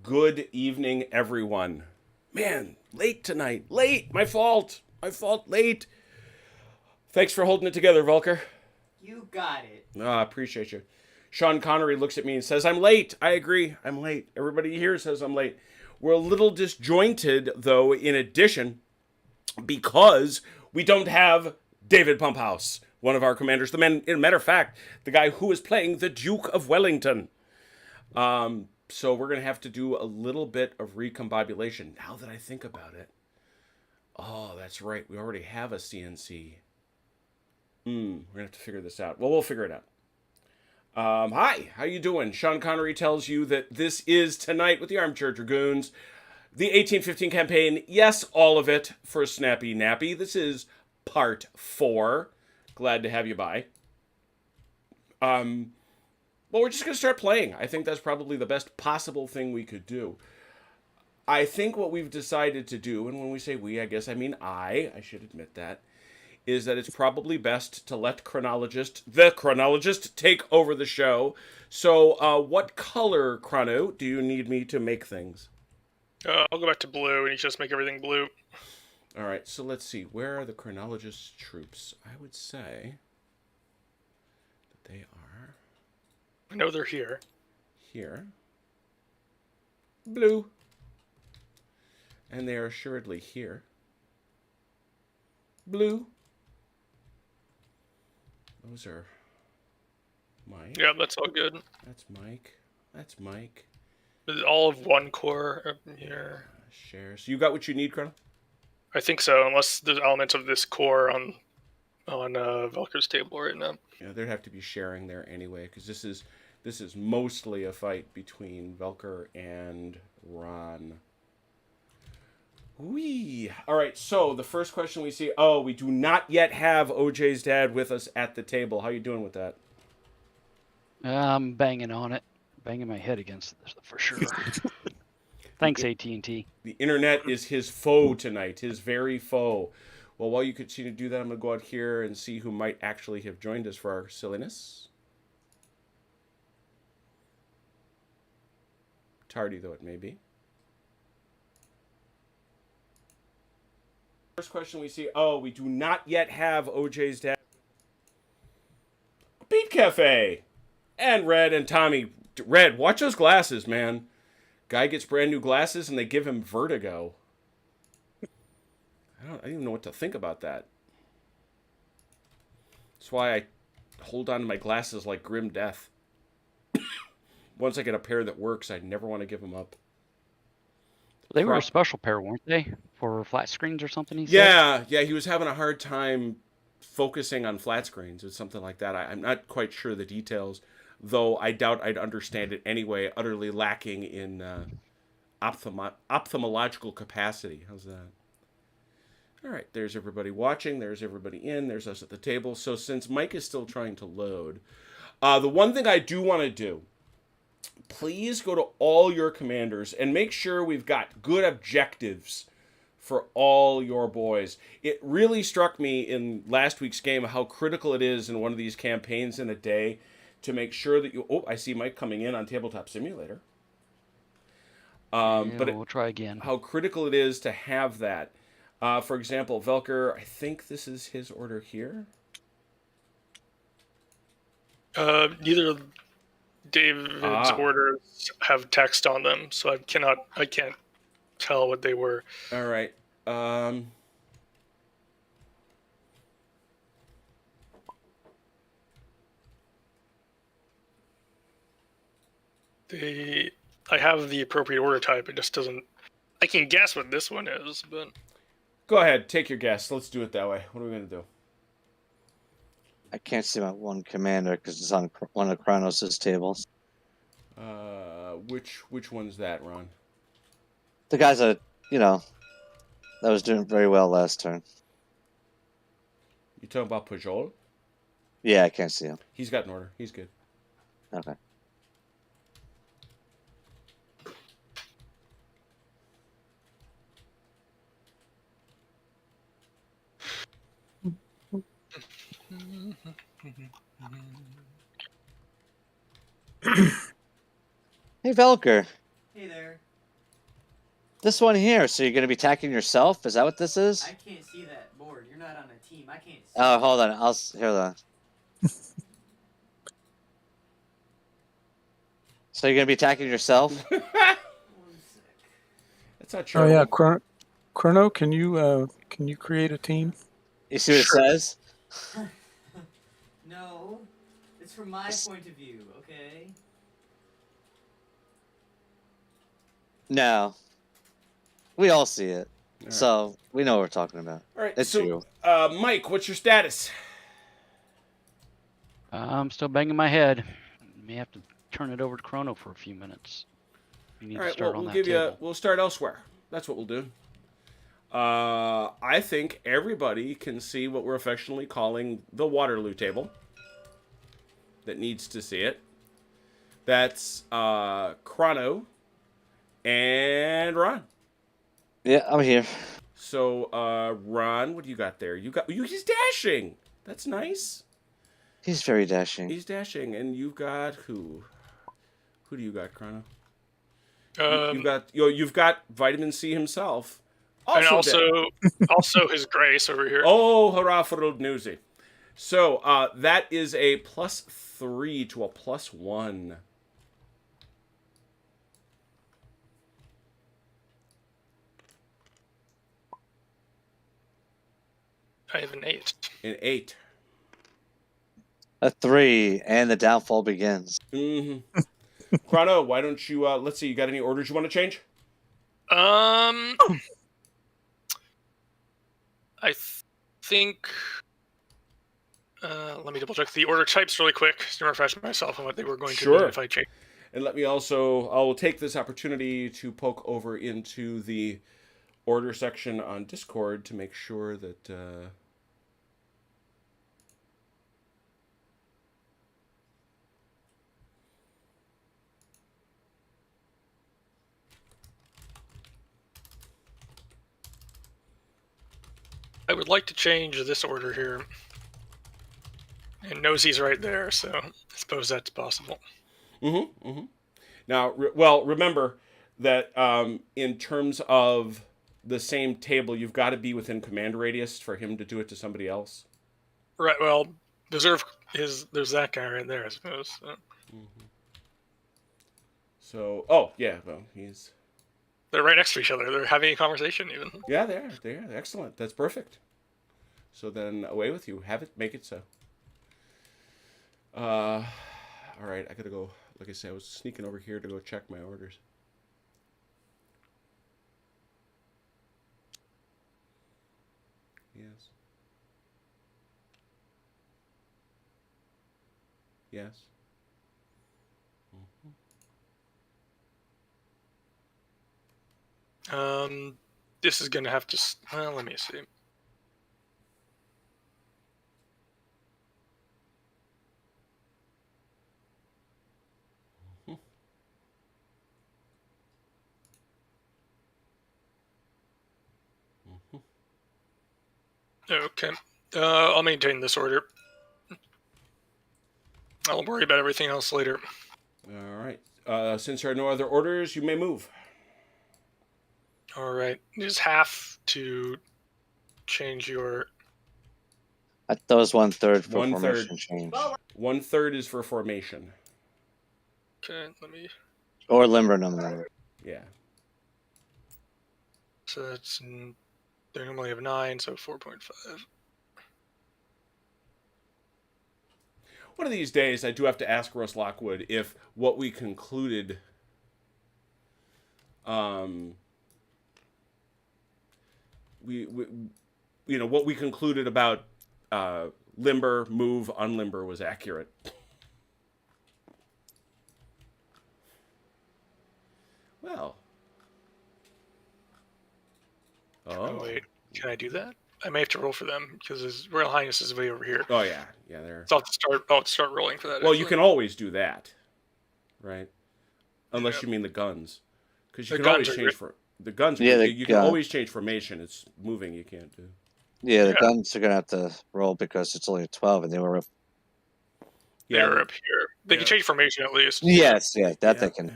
Good evening, everyone. Man, late tonight. Late. My fault. My fault. Late. Thanks for holding it together, Volker. You got it. I appreciate you. Sean Connery looks at me and says, I'm late. I agree. I'm late. Everybody here says I'm late. We're a little disjointed, though, in addition, because we don't have David Pumphouse, one of our commanders. The man, in a matter of fact, the guy who is playing the Duke of Wellington. So we're going to have to do a little bit of recombobulation now that I think about it. Oh, that's right. We already have a CNC. We're going to have to figure this out. Well, we'll figure it out. Hi, how you doing? Sean Connery tells you that this is Tonight with the Armchair Dragoons, the 1815 campaign. Yes, all of it for Snappy Nappy. This is part 4. Glad to have you by. Well, we're just going to start playing. I think that's probably the best possible thing we could do. I think what we've decided to do, and when we say we, I guess I mean I should admit that, is that it's probably best to let the chronologist, take over the show. So, what color, Chrono, do you need me to make things? I'll go back to blue, and you just make everything blue. All right, so let's see. Where are the chronologist's troops? I would say that they are... I know they're here. Here. Blue. And they are assuredly here. Blue. Those are Mike. Yeah, that's all good. That's Mike. That's Mike. All of one core up here. Share. So you got what you need, Chrono? I think so, unless there's elements of this core on Velker's table right now. Yeah, there'd have to be sharing there anyway, because this is mostly a fight between Velker and Ron. Whee! All right, so the first question we see... Oh, we do not yet have OJ's dad with us at the table. How you doing with that? I'm banging on it. Banging my head against it, for sure. Thanks, AT&T. The internet is his foe tonight, his very foe. Well, while you continue to do that, I'm going to go out here and see who might actually have joined us for our silliness. Tardy, though it may be. First question we see, oh, we do not yet have OJ's dad. Beat Cafe! And Red and Tommy. Red, watch those glasses, man. Guy gets brand new glasses and they give him vertigo. I don't even know what to think about that. That's why I hold on to my glasses like grim death. Once I get a pair that works, I never want to give them up. They were a special pair, weren't they? For flat screens or something, he said? Yeah, he was having a hard time focusing on flat screens or something like that. I'm not quite sure the details, though I doubt I'd understand it anyway, utterly lacking in ophthalmological capacity. How's that? All right, there's everybody watching. There's everybody in. There's us at the table. So since Mike is still trying to load, the one thing I do want to do, please go to all your commanders and make sure we've got good objectives for all your boys. It really struck me in last week's game how critical it is in one of these campaigns in a day to make sure that you... Oh, I see Mike coming in on Tabletop Simulator. But we'll try again. How critical it is to have that. For example, Velker, I think this is his order here. Neither David's orders have text on them, so I can't tell what they were. All right. I have the appropriate order type. It just doesn't. I can guess what this one is, but go ahead, take your guess. Let's do it that way. What are we gonna do? I can't see my one commander because it's on one of Kronos' tables. Which one's that, Ron? The guy's that was doing very well last turn. You talking about Pujol? Yeah, I can't see him. He's got an order. He's good. Okay. Hey, Velker. Hey there. This one here. So you're going to be attacking yourself? Is that what this is? I can't see that board. You're not on a team. I can't see. Oh, hold on. Hold on. So you're going to be attacking yourself? One sec. That's not Oh true. yeah, Chrono, can you create a team? You see what it says? No, it's from my point of view. Okay. No. We all see it. All right. So we know what we're talking about. All right. It's So, you. Mike, what's your status? I'm still banging my head. May have to turn it over to Chrono for a few minutes. You need All to right. start Well, on we'll that give you. table. We'll start elsewhere. That's what we'll do. I think everybody can see what we're affectionately calling the Waterloo table. That needs to see it. That's Chrono and Ron. Yeah, I'm here. So, Ron, what do you got there? He's dashing. That's nice. He's very dashing. He's dashing, and you've got who? Who do you got, Chrono? You've got Vitamin C himself. And Also, also his Grace over here. oh, hurrah for old Newsy. So, that is a +3 to a +1. I have an 8. An 8. A 3, and the downfall begins. Mm-hmm. Chrono, why don't you, let's see, you got any orders you want to change? I think. Let me double check the order types really quick to refresh myself on what they were going to Sure. be if I change. And let me also, I'll take this opportunity to poke over into the order section on Discord to make sure that, I would like to change this order here. And Nosey's right there, so I suppose that's possible. Mm-hmm. Mm-hmm. Now, remember that in terms of the same table, you've got to be within command radius for him to do it to somebody else. Right, well, there's that guy right there, I suppose. So. Mm-hmm. So, oh, yeah, well, They're right next to each other. They're having a conversation, even. yeah, they're excellent. That's perfect. So then, away with you. Have it, make it so. All right, I gotta go. Like I said, I was sneaking over here to go check my orders. Yes. Yes. This is gonna have to. Well, let me see. Okay. I'll maintain this order. I'll worry about everything else later. All right. Since there are no other orders, you may move. All right. You just have to change your. I thought it was 1/3 for 1/3. formation change. 1/3 is for formation. Okay, let me. Or limber number. Yeah. So that's. They normally have 9, so 4.5. One of these days, I do have to ask Russ Lockwood if what we concluded, what we concluded about limber, move, unlimber was accurate. Well. Oh, wait. Can I do that? I may have to roll for them because His Royal Highness is way over here. Oh yeah, they're. So I'll have to start rolling for that. Well, actually. you can always do that, right? Unless Yep. you mean the guns, because The you can guns always are change great. for the guns. Yeah, You can always change formation. It's moving. You can't do. Yeah, the Yeah. guns are gonna have to roll because it's only a 12, and they were. They're up here. They can change formation at least. Yes, yeah, that yeah, they can. yeah.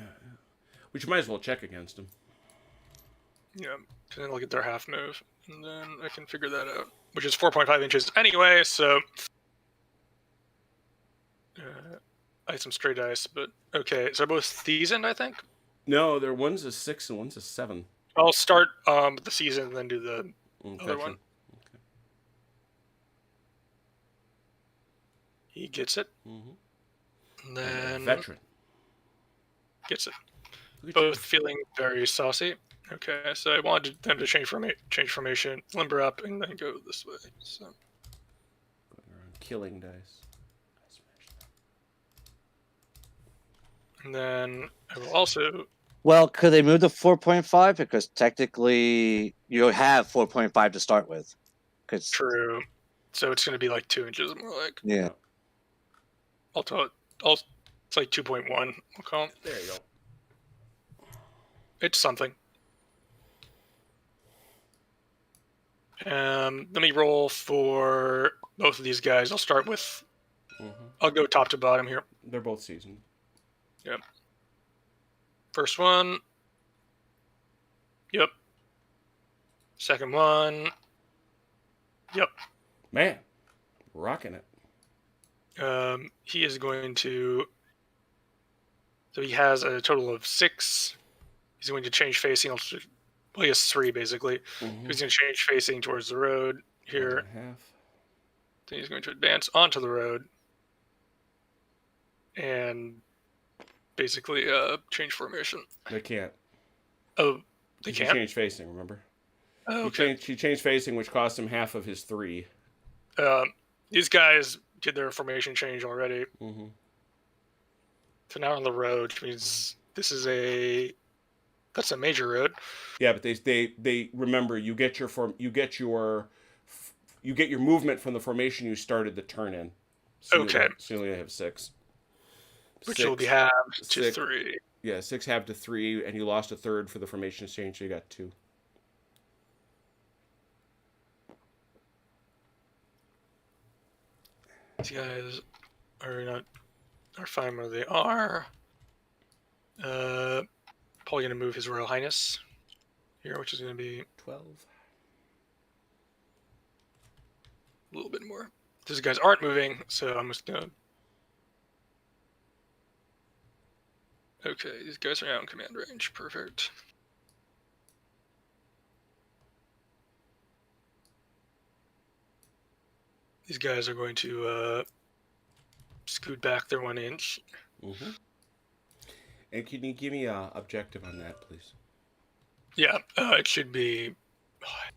Which you might as well check against them. Yeah, and then I'll get their half move, and then I can figure that out, which is 4.5 inches anyway. So I had some straight dice, but okay. So both seasoned, I think. No, one's a 6 and one's a 7. I'll start with the season, and then do the other Gotcha. one. Okay. He gets it, Mm-hmm. and then Veteran. gets it. Look at you. Both feeling very saucy. Okay, so I wanted them to change formation, limber up, and then go this way. So Going around killing dice. and then I will also Well, could they move to 4.5? Because technically, you have 4.5 to start with. Cause, true. So it's going to be like 2 inches more like. yeah. I'll tell it. It's like 2.1. We'll call it. There you go. It's something. Let me roll for both of these guys. I'll start with. I'll go top to bottom here. They're both seasoned. Yep. First one. Yep. Second one. Yep. Man, rocking it. He is going to. So he has a total of 6. He's going to change facing. Well, he has 3 basically. He's going to change facing towards the road here. Half. Then he's going to advance onto the road and basically change formation. They can't. Oh, they She can't. changed facing. Remember? Oh, okay. She changed facing, which cost him half of his 3. These guys did their formation change already. So now on the road, which means this is that's a major road. Yeah, but they remember you get your movement from the formation you started the turn in. So Okay. So you only have 6. Which will be halved to 6. 3. Yeah, 6 halved to 3, and you lost a third for the formation change, so you got 2. These guys are fine where they are. Probably gonna move His Royal Highness here, which is gonna be 12. a little bit more. These guys aren't moving, so I'm just gonna. Okay, these guys are now in command range. Perfect. These guys are going to scoot back their 1 inch. And can you give me a objective on that, please? Yeah, it should be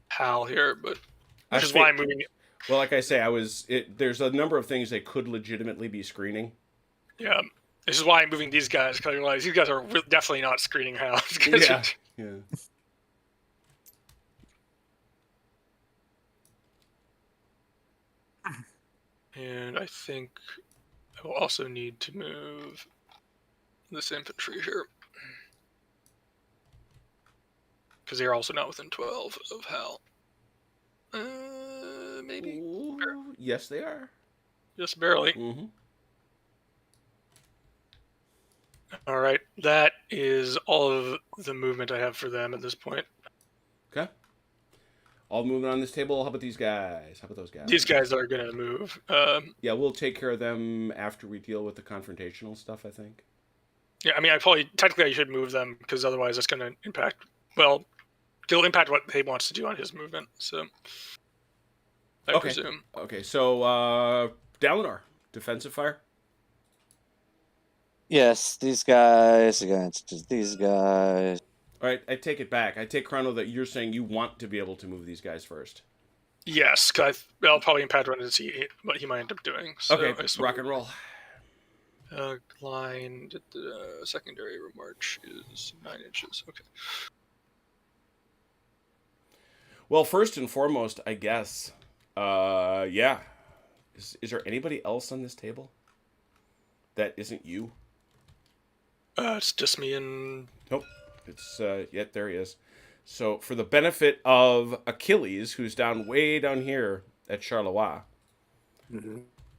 Hal here, but which is Actually, why I'm moving it. Well, like I say, there's a number of things they could legitimately be screening. Yeah, this is why I'm moving these guys, because I realize these guys are definitely not screening Hal. Yeah. And I think I will also need to move this infantry here, because they are also not within 12 of Hal. Maybe. Ooh, yes, they are. Just barely. All right, that is all of the movement I have for them at this point. Okay. All moving on this table. How about these guys? How about those guys? These guys are gonna move. Yeah, we'll take care of them after we deal with the confrontational stuff, I think. Yeah, I mean, technically I should move them, because otherwise that's gonna impact. Well, it'll impact what he wants to do on his movement. So, I presume. Okay, so Dalinor, defensive fire. Yes, these guys against these guys. All right, I take it back. I take Chrono that you're saying you want to be able to move these guys first. Yes, because that'll probably impact what he might end up doing. So Okay, rock and roll. Line secondary march is 9 inches. Okay. Well, first and foremost, I guess, yeah. Is there anybody else on this table that isn't you? It's just me and. Nope. It's yet there he is. So for the benefit of Achilles, who's way down here at Charleroi,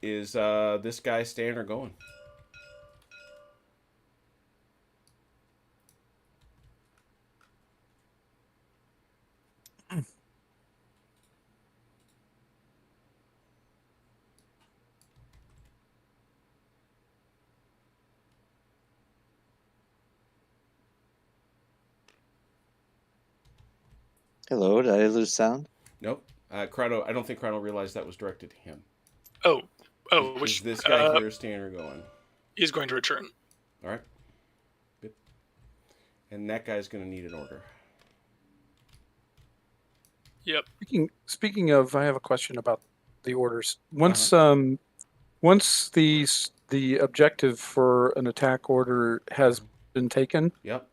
is this guy staying or going? Hello, did I lose sound? Nope. Chrono, I don't think Chrono realized that was directed to him. Oh, Is which this guy here staying or going? he's going to return. All right. Good. And that guy's going to need an order. Yep. Speaking of, I have a question about the orders. Once once the objective for an attack order has been taken, Yep.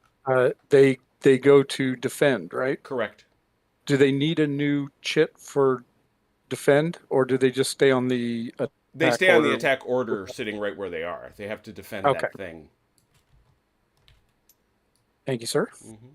they go to defend, right? Correct. Do they need a new chit for defend, or do they just stay on the attack They stay on the order? attack order sitting right where they are. They have to defend Okay. that thing. Thank you, sir. Mm-hmm.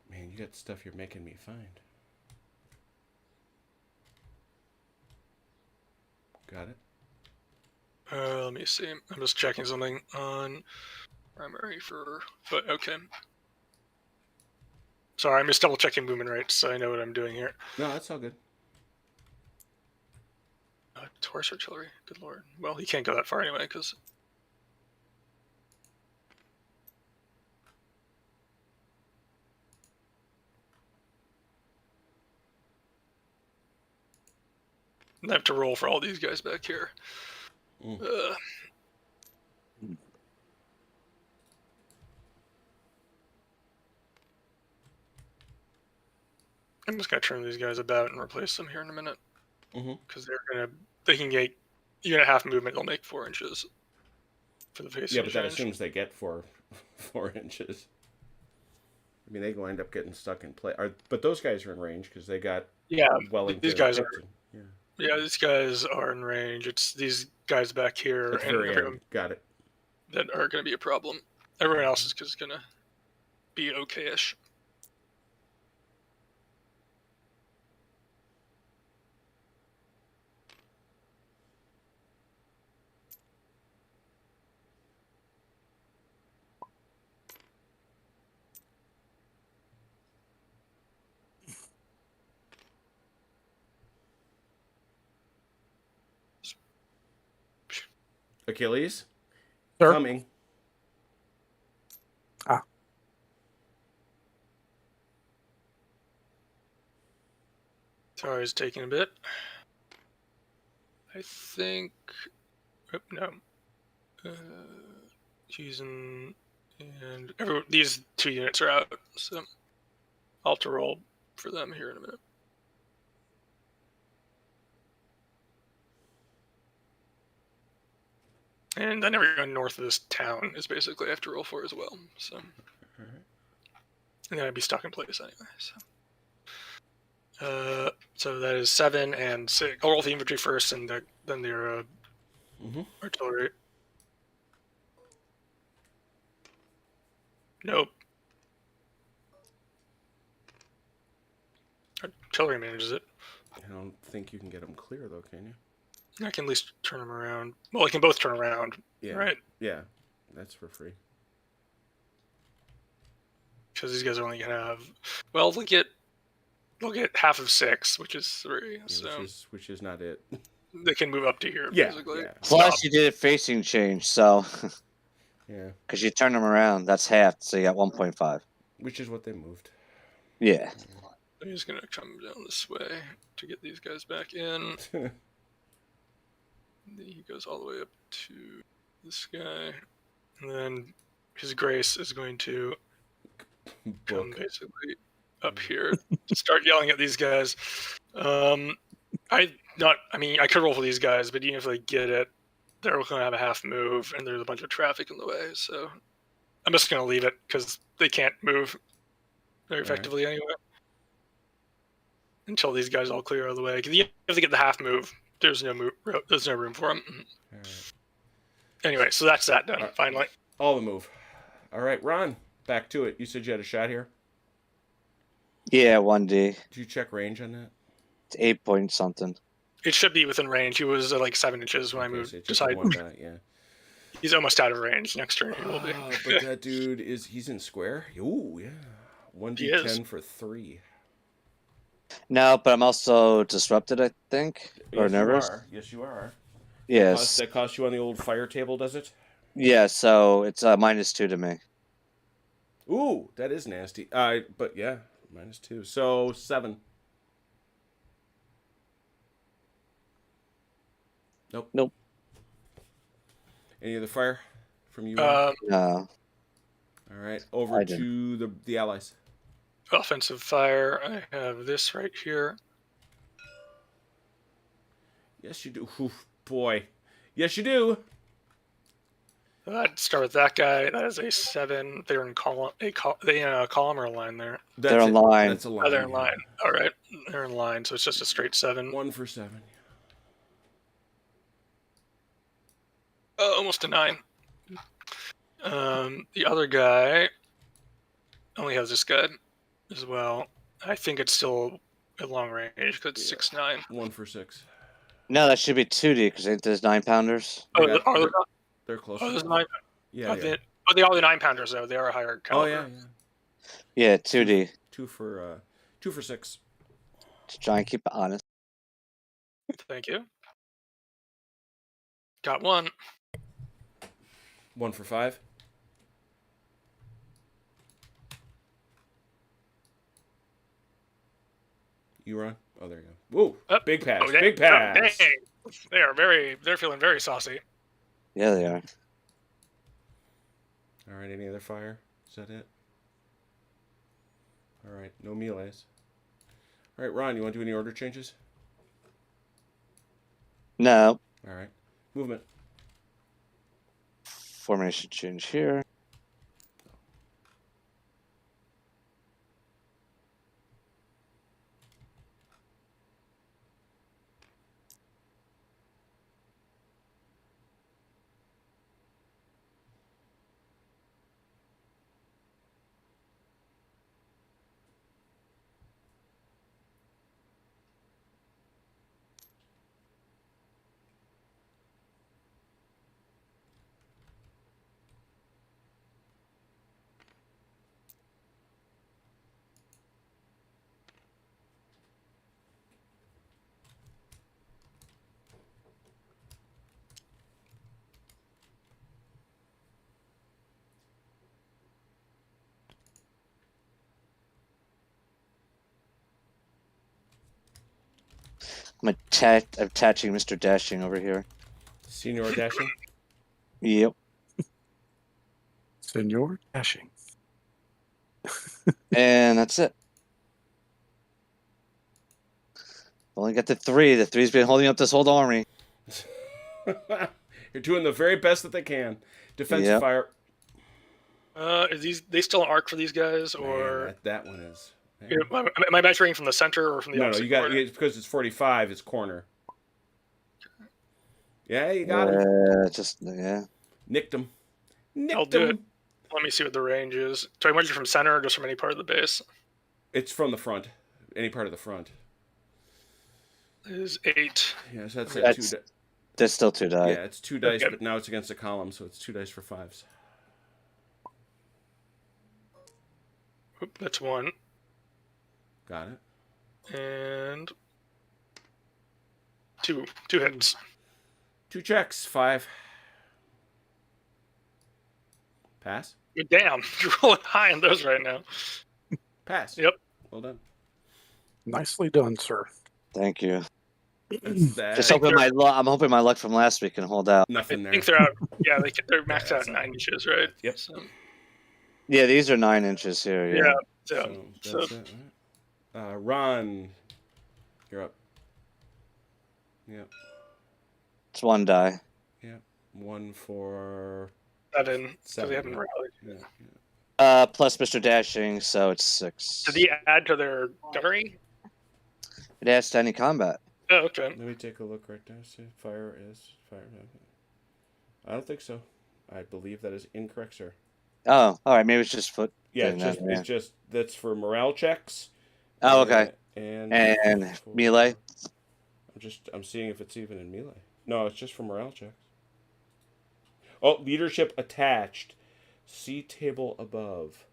Man, you got stuff you're making me find. Got it? Let me see. I'm just checking something on primary for. But okay. Sorry, I'm just double checking movement rates so I know what I'm doing here. No, that's all good. Taurus artillery. Good lord. Well, he can't go that far anyway because. I have to roll for all these guys back here. Mm. I'm just gonna turn these guys about and replace them here in a minute Mm-hmm. because they can get even a half movement. They'll make 4 inches for the facing Yeah, but that change. assumes they get 4 inches. I mean, they go end up getting stuck in play. But those guys are in range because they got Yeah, Wellington. these guys are. Hampton. Yeah. Yeah, these guys are in range. It's these guys back here At the and very everyone end. Got it. that are going to be a problem. Everyone else is just going to be okay-ish. Achilles? Sir? Coming. Sorry, it's taking a bit. I think... Oh, no. Using... And these 2 units are out, so I'll have to roll for them here in a minute. And then everyone north of this town is basically I have to roll for as well. So, and then I'd be stuck in place anyway. So that is 7 and 6. I'll roll the infantry first, and then their artillery. Nope. Artillery manages it. I don't think you can get them clear, though, can you? I can at least turn them around. Well, I can both turn around, Yeah. right? Yeah, that's for free. Because these guys are only gonna have. Well, they'll get half of 6, which is 3. Yeah, So which is not it. they can move up to here, Yeah, basically. yeah. Plus, you did a facing change, so Yeah, because you turn them around, that's half, so you got 1.5. which is what they moved. Yeah. I'm just gonna come down this way to get these guys back in. He goes all the way up to this guy, and then His Grace is going to come basically up here to start yelling at these guys. I could roll for these guys, but even if they get it, they're going to have a half move, and there's a bunch of traffic in the way. So I'm just going to leave it because they can't move very effectively anyway until these guys all clear out of the way. Because if they get the half move, there's no room for them. All right. Anyway, so that's that done. Finally, all the move. All right, Ron, back to it. You said you had a shot here. Yeah, 1D. Did you check range on that? It's 8 point something. it should be within range. He was at like 7 inches when I moved. So just Decided one dot, yeah. he's almost out of range. Next turn he will be. But that dude he's in square. Ooh, yeah. 1d10 for 3. No, but I'm also disrupted, I think, or Yes, nervous. you are. Yes, you are. Yes. That costs you on the old fire table, does it? Yeah, so it's -2 to me. Ooh, that is nasty. But yeah, -2. So 7. Nope. Nope. Any other fire from you? Um, No. All right, over I didn't. to the allies. offensive fire. I have this right here. Yes, you do. Oof, boy. Yes, you do. I'd start with that guy. That is a 7. They're in column. They in a column or a line there. They're in line. That's a line. Oh, they're in yeah. line. All right, they're in line. So it's just a straight 7. 1 for 7. Almost a 9. The other guy only has this guy as well. I think it's still at long range because it's Yeah. 6-9. 1 for 6. No, that should be 2D because ain't there's 9-pounders. Oh, They got- are there, They're close. oh, there's 9. Yeah, yeah. They are the 9-pounders though. They are a higher Oh caliber. yeah, yeah. Yeah, 2D. 2 for 6. To try and keep it honest. Thank you. Got 1. 1 for 5. You run. Oh, there you go. Whoa! Oh, Big pass. Oh, dang. Big pass. Oh, dang. They're feeling very saucy. Yeah, they are. All right. Any other fire? Is that it? All right. No melees. All right, Ron. You want to do any order changes? No. All right. Movement. Formation change here. I'm attaching Mr. Dashing over here. Senior dashing. Yep. Senor Dashing. And that's it. Only got the 3. The 3's been holding up this whole army. You're doing the very best that they can. Defensive Yep. fire. Is they still an arc for these guys, or Man, that one is. am I measuring from the center or from the No, opposite you got corner? it's because it's 45. It's corner. Yeah, you got him. Yeah. Nicked him. I'll Nicked do him. it. Let me see what the range is. Do I measure from center or just from any part of the base? It's from the front. Any part of the front. It is 8. Yes, that's it. That's- There's still 2 die. Yeah, it's 2 dice, Okay. but now it's against a column, so it's 2 dice for 5s. Oop, that's 1. Got it. And 2 hits. 2 checks. 5. Pass. Damn, you're rolling high on those right now. Pass. Yep. Well done. Nicely done, sir. Thank you. That's that. Just hoping I'm hoping my luck from last week can hold out. I Nothing there. think they're out. Yeah, they're maxed Yeah, out at 9 inches, right? Yep. So, Yeah, these are 9 inches here. Yeah. yeah. So So, that's it. All right. Ron, you're up. Yep. It's 1 die. 1 for 7. So 7. they haven't rallied. Yeah. Plus Mr. Dashing, so it's 6. Did he add to their gunnery? It adds to any combat. Oh, okay. Let me take a look right there. See, fire is fire. I don't think so. I believe that is incorrect, sir. Oh, all right. Maybe it's just foot. Yeah, Then, it's just that's for morale checks. Oh, okay. And for- melee. I'm seeing if it's even in melee. No, it's just for morale checks. Oh, leadership attached. See table above.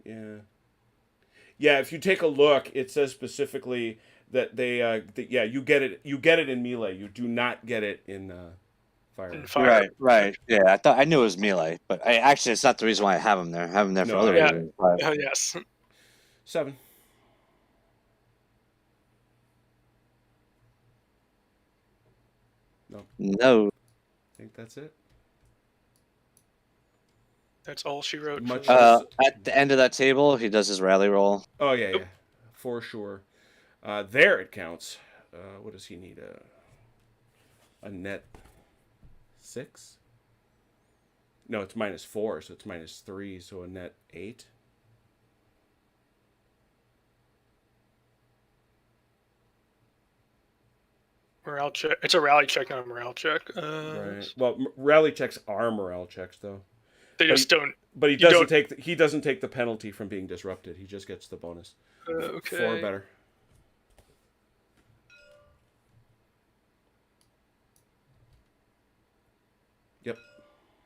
Yeah. Yeah, if you take a look, it says specifically that you get it in melee. You do not get it in fire. In fire. Right, right. Yeah, I knew it was melee, but actually it's not the reason why I have him there. I have him there for No, other yeah. reasons. But Oh, yes. 7. no, I think that's it. That's all she wrote. Much for at the end of that table, he does his rally roll. Oh yeah, yeah, for sure. There it counts. What does he need? A net 6? No, it's -4, so it's -3, so a net 8. morale check. It's a rally check, not a morale check. Right. Well, rally checks are morale checks, though. They just don't. But he doesn't take the penalty from being disrupted. He just gets the bonus. Okay. 4 better. Yep.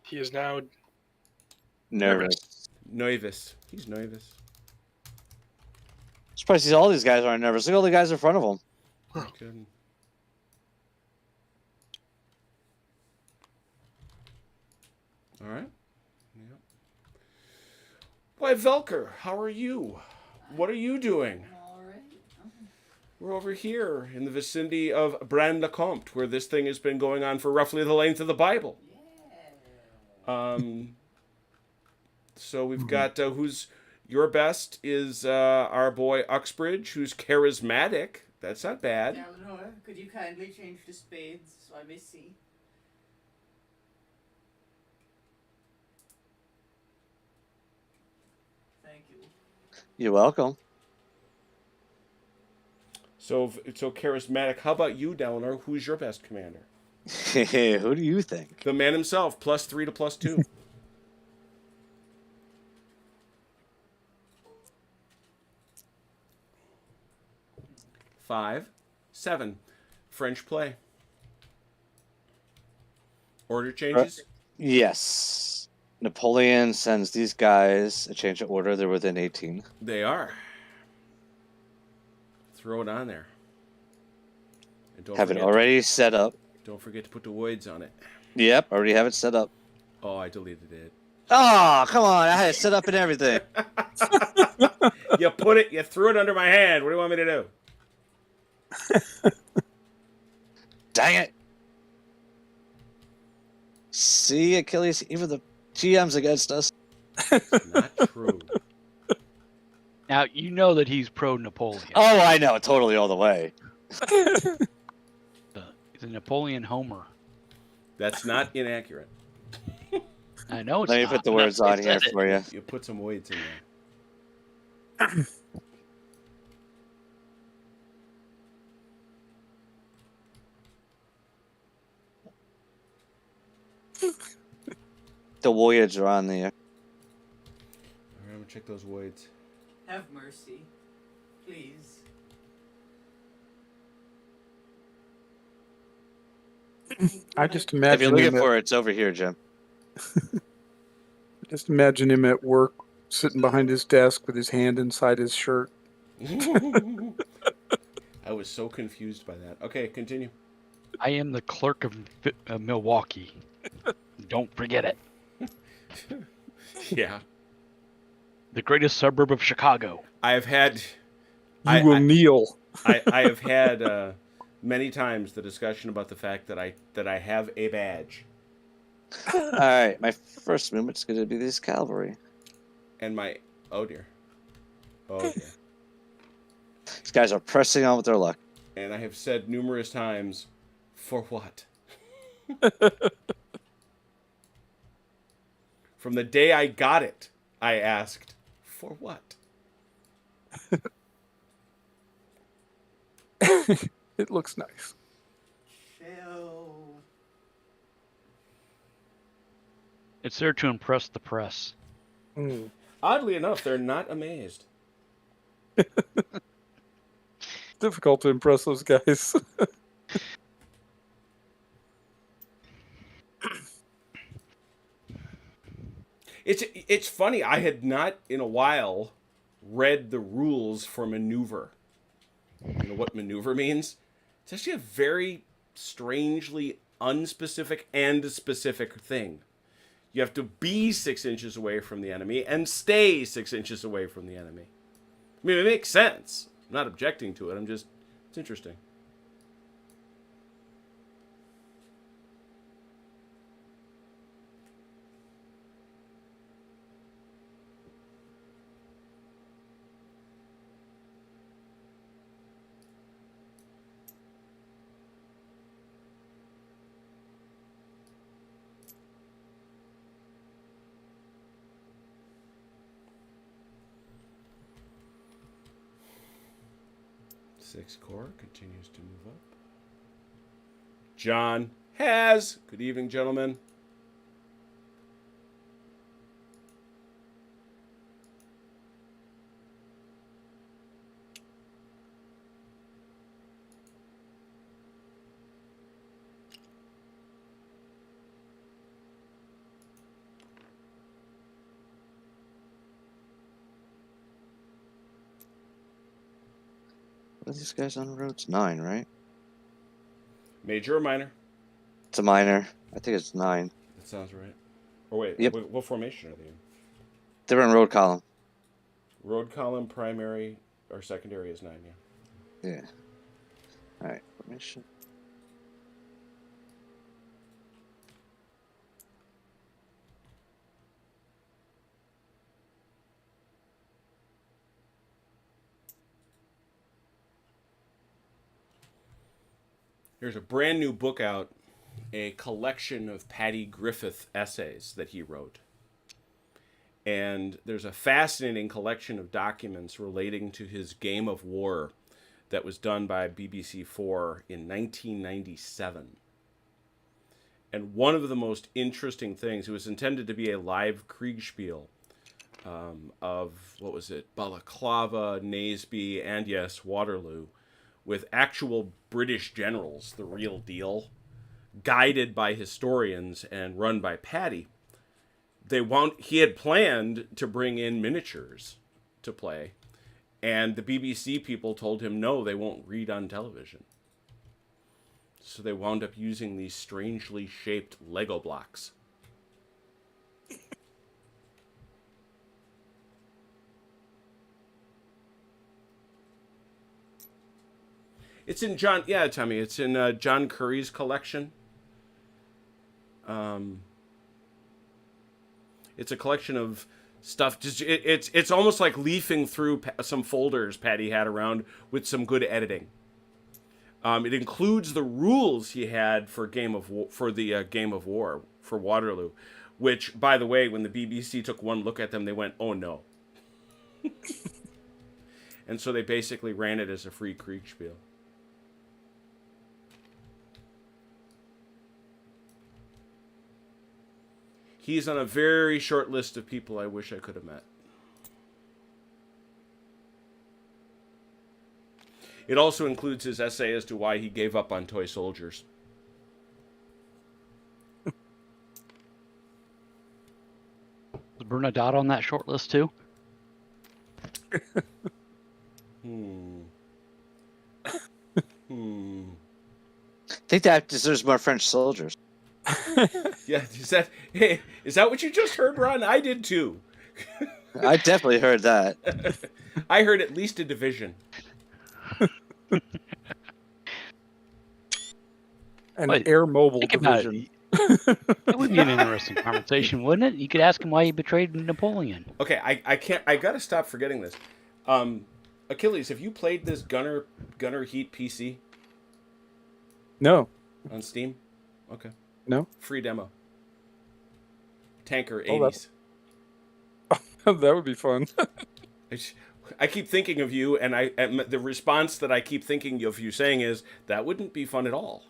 He is now Nervous. Nervous. He's nervous. Surprised all these guys aren't nervous. Look at all the guys in front of him. Good. All right. Yep. Why, Velker, how are you? What are you doing? All right. We're over here in the vicinity of Braine-le-Comte, where this thing has been going on for roughly the length of the Bible. Yeah. So we've got who's your best is our boy Uxbridge, who's charismatic. That's not bad. Eleanor, could you kindly change to spades so I may see? Thank you. You're welcome. So charismatic. How about you, Deleanor? Who's your best commander? Who do you think? The man himself, +3 to +2. 5, 7. French play. Order changes? Yes. Napoleon sends these guys a change of order. They're within 18. They are. Throw it on there. And Have it already set up. Don't forget to put the words on it. Yep, already have it set up. Oh, I deleted it. Oh, come on. I had it set up and everything. You threw it under my hand. What do you want me to do? Dang it. See, Achilles, even the GM's against us. Not true. Now, you know that he's pro Napoleon. Oh, I know. Totally all the way. He's a Napoleon homer. That's not inaccurate. I know it's Let me not, put the but words I on here said it. for you. You put some words in there. The Voyage are on there. All right, I'm gonna check those words. Have mercy. Please. I just If you're imagine looking him for it, it's over here, Jim. just imagine him at work, sitting behind his desk with his hand inside his shirt. I was so confused by that. Okay, continue. I am the clerk of Milwaukee. Don't forget it. Yeah. The greatest suburb of Chicago. I have had You will kneel. I have had many times the discussion about the fact that I have a badge All right, my first movement's going to be this cavalry. and my oh dear. Oh dear. These guys are pressing on with their luck. And I have said numerous times, for what? From the day I got it, I asked, for what? It looks nice. Chill. It's there to impress the press. Mm. Oddly enough, they're not amazed. Difficult to impress those guys. It's funny. I had not in a while read the rules for maneuver. You know what maneuver means? It's actually a very strangely unspecific and specific thing. You have to be 6 inches away from the enemy and stay 6 inches away from the enemy. I mean, it makes sense. I'm not objecting to it. It's interesting. Six core continues to move up. John has. Good evening, gentlemen. What are these guys on roads? 9, right? Major or minor? It's a minor. I think it's 9. That sounds right. Or wait, Yep. what formation are they in? They're in road column. Road column, primary, or secondary is 9, yeah. Yeah. All right. Formation. There's a brand new book out, a collection of Paddy Griffith essays that he wrote. And there's a fascinating collection of documents relating to his Game of War that was done by BBC4 in 1997. And one of the most interesting things, it was intended to be a live Kriegspiel of, what was it, Balaclava, Naseby, and yes, Waterloo, with actual British generals, the real deal, guided by historians and run by Paddy. He had planned to bring in miniatures to play, and the BBC people told him no, they won't read on television. So they wound up using these strangely shaped Lego blocks. It's in Tommy, it's in John Curry's collection. It's a collection of stuff. It's almost like leafing through some folders Paddy had around with some good editing. It includes the rules he had for Game of War for Waterloo, which, by the way, when the BBC took one look at them, they went, "Oh no," and so they basically ran it as a free Kriegspiel. He's on a very short list of people I wish I could have met. It also includes his essay as to why he gave up on toy soldiers. Was Bernadette on that short list too? I think that deserves more French soldiers. Yeah, is that what you just heard, Ron? I did too. I definitely heard that. I heard at least a division. An Wait, air mobile think about division. It would be an interesting conversation, wouldn't it? You could ask him why he betrayed Napoleon. Okay, I gotta stop forgetting this. Achilles, have you played this Gunner Heat PC No, on Steam? Okay. no. Free demo. Tanker Oh, 80s. That would be fun. I keep thinking of you, and the response that I keep thinking of you saying is, that wouldn't be fun at all.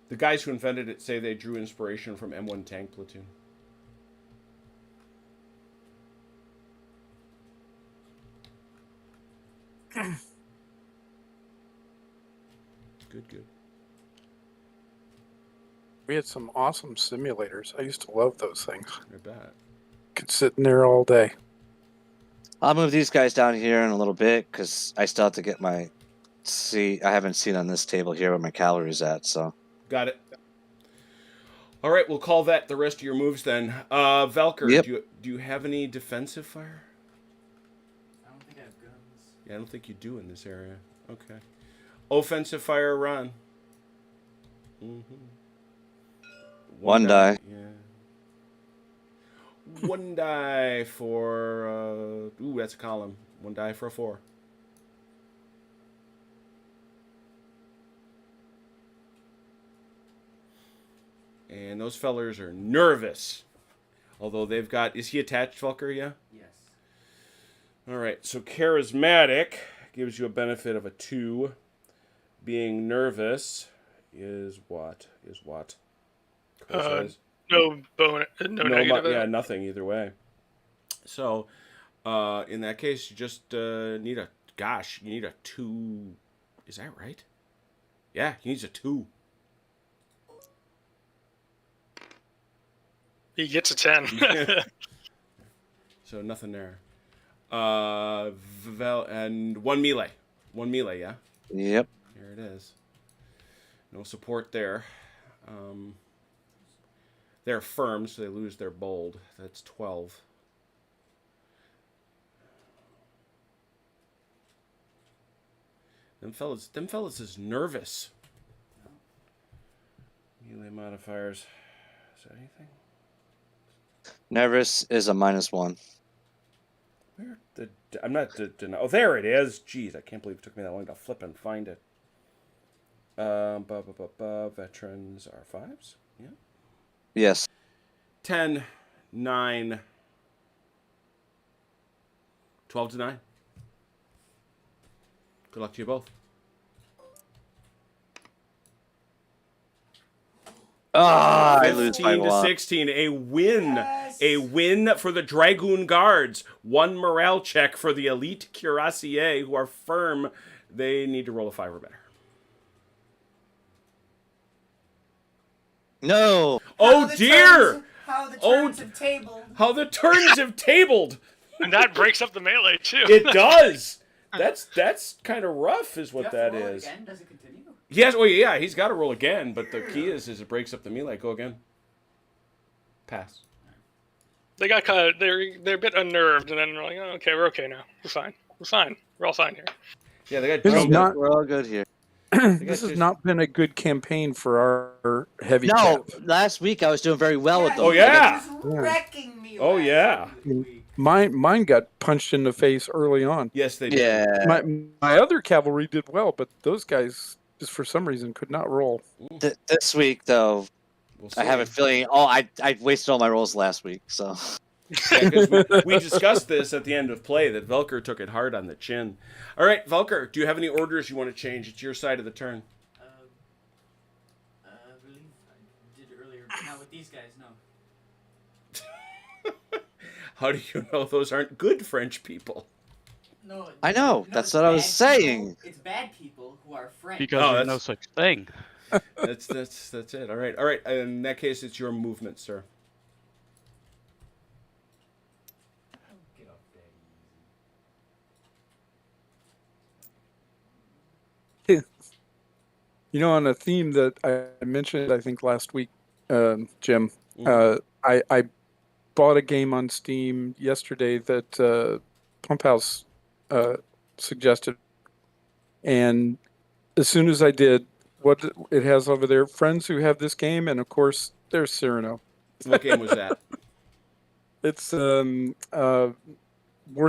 The guys who invented it say they drew inspiration from M1 Tank Platoon. Good. We had some awesome simulators. I used to love those things. I bet. Could sit in there all day. I'll move these guys down here in a little bit because I still have to get my I haven't seen on this table here where my calories at. So Got it. All right, we'll call that the rest of your moves then. Velker, Yep. do you have any defensive fire? I don't think I have guns. Yeah, I don't think you do in this area. Okay. Offensive fire, Ron. Mm-hmm. One die. Yeah. One die for. Ooh, that's a column. One die for a 4. And those fellers are nervous. Although they've got. Is he attached, Velker? Yeah? Yes. Alright, so charismatic gives you a benefit of a 2. Being nervous is what? Chris says. No bonus, no negative. Yeah, nothing either way. So, in that case, you just need a. Gosh, you need a 2. Is that right? Yeah, he needs a 2. He gets a 10. So nothing there. And 1 melee. 1 melee, yeah? Yep. Here it is. No support there. They're firm, so they lose their bold. That's 12. Them fellas is nervous. Melee modifiers. Is that anything? Nervous is a -1. Where I'm not. Oh, there it is. Jeez, I can't believe it took me that long to flip and find it. Veterans are 5s. Yeah. Yes. 10, 9, 12 to 9. Good luck to you both. I lose by 15 to 1. 16. A win. Yes. A win for the Dragoon Guards. 1 morale check for the elite cuirassiers who are firm. They need to roll a 5 or better. No. Oh, dear! How the Oh, turns have tabled. How the turns have tabled. And that breaks up the melee, too. It does. That's kind of rough, is Do you what have that to roll it is. Again? Does it continue? Yes, well, yeah, he's got to roll again, but the key is it breaks up the melee. Go again. Pass. They got kind of, they're a bit unnerved, and then they're like, oh, okay, we're okay now. We're fine. We're all fine here. Yeah, they got This is jumped. not- We're all good here. This has not been a good campaign for our heavy No, cap. last week I was doing very well with them. Oh, yeah. He was wrecking me. Oh, last yeah. week. Mine got punched in the face early on. Yes, they did. Yeah. My other cavalry did well, but those guys just for some reason could not roll. This week though, We'll I have a see. feeling. Oh, I wasted all my rolls last week. So Yeah, 'cause we discussed this at the end of play that Velker took it hard on the chin. All right, Velker, do you have any orders you want to change? It's your side of the turn. I believe I did earlier, but not with these guys, no. How do you know those aren't good French people? No. I know, no, that's it's what I was bad saying. people- It's bad people who are French. Because Oh, there's no that's- such thing. That's it. All right. In that case, it's your movement, sir. Get up there You know, on a theme that I mentioned, I think last week, Jim, I bought a game on Steam yesterday that Pump House suggested, and as soon as I did, what it has over there, friends who have this game, and of course, there's Cyrano. What game was that? It's Wars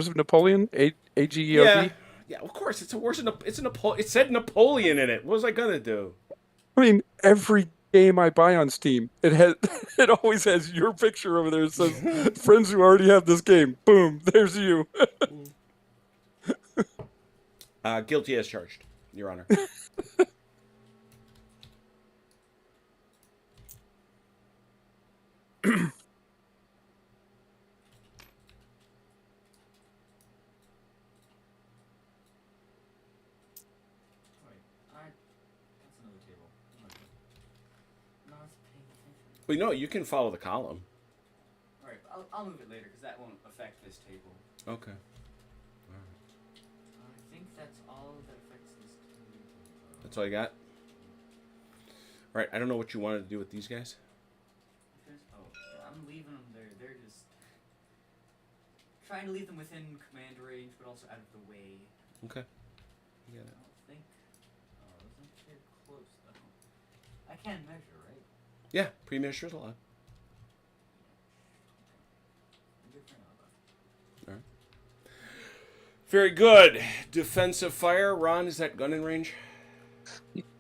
of Napoleon, AGEOD. Yeah, of course. It's a worse. It said Napoleon in it. What was I gonna do? I mean, every game I buy on Steam, it always has your picture over there. It says friends who already have this game. Boom, there's you. Guilty as charged, Your Honor. Wait, Well, no, you can follow the column. Alright, I'll move it later because that won't affect this table. Okay. I think that's all that affects this table. That's all you got? All right, I don't know what you wanted to do with these guys. Oh, yeah, I'm leaving them there. They're just trying to leave them within command range, but also out of the way. Okay. You got I it. don't think. Oh, isn't too close though. I can measure, right? Yeah, pre-measure's allowed. All right. Very good. Defensive fire. Ron, is that gun in range?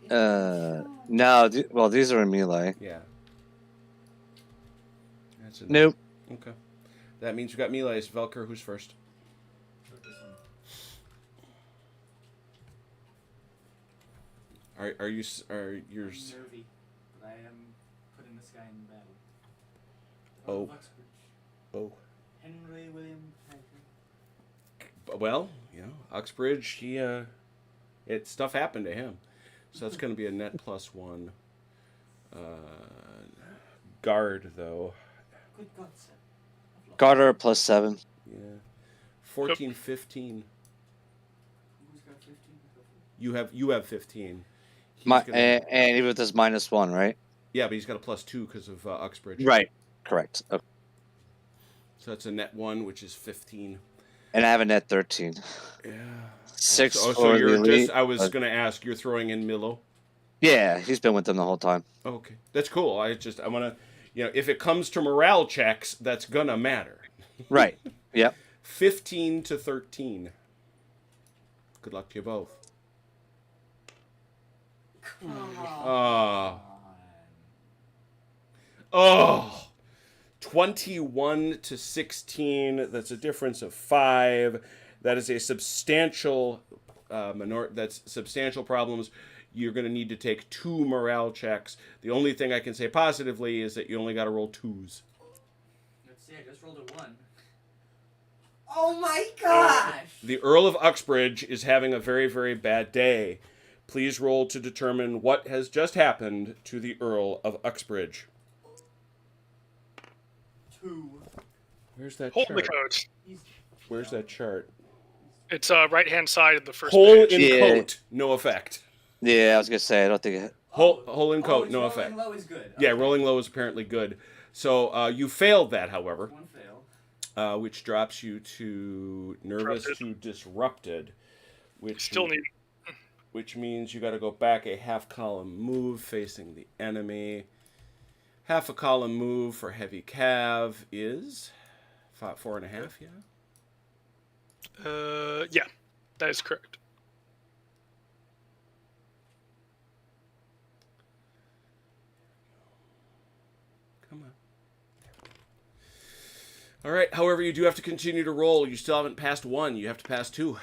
No. Well, these are in melee. Yeah. That's a Nope. Okay. That means we got melees. Velker, who's first? Are yours? I'm nervy, but I am putting this guy in battle. Oh. Uxbridge. Oh. Henry William Packer. Well, you know, Uxbridge. Stuff happened to him, so that's going to be a net +1. Guard though. Good God, sir. Garter +7. Yeah. 14, 15. Who's got 15? You have 15. He's My gonna- and even with this -1, right? yeah, but he's got a +2 because of Uxbridge. Right. Correct. Okay. So that's a net 1, which is 15. And I have a net 13. Yeah. 6 So for the you're elite. just. I was going to ask. You're throwing in Milo. Yeah, he's been with them the whole time. Okay, that's cool. I want to, if it comes to morale checks, that's gonna matter. Right. Yep. 15 to 13. Good luck to you both. Come Oh. on. Oh. 21 to 16. That's a difference of 5. That is a substantial that's substantial problems. You're going to need to take 2 morale checks. The only thing I can say positively is that you only got to roll 2s. Let's see, I just rolled a 1. Oh my gosh! The Earl of Uxbridge is having a very, very bad day. Please roll to determine what has just happened to the Earl of Uxbridge. 2. Where's that Hold the chart? coat. He's Where's that chart? It's right-hand side of the first Hole page. in Yeah. coat, no effect. Yeah, I was gonna say I don't think. Hole in coat, it's no rolling effect. Low is good. Yeah, Okay. rolling low is apparently good. So you failed that, however, 1 fail. which drops you to nervous to disrupted, which Still need. which means you got to go back a half column move facing the enemy. Half a column move for heavy cav is 4.5. Yeah. Yeah, that is correct. Come on. All right. However, you do have to continue to roll. You still haven't passed 1. You have to pass 2.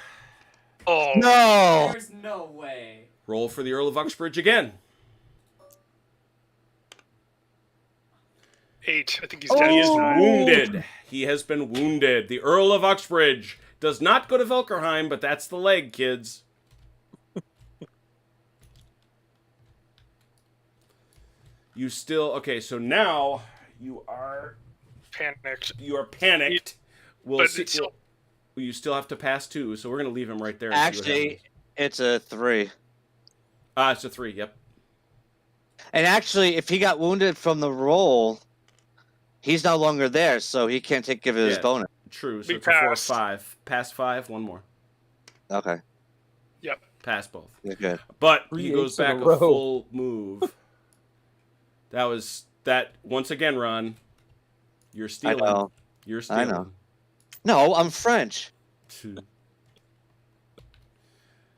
Oh, No. There's no way. Roll for the Earl of Uxbridge again. 8. I think he's Oh. dead. He is this time. wounded. He has been wounded. The Earl of Uxbridge does not go to Velkerheim, but that's the leg, kids. You still okay? So now you are Panicked. panicked. We'll But see. it's still, You still have to pass 2, so we're gonna leave him right there. And see what Actually, happens. it's a 3. It's a 3. Yep. And actually, if he got wounded from the roll, he's no longer there, so he can't give his Yeah. bonus. True. So We it's a 4, passed. 5. Pass 5. One more. Okay, yep. Pass both. you're good. But he 3 goes eights in a back a row. full move. That was that once again, Ron. You're stealing. I know. You're I stealing. know. No, I'm French.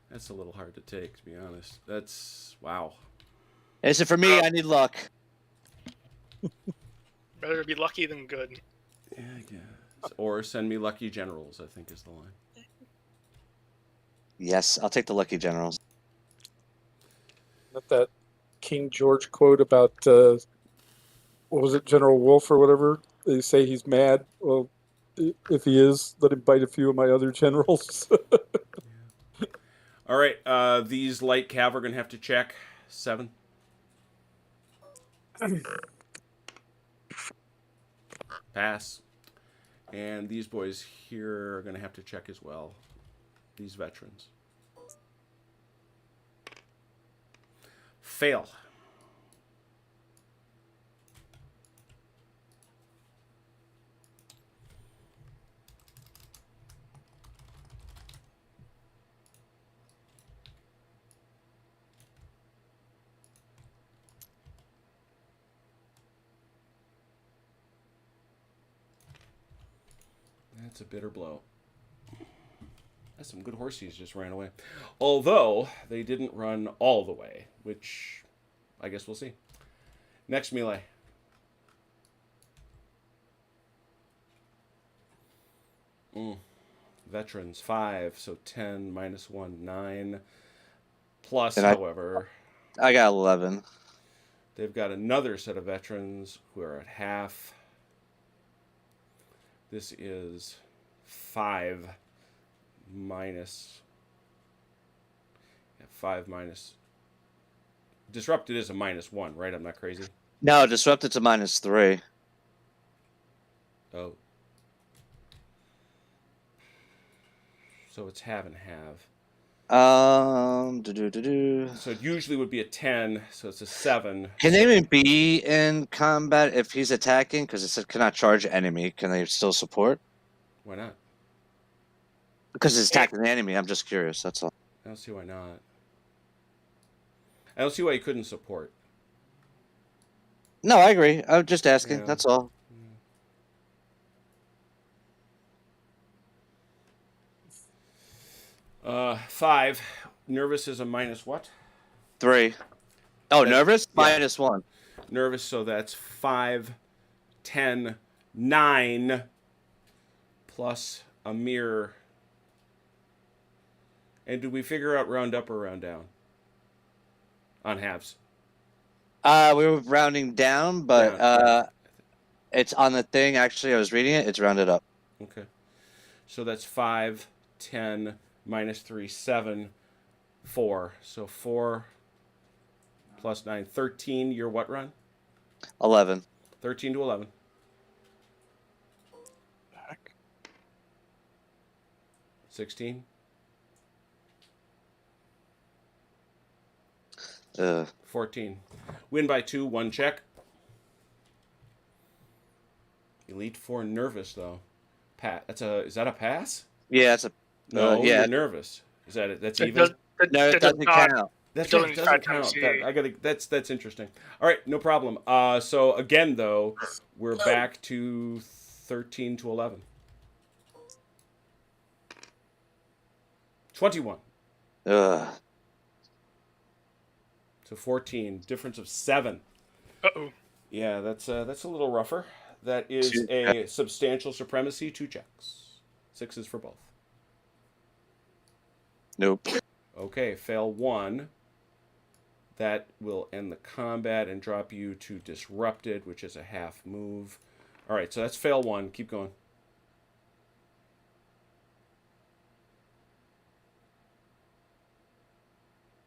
That's a little hard to take, to be honest. That's wow. And so for me, I need luck. Better be lucky than good. Yeah, I guess. Or send me lucky generals, I think is the line. Yes, I'll take the lucky generals. Not that King George quote about what was it, General Wolfe or whatever? They say he's mad. Well, if he is, let him bite a few of my other generals. All right, these light cav are gonna have to check 7. Pass. And these boys here are going to have to check as well. These veterans. Fail. That's a bitter blow. That's some good horses just ran away. Although, they didn't run all the way, which I guess we'll see. Next melee. Veterans, 5, so 10 minus 1, 9. Plus, And however, I got 11. they've got another set of veterans who are at half. This is 5 minus. Yeah, 5 minus. Disrupted is a -1, right? I'm not crazy. No, disrupted to -3. Oh. So it's half and half. So it usually would be a 10, so it's a 7. Can they even be in combat if he's attacking? Because it said cannot charge enemy. Can they still support? Why not? Because it's attacking the enemy. I'm just curious. That's all. I don't see why not. I don't see why you couldn't support. No, I agree. I'm just asking. Yeah. That's all. 5. Nervous is a minus what? 3. Oh, That's- nervous? yeah. -1. Nervous, so that's 5, 10, 9, plus a mirror. And did we figure out round up or round down? On halves. We were rounding down, but Yeah. it's on the thing. Actually, I was reading it. It's rounded up. Okay. So that's 5, 10, minus 3, 7, 4. So 4 plus 9, 13. Your what run? 11. 13 to 11. Back. 16. 14. Win by 2, 1 check. Elite 4 nervous though. Is that a pass? Yeah, it's a. No, yeah. you're nervous. Is that it? That's It even. No, it doesn't count. That's doesn't it. Doesn't factor count. in That's interesting. All right, no problem. So again though, we're back to 13 to 11. 21. Ugh. So 14. Difference of 7. Uh-oh. Yeah, that's a little rougher. That is a substantial supremacy. 2 checks. 6s for both. Nope. Okay, fail 1. That will end the combat and drop you to disrupted, which is a half move. All right, so that's fail 1. Keep going.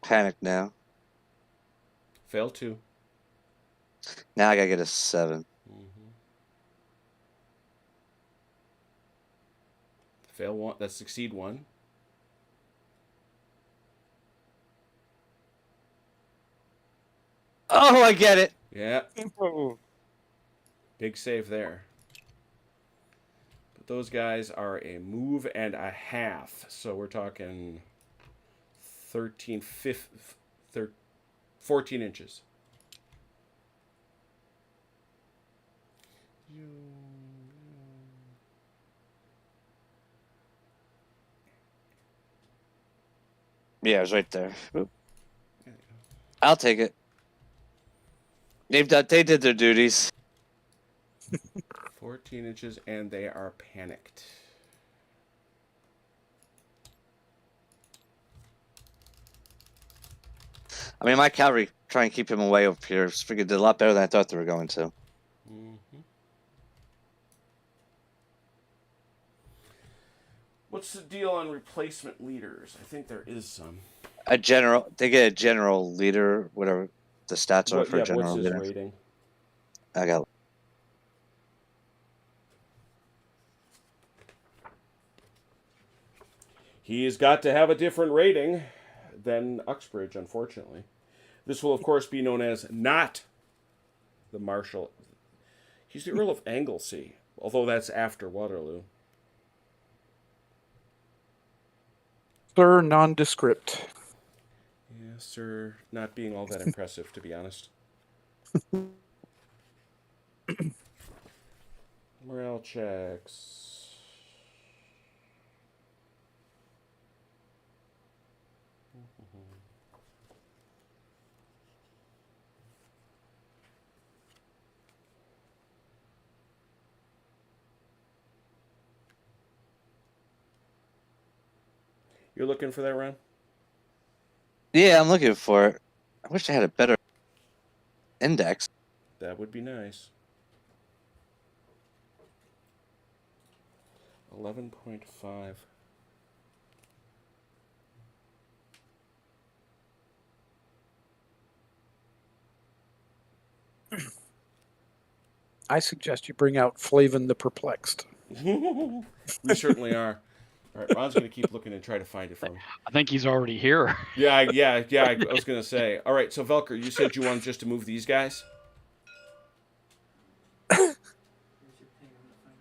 Panic now. Fail 2. Now I gotta get a 7. Fail 1. That's succeed 1. Oh, I get it. Yeah. Big save there. But those guys are a move and a half. So we're talking 14 inches. Yeah, it was right there. Oop. I'll take it. They did their duties. 14 inches, and they are panicked. I mean, my cavalry try and keep him away over here. Figured did a lot better than I thought they were going to. What's the deal on replacement leaders? I think there is some. A general. They get a general leader, whatever the stats are for a general what's his leader. rating? I got. He's got to have a different rating than Uxbridge, unfortunately. This will, of course, be known as not the Marshal. He's the Earl of Anglesey, although that's after Waterloo. Sir, nondescript. Yes, sir. Not being all that impressive, to be honest. Morale checks. You're looking for that, Ron? Yeah, I'm looking for it. I wish I had a better index. That would be nice. 11.5. I suggest you bring out Flavin the Perplexed. We certainly are. All right, Ron's going to keep looking and try to find it for me. I think he's already here. Yeah. I was going to say. All right, so Velker, you said you wanted just to move these guys? Here's your ping. I'm gonna find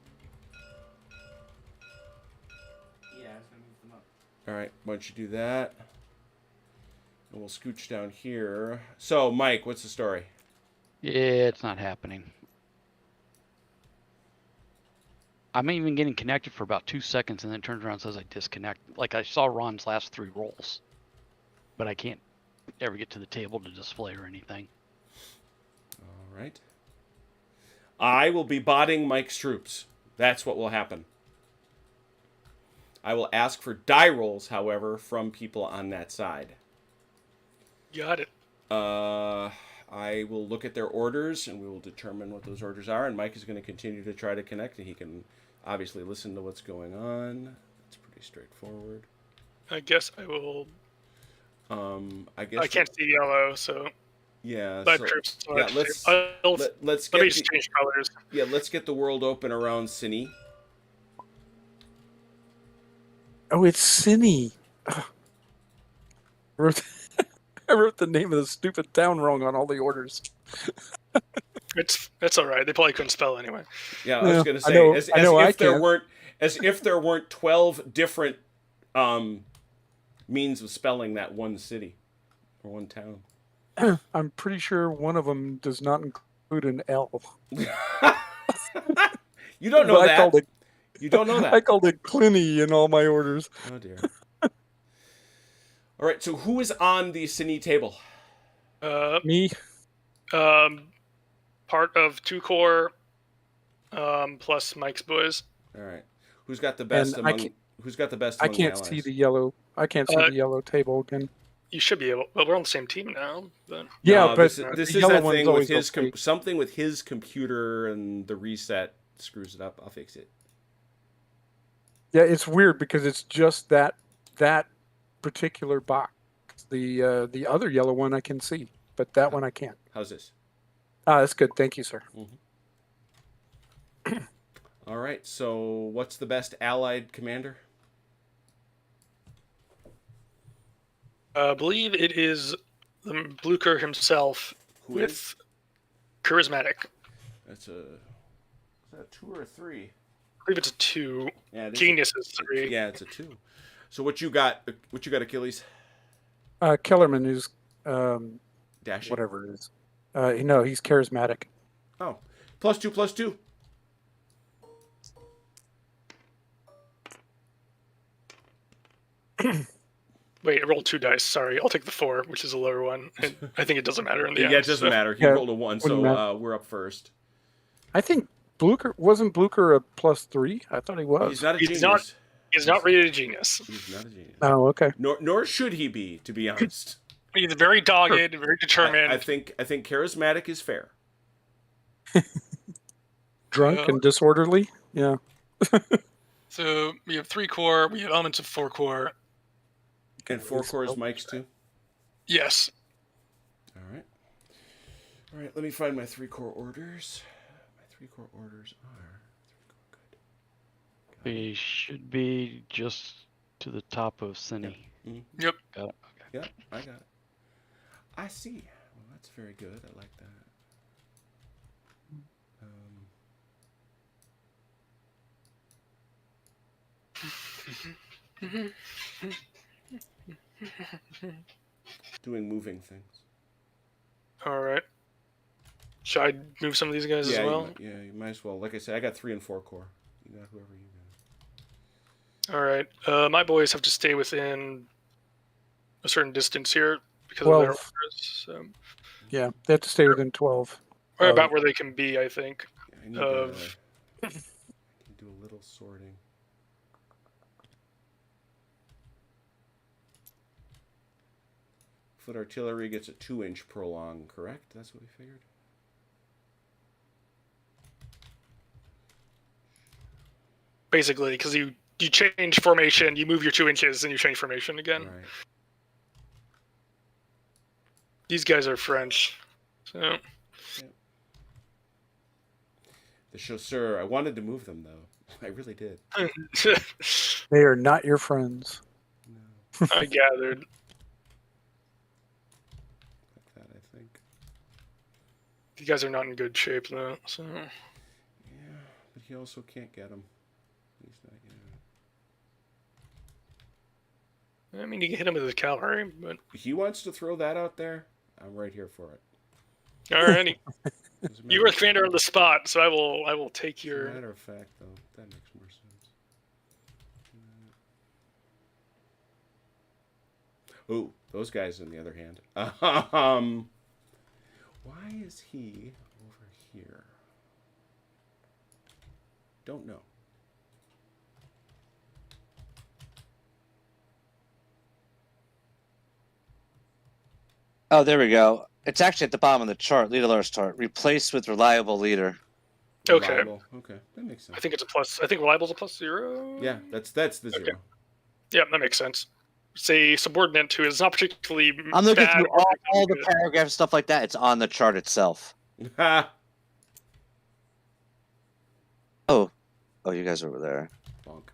it. Yeah, I was gonna move them up. All right, why don't you do that? And we'll scooch down here. So, Mike, what's the story? Yeah, it's not happening. I'm even getting connected for about 2 seconds, and then it turns around and says I disconnect. Like I saw Ron's last 3 rolls, but I can't ever get to the table to display or anything. All right. I will be botting Mike's troops. That's what will happen. I will ask for die rolls, however, from people on that side. Got it. I will look at their orders, and we will determine what those orders are, and Mike is going to continue to try to connect, and he can obviously listen to what's going on. It's pretty straightforward. I guess I will. I guess I can't see yellow, so yeah. five So, troops. So yeah, I- let's I'll- let's let get me just change colors. yeah, let's get the world open around Cine. Oh, it's Cine. Ugh. I wrote the name of the stupid town wrong on all the orders. It's all right. They probably couldn't spell anyway. Yeah, I was Yeah, going to I say know- as I know I if there can't. weren't 12 different means of spelling that one city or one town. I'm pretty sure one of them does not include an L. You don't know I that. called it. You don't know I that. called it Clinny in all my orders. Oh dear. All right, so who is on the Cine table? Me. Part of 2 core, plus Mike's boys. All right. Who's got the best And I among can't- who's got the best I among can't the see allies? the yellow. I can't see the yellow table again. You should be able. Well, we're on the same team now, but Yeah, No, but this the is yellow that one's thing with always his okay. something with his computer and the reset screws it up. I'll fix it. Yeah, it's weird because it's just that particular box. The other yellow one I can see, but that one I can't. How's this? That's good. Thank you, sir. All right. So, what's the best allied commander? I believe it is the Blucher himself Who with is? charismatic. That's is that a 2 or a 3? I believe it's a 2. Yeah, it is Genius is 3. Yeah, it's a 2. So what you got? What you got, Achilles? Kellerman is Dashing. whatever it is. No, he's charismatic. Oh, +2/+2. Wait, I rolled 2 dice. Sorry, I'll take the 4, which is a lower one. And I think it doesn't matter in the Yeah, end. it doesn't so- matter. He Yeah, rolled a 1, so wouldn't matter. we're up first. I think wasn't Blucher a +3? I thought he was. He's not a He's genius. not- He's not rated a genius. He's not a genius. Oh, okay. Nor should he be, to be honest. He's very dogged, very determined. I think charismatic is fair. Drunk Yeah. and disorderly. Yeah. So we have 3 core. We have elements of 4 core. And 4 cores Mike's too. Yes. All right. All right. Let me find my 3 core orders. My 3 core orders are 3 core. Good. We should be just To the top of Cine. Mhm. Yep. Got it. Okay. Yeah, I got it. I see. Well, that's very good. I like that. Doing moving things. All right. Should I move some of these guys as well? You might as well. Like I said, I got 3 and 4 core. You got whoever you got. All right. My boys have to stay within a certain distance here because 12. of their orders. So. Yeah, they have to stay within 12. Or about where they can be, I think. Yeah, I need to do a little sorting. Foot artillery gets a 2-inch prolong, correct? That's what we figured. Basically, because you change formation, you move your 2 inches, and you change formation again. Right. These guys are French, so. The chasseur, I wanted to move them though. I really did. They are not your friends. No, I gathered. like that, I think. You guys are not in good shape though, so. Yeah, but he also can't get them. He's not getting I mean, you can hit him with his cavalry, but. He wants to throw that out there. I'm right here for it. Alrighty. As a You matter were of commander on the spot, so I will take As a your. matter of fact, though, that makes more sense. Oh, those guys, on the other hand. Why is he over here? Don't know. Oh, there we go. It's actually at the bottom of the chart, leader alerts chart. Replaced with reliable leader. Okay. Reliable. Okay, that makes sense. I think it's a plus. I think reliable's a +0. Yeah, that's the Okay. 0. Yeah, that makes sense. Say subordinate to is not particularly. I'm looking bad through or all the good. paragraphs, stuff like that. It's on the chart itself. Ha! Oh, you guys are over there. Bonk.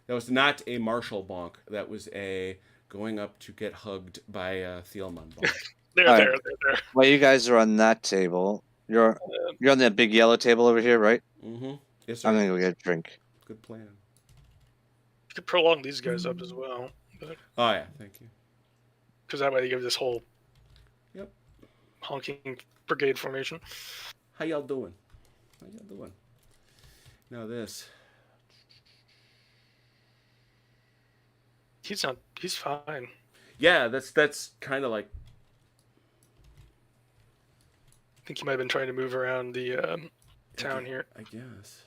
That was not a Marshall bonk. That was a going up to get hugged by Thielman bonk. They're All there. right. They're there. Well, you guys are on that table. You're on that big yellow table over here, right? Mm-hmm. Yes, sir. I'm gonna go get a drink. Good plan. You could prolong these guys up as well, but Oh, yeah, thank you. because that way you give this whole. Yep. Honking brigade formation. How y'all doing? Now this. He's not. He's fine. Yeah, that's kind of like. I think he might have been trying to move around the town here I guess.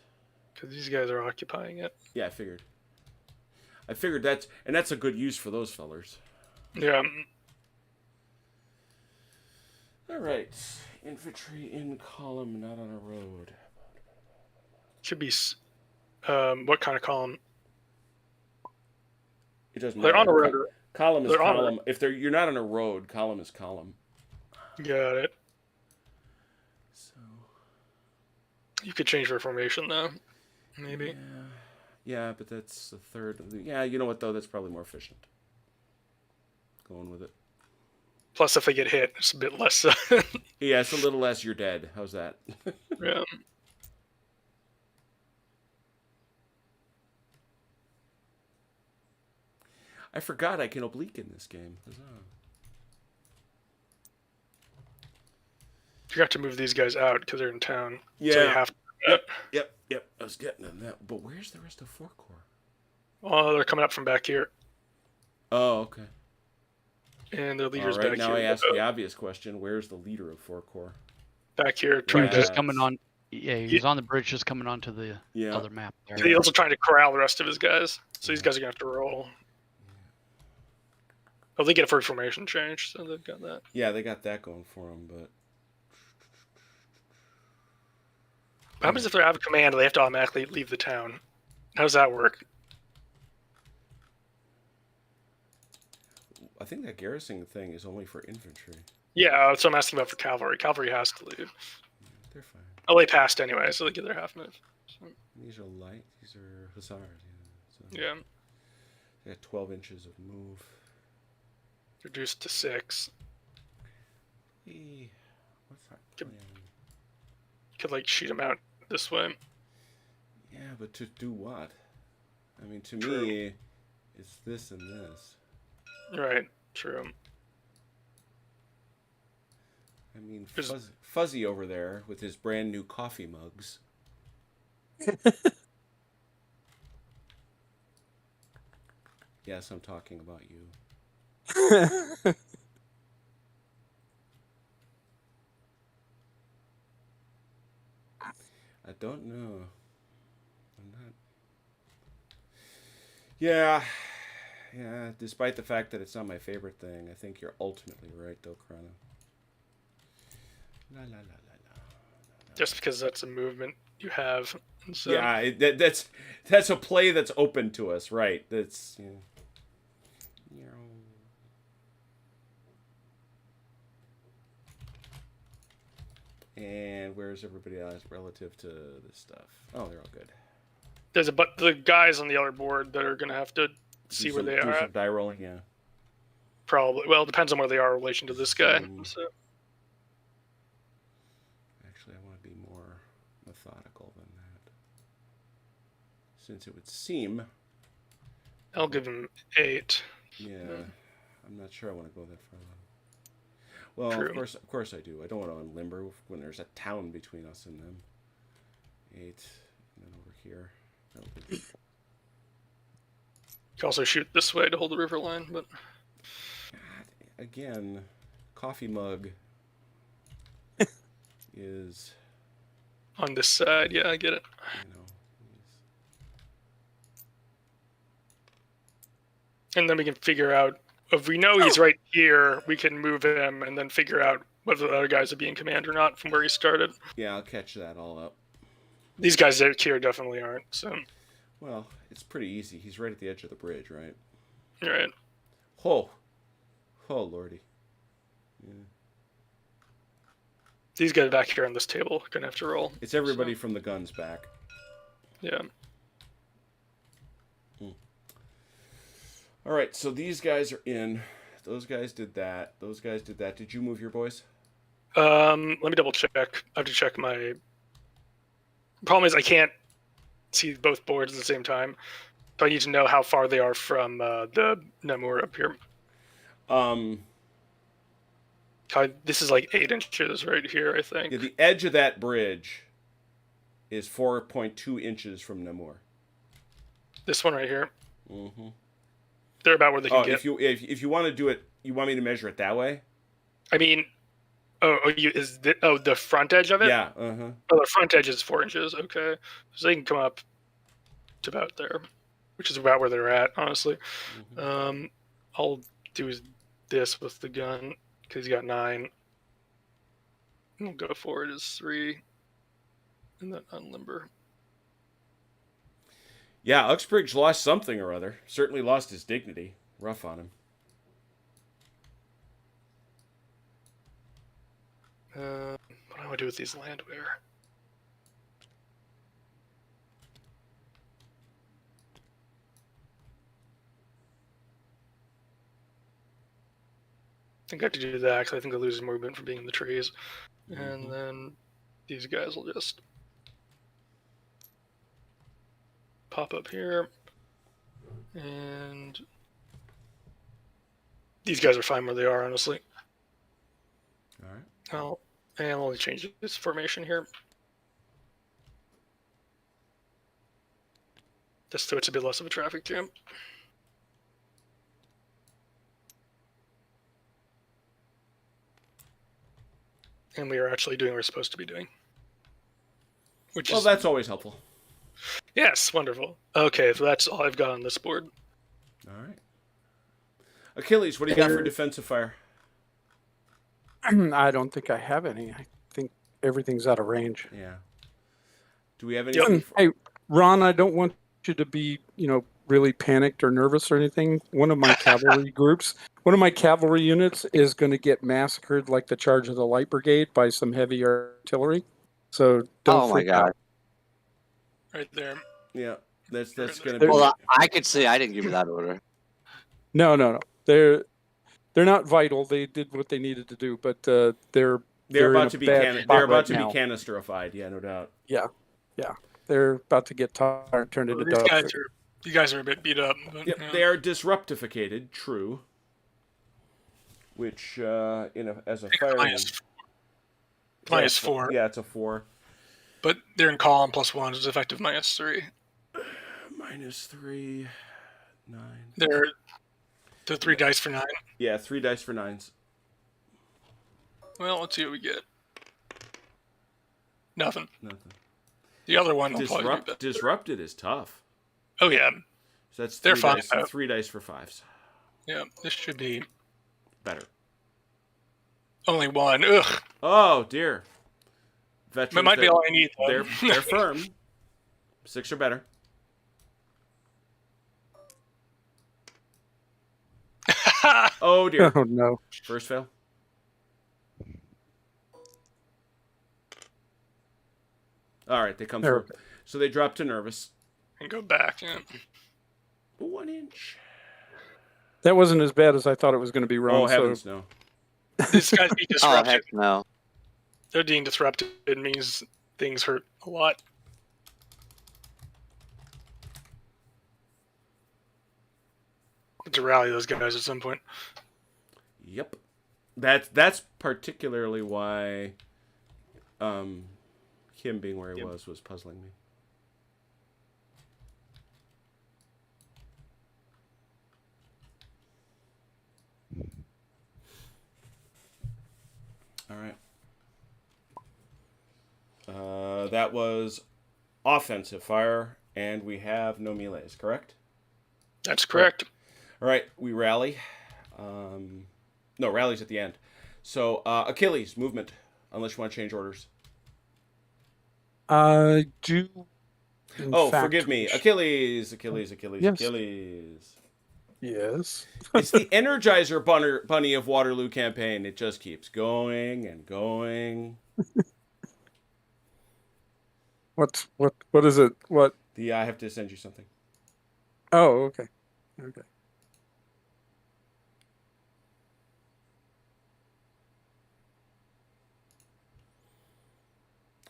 because these guys are occupying it. Yeah, I figured that's a good use for those fellers. Yeah. All right, infantry in column, not on a road. Should be. What kind of column? It doesn't They're matter. on a road. Column is They're on a column. If you're not on a road, column is column. Got it. So. You could change their formation though. Maybe. Yeah, but that's the third. Yeah, you know what though? That's probably more efficient. Going with it. Plus, if they get hit, it's a bit less. Yeah, it's a little less. You're dead. How's that? Yeah. I forgot I can oblique in this game. Huzzah. You have to move these guys out because they're in town. Yeah. So you have to. Yep. I was getting to that. But where's the rest of 4 Corps? Oh, they're coming up from back here, Oh, okay. and the All leader's right, back now here. I ask the obvious question. Where's the leader of 4 Corps? Back here, He trying was just to. coming on. Yeah, he was on the bridge, just coming onto the Yeah. other map there. He's also trying to corral the rest of his guys. So these guys are gonna have to roll. Oh, they get a first formation change, so they've got that. Yeah, they got that going for them, but... What happens if they're out of command and they have to automatically leave the town? How does that work? I think that garrison thing is only for infantry. Yeah, that's what I'm asking about for cavalry. Cavalry has to leave. They're fine. Oh, they passed anyway, so they get their half move. So, These are light. These are hussars. Yeah. So. yeah. I got 12 inches of move. Reduced to 6. What's our plan? Could like shoot him out this way. Yeah, but to do what? I mean, to True. me, it's this and this. Right. True. I mean, There's- Fuzzy over there with his brand new coffee mugs. Yes, I'm talking about you. I don't know. I'm not. Yeah. Yeah, despite the fact that it's not my favorite thing, I think you're ultimately right, though, Chrono. La la la la la. Just because that's a movement you have. And so, Yeah, that's a play that's open to us, right? That's And where's everybody else relative to this stuff? Oh, they're all good. there's the guys on the other board that are gonna have to see where they do are some at. die rolling, yeah. Probably. Well, it depends on where they are in relation to this guy. So, Actually, I want to be more methodical than that. Since it would seem... I'll give him 8. Yeah, I'm not sure I want to go that far. Well, True. of course I do. I don't want to unlimber when there's a town between us and them. 8, and then over here. You can also shoot this way to hold the river line, but God, again, coffee mug is, on this side, yeah, I get it. And then we can figure out, if we know he's right here, we can move him and then figure out whether the other guys are being command or not from where he started. Yeah, I'll catch that all up. These guys out here definitely aren't, so. Well, it's pretty easy. He's right at the edge of the bridge, right? Right. Oh, lordy. Yeah. These guys back here on this table are gonna have to roll. It's everybody from the guns back. Yeah. All right, so these guys are in. Those guys did that. Those guys did that. Did you move your boys? Let me double check. I have to check my. Problem is I can't see both boards at the same time, so I need to know how far they are from the Namur up here. This is like 8 inches right here, I think. Yeah, the edge of that bridge is 4.2 inches from Namur. This one right here. Mm-hmm. They're about where they can get. If you want to do it, you want me to measure it that way? I mean, the front edge of it? Yeah. Uh-huh. Oh, the front edge is 4 inches. Okay, so they can come up to about there, which is about where they're at, honestly. Mm-hmm. I'll do this with the gun because he's got 9. We'll go forward as 3, and then unlimber. Yeah, Uxbridge lost something or other. Certainly lost his dignity. Rough on him. What do I do with these landwear? I think I have to do that because I think I lose movement from being in the trees. Mm-hmm. And then these guys will just pop up here. And these guys are fine where they are, honestly. All right. And I'll only change this formation here. Just so it's a bit less of a traffic jam. And we are actually doing what we're supposed to be doing. Well, that's always helpful. Yes, wonderful. Okay, so that's all I've got on this board. All right. Achilles, what do you got for defensive fire? I don't think I have any. I think everything's out of range. Yeah. Do we have any? Hey, Ron, I don't want you to be, really panicked or nervous or anything. One of my cavalry units is going to get massacred like the charge of the Light Brigade by some heavy artillery. So don't freak out. Right there. Yeah, that's going to be. Well, I could see. I didn't give you that order. No. They're not vital. They did what they needed to do, but they're They're in about a to be bad they're spot about right to be now. canisterified. Yeah, no doubt. Yeah. They're about to get tired, turned into These dog guys food. are you guys are a bit beat up. But, Yep, yeah. they are disruptificated. True. Which as a fireman, minus 4. Yeah, it's a 4. But they're in calm +1 is effective -3. -3, 9. They're 3 dice for 9. Yeah, 3 dice for 9s. Well, let's see what we get. Nothing. Nothing. The other one will probably be better. Disrupted is tough. Oh yeah. So that's They're 3 fine, dice. though. 3 dice for 5s. Yeah, this should be Better. only 1. Ugh. Oh dear. Veterans. That might be all I need, though. They're firm. 6 or better. Oh dear. Oh no. First fail. All right, they come They're through. So they drop to nervous. And go back. Yeah. 1 inch. That wasn't as bad as I thought it was going to be, Ron. Oh heavens, so no. These guys be Oh disrupted. heck no! They're being disrupted. It means things hurt a lot. To rally those guys at some point. Yep. That's particularly why him being where he was puzzling me. All right. That was offensive fire, and we have no melees, correct? That's correct. All right, we rally. No, rally's at the end. So, Achilles, movement, unless you want to change orders. I do. Oh, forgive me. Achilles. Yes. Yes. It's the Energizer Bunny of Waterloo campaign. It just keeps going and going. What is it? What? I have to send you something. Oh, okay. Okay.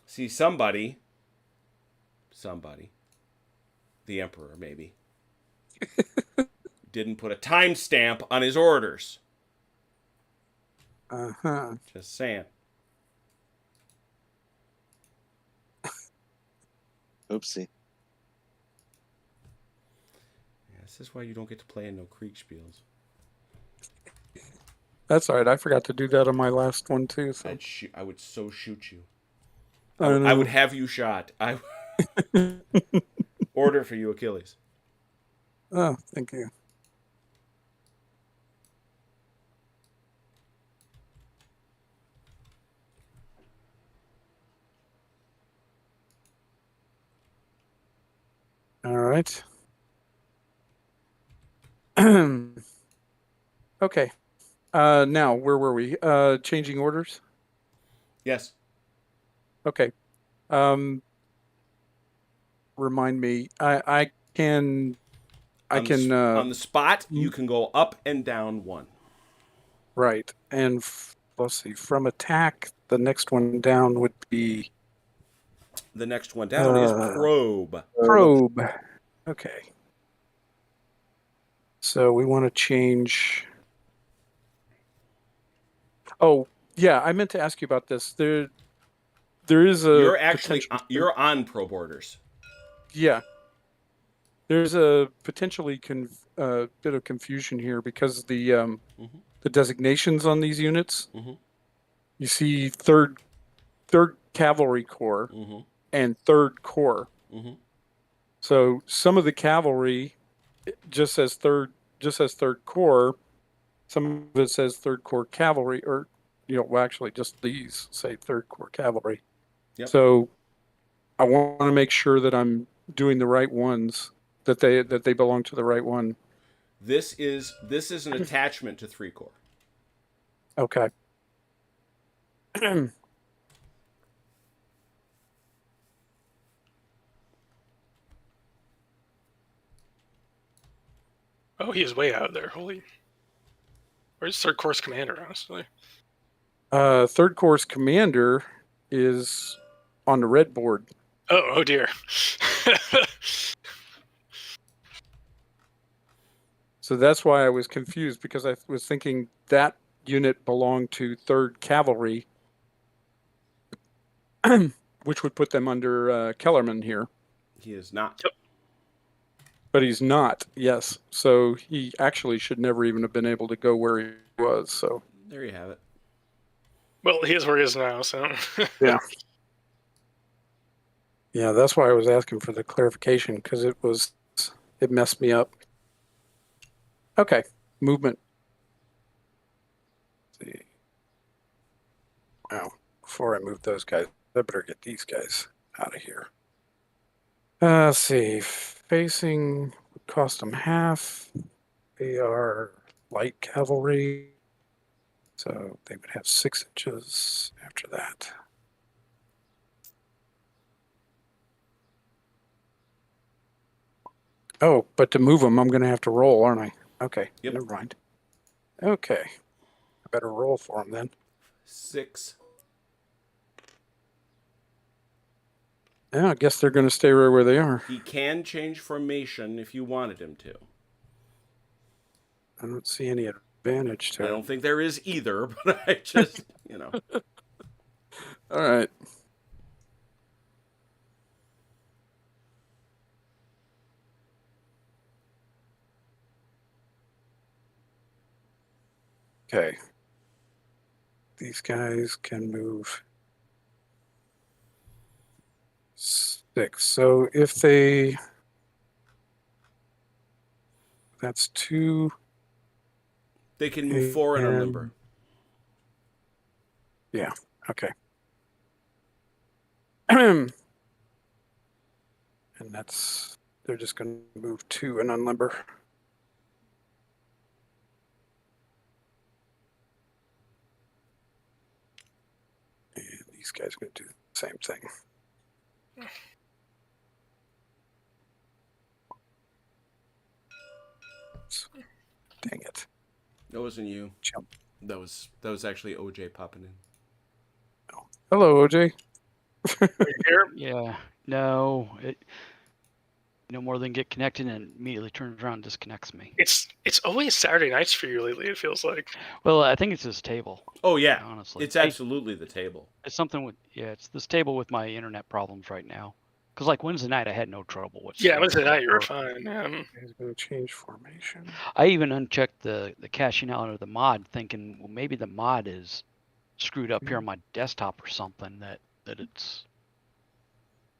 See, somebody, the Emperor maybe, didn't put a timestamp on his orders. Uh-huh. Just saying. Oopsie. Yeah, this is why you don't get to play in no Kriegspiels. That's all right. I forgot to do that on my last one too. So I would so shoot you. I I would have you shot. I order for you, Achilles. Oh, thank you. All right. Okay. Now, where were we? Changing orders? Yes. Okay. Remind me. I can on the spot, you can go up and down 1. right. And let's see. From attack, the next one down would be The next one down is probe. probe. Okay. So we want to change. Oh, yeah, I meant to ask you about this. There is a You're actually potential- you're on probe orders. Yeah. There's a potentially bit of confusion here because the designations on these units. Mhm. You see third cavalry corps and third corps. Mhm. So some of the cavalry just says third corps. Some of it says third corps cavalry, or well, actually, just these say third corps cavalry. Yep. So I want to make sure that I'm doing the right ones, that they belong to the right one. This is an attachment to 3 Corps. Okay. Oh, he is way out there. Holy. Where's third course commander, honestly? Third course commander is on the red board. Oh dear. So that's why I was confused, because I was thinking that unit belonged to 3rd Cavalry, which would put them under Kellerman here. He is not. Yep. But he's not, yes. So he actually should never even have been able to go where he was. So There you have it. Well, he is where he is now, so. yeah. Yeah, that's why I was asking for the clarification, because it messed me up. Okay, movement. Let's see. Now, before I move those guys, I better get these guys out of here. Let's see. Facing would cost them half. They are light cavalry, so they would have 6 inches after that. Oh, but to move them, I'm going to have to roll, aren't I? Okay, Yep. never mind. Okay, I better roll for them then. 6. Yeah, I guess they're going to stay right where they are. He can change formation if you wanted him to. I don't see any advantage to I it. don't think there is either, but I just, All right. Okay. These guys can move 6. So if they... That's 2. They can move 4 in a number. Yeah, okay. And that's... They're just going to move 2 and unlimber. And these guys are going to do the same thing. Dang it. That wasn't you. Jump. That was actually OJ popping in. Hello, OJ. Are you here? Yeah, no, it no more than get connected and immediately turns around and disconnects me. It's always Saturday nights for you lately, it feels like. Well, I think it's this table. Oh yeah, Honestly, it's absolutely the table. It's something with it's this table with my internet problems right now. Because like Wednesday night, I had no trouble whatsoever. Yeah, Wednesday night you were fine. Yeah. He's going to change formation. I even unchecked the caching out of the mod, thinking, well, maybe the mod is screwed up here on my desktop or something. That it's,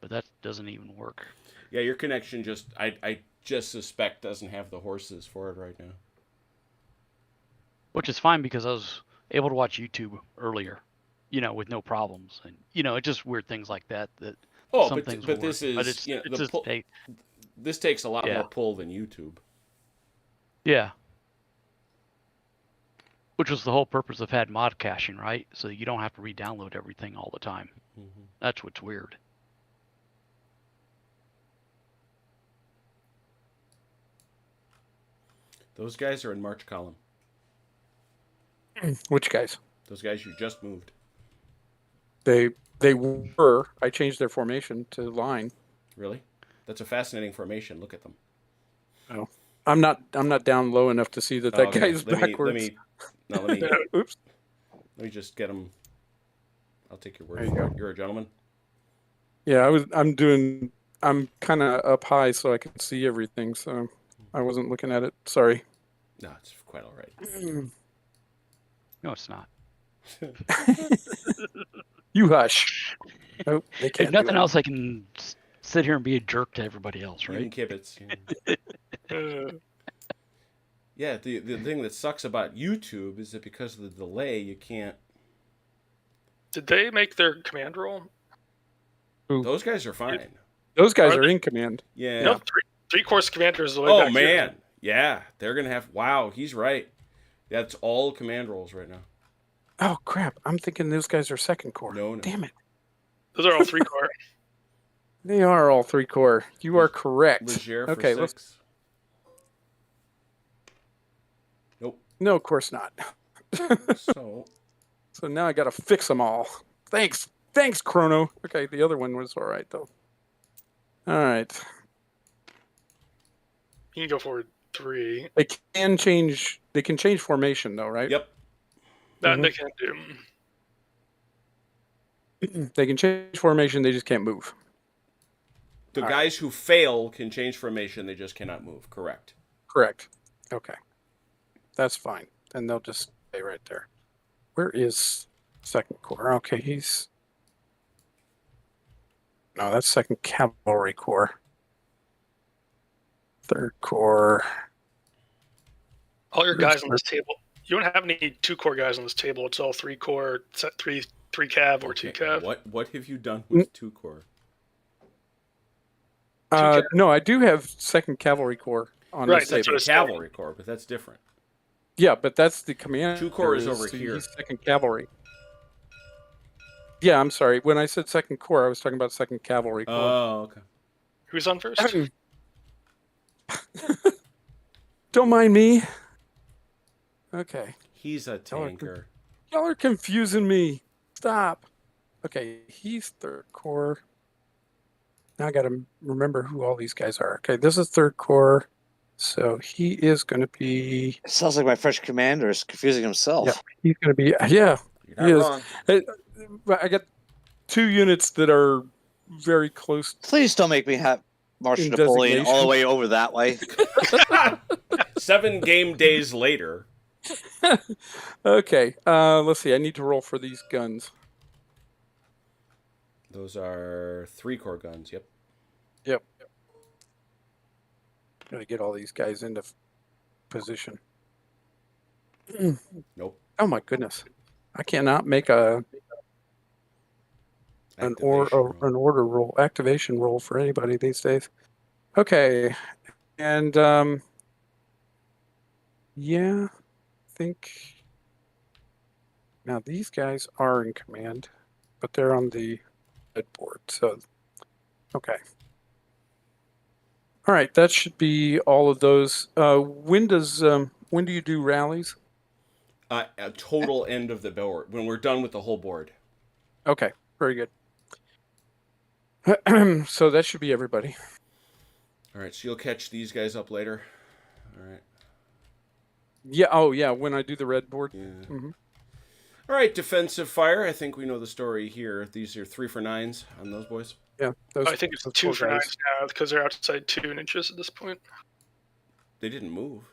but that doesn't even work. Yeah, your connection just I just suspect doesn't have the horses for it right now. Which is fine because I was able to watch YouTube earlier, with no problems, and it's just weird things like that. Oh, some but things but will this work. is But it's the just pull, this takes a lot more pull than YouTube. Yeah. Which was the whole purpose of had mod caching, right? So you don't have to re-download everything all the time. Mm-hmm. That's what's weird. Those guys are in March column. Which guys? Those guys you just moved. They were. I changed their formation to line. Really? That's a fascinating formation. Look at them. Oh, I'm not down low enough to see that Okay, guy's backwards. Let me Oops. let me just get him. I'll take your word There you for go. it. You're a gentleman. Yeah, I'm kind of up high so I can see everything. So I wasn't looking at it. Sorry. No, it's quite all right. No, it's not. You hush. Oh, they can't If do nothing it. else, I can sit here and be a jerk to everybody else, Even right? kibitz. Uh, Yeah, the thing that sucks about YouTube is that because of the delay, you can't. did they make their command roll? Those guys are fine. Those guys Are are they- in command. Yeah. No, three course commander is the way Oh back here. man, yeah, they're gonna have. Wow, he's right. That's all command rolls right now. Oh crap! I'm thinking those guys are second core. No. Damn it! Those are all 3 core. They are all 3 core. You are correct. Leger for Okay, 6. No, of course not. So So now I got to fix them all. Thanks, Chrono. Okay, the other one was all right though. All right, You can go forward 3. they can change. They can change formation though, right? yep. That Mhm. they can do. They can change formation. They just can't move. The All guys who fail can change formation. They just cannot move. Correct. Correct. Okay, that's fine. And they'll just stay right there. Where is second corps? Okay, he's. No, that's second cavalry corps. Third corps. All your Where's guys on this table. You don't have any 2-core guys on this table. It's all 3-core, 3 cav or 2 cav. What have you done with 2 core? No, I do have second cavalry corps on Right, this that's table. what it's Cavalry corps, but that's different. Yeah, but that's the command. 2 corps is over so here. he's second cavalry. Yeah, I'm sorry. When I said second corps, I was talking about second cavalry corps. Oh, okay. Who's on first? Don't mind me. Okay. He's a tanker. Y'all are confusing me. Stop. Okay, he's third corps. Now I got to remember who all these guys are. Okay, this is third corps. So he is going to be. It sounds like my French commander is confusing himself. Yeah, he's going to be. Yeah, You're not he is. wrong. I got 2 units that are very close. Please don't make me have March In Napoleon all the designation. way over that way. 7 game days later. Okay, let's see. I need to roll for these guns. Those are 3 core guns. Yep. Yep. Got to get all these guys into position. Nope. Oh my goodness! I cannot make an order roll, activation roll for anybody these days. Okay, and yeah, I think now these guys are in command, but they're on the headboard. So, okay. All right, that should be all of those. When do you do rallies? A total end of the board when we're done with the whole board. Okay, very good. So that should be everybody. All right, so you'll catch these guys up later. All right. Yeah. Oh, yeah. When I do the red board. Yeah. Mm-hmm. All right, defensive fire. I think we know the story here. These are 3 for 9s on those boys. Yeah. I think it's 2 for 9 now because they're outside 2 inches at this point. They didn't move.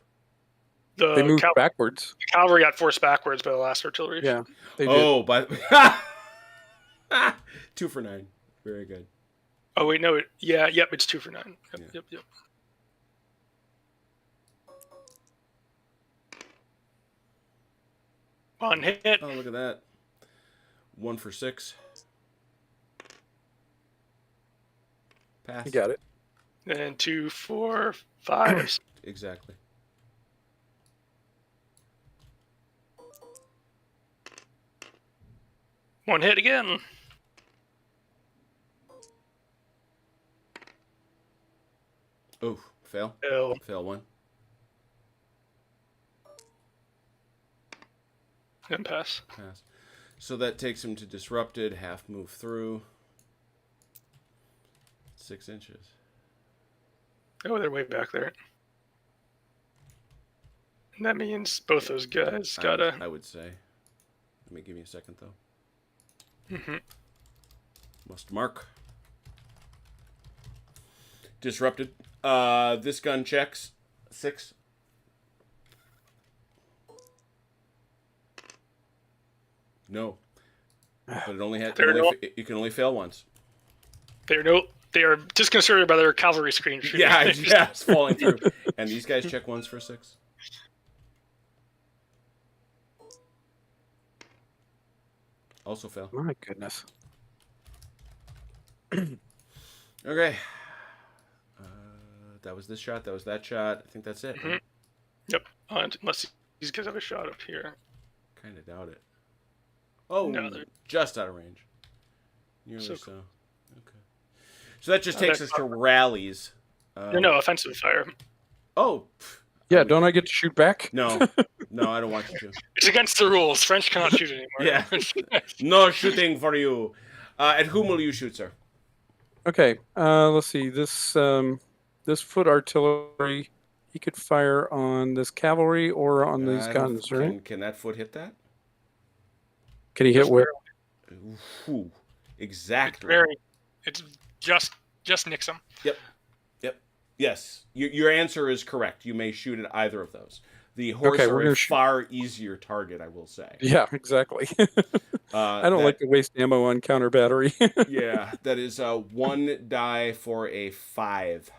They moved backwards. The cavalry got forced backwards by the last artillery. Yeah. They did. Oh, but 2 for 9. Very good. Oh wait, no. Yep. It's 2 for 9. Yep. One hit. Oh, look at that. 1 for 6. Pass. You got it. And 2 for 5. Exactly. One hit again. Oh, fail. Fail. Fail 1. And pass. Pass. So that takes him to disrupted. Half move through. 6 inches. Oh, they're way back there. And that means both those guys gotta. I would say. Let me give you a second though. Mm-hmm. Must mark. Disrupted. This gun checks 6. No, but it only had. You can only fail once. They are disconcerted by their cavalry screen shooting. Yeah, it's falling through. And these guys check once for 6. Also fail. My goodness. Okay. That was this shot. That was that shot. I think that's it. Mm-hmm. Yep. Unless these guys have a shot up here. Kind of doubt it. Oh, No, just out of range. Nearly so. So Okay. So that just takes us to rallies. no, offensive fire. Oh. Yeah, don't I get to shoot back? No, no, I don't want you to. It's against the rules. French cannot shoot anymore. Yeah. No shooting for you. At whom will you shoot, sir? Okay, let's see. This foot artillery, he could fire on this cavalry or on these guns, right? Can that foot hit that? Can he hit where? Ooh, exactly. It's just nicks him. Yep. Yes, your answer is correct. You may shoot at either of those. The horse Okay, are we're a gonna shoot. far easier target, I will say. Yeah, exactly. I don't that- like to waste ammo on counter battery. Yeah, that is 1 die for a 5.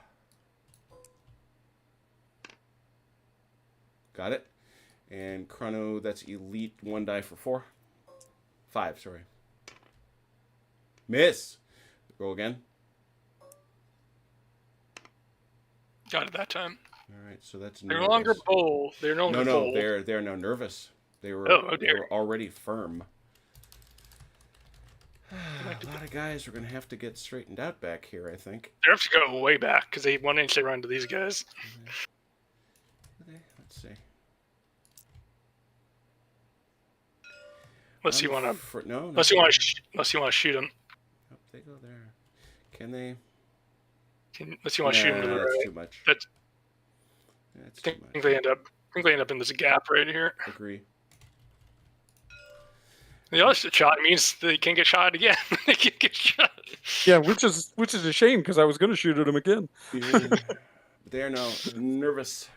Got it. And Chrono, that's elite. 1 die for 4. 5, sorry. Miss. Roll again. Got it that time. All right, so that's They're nervous. no longer bold. They're no longer No, bold. they're now nervous. They were, Oh, they dear. were already firm. A lot of guys are going to have to get straightened out back here, I think. They have to go way back because they 1 inch they run to these guys. Okay, let's see. Unless you want to, No, unless you want to shoot them. Oh, they go there. Can they? Unless you want to shoot them to the That's right. too much. That's That's I too think much. they end up in this gap right here. Agree. The other shot means they can get shot again. They can get shot. Yeah, which is a shame because I was going to shoot at him again. Yeah. They are now nervous.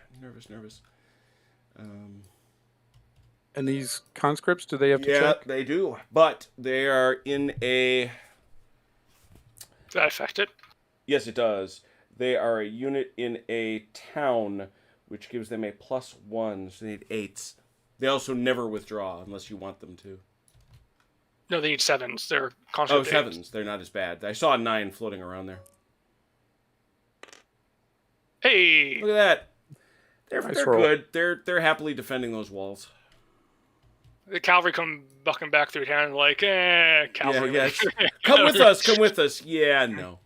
And these conscripts, do they have to Yeah, check? they do. But they are in a. Does that affect it? Yes, it does. They are a unit in a town, which gives them a +1, so they need 8s. They also never withdraw unless you want them to. No, they need 7s. They're Oh, constant 7s. They're not as bad. I saw a 9 floating around there. Hey, Look at that. They're Nice roll. good. They're happily defending those walls. the cavalry come bucking back through town like, cavalry. Yeah, yes. Come with us. Come with us. Yeah, no.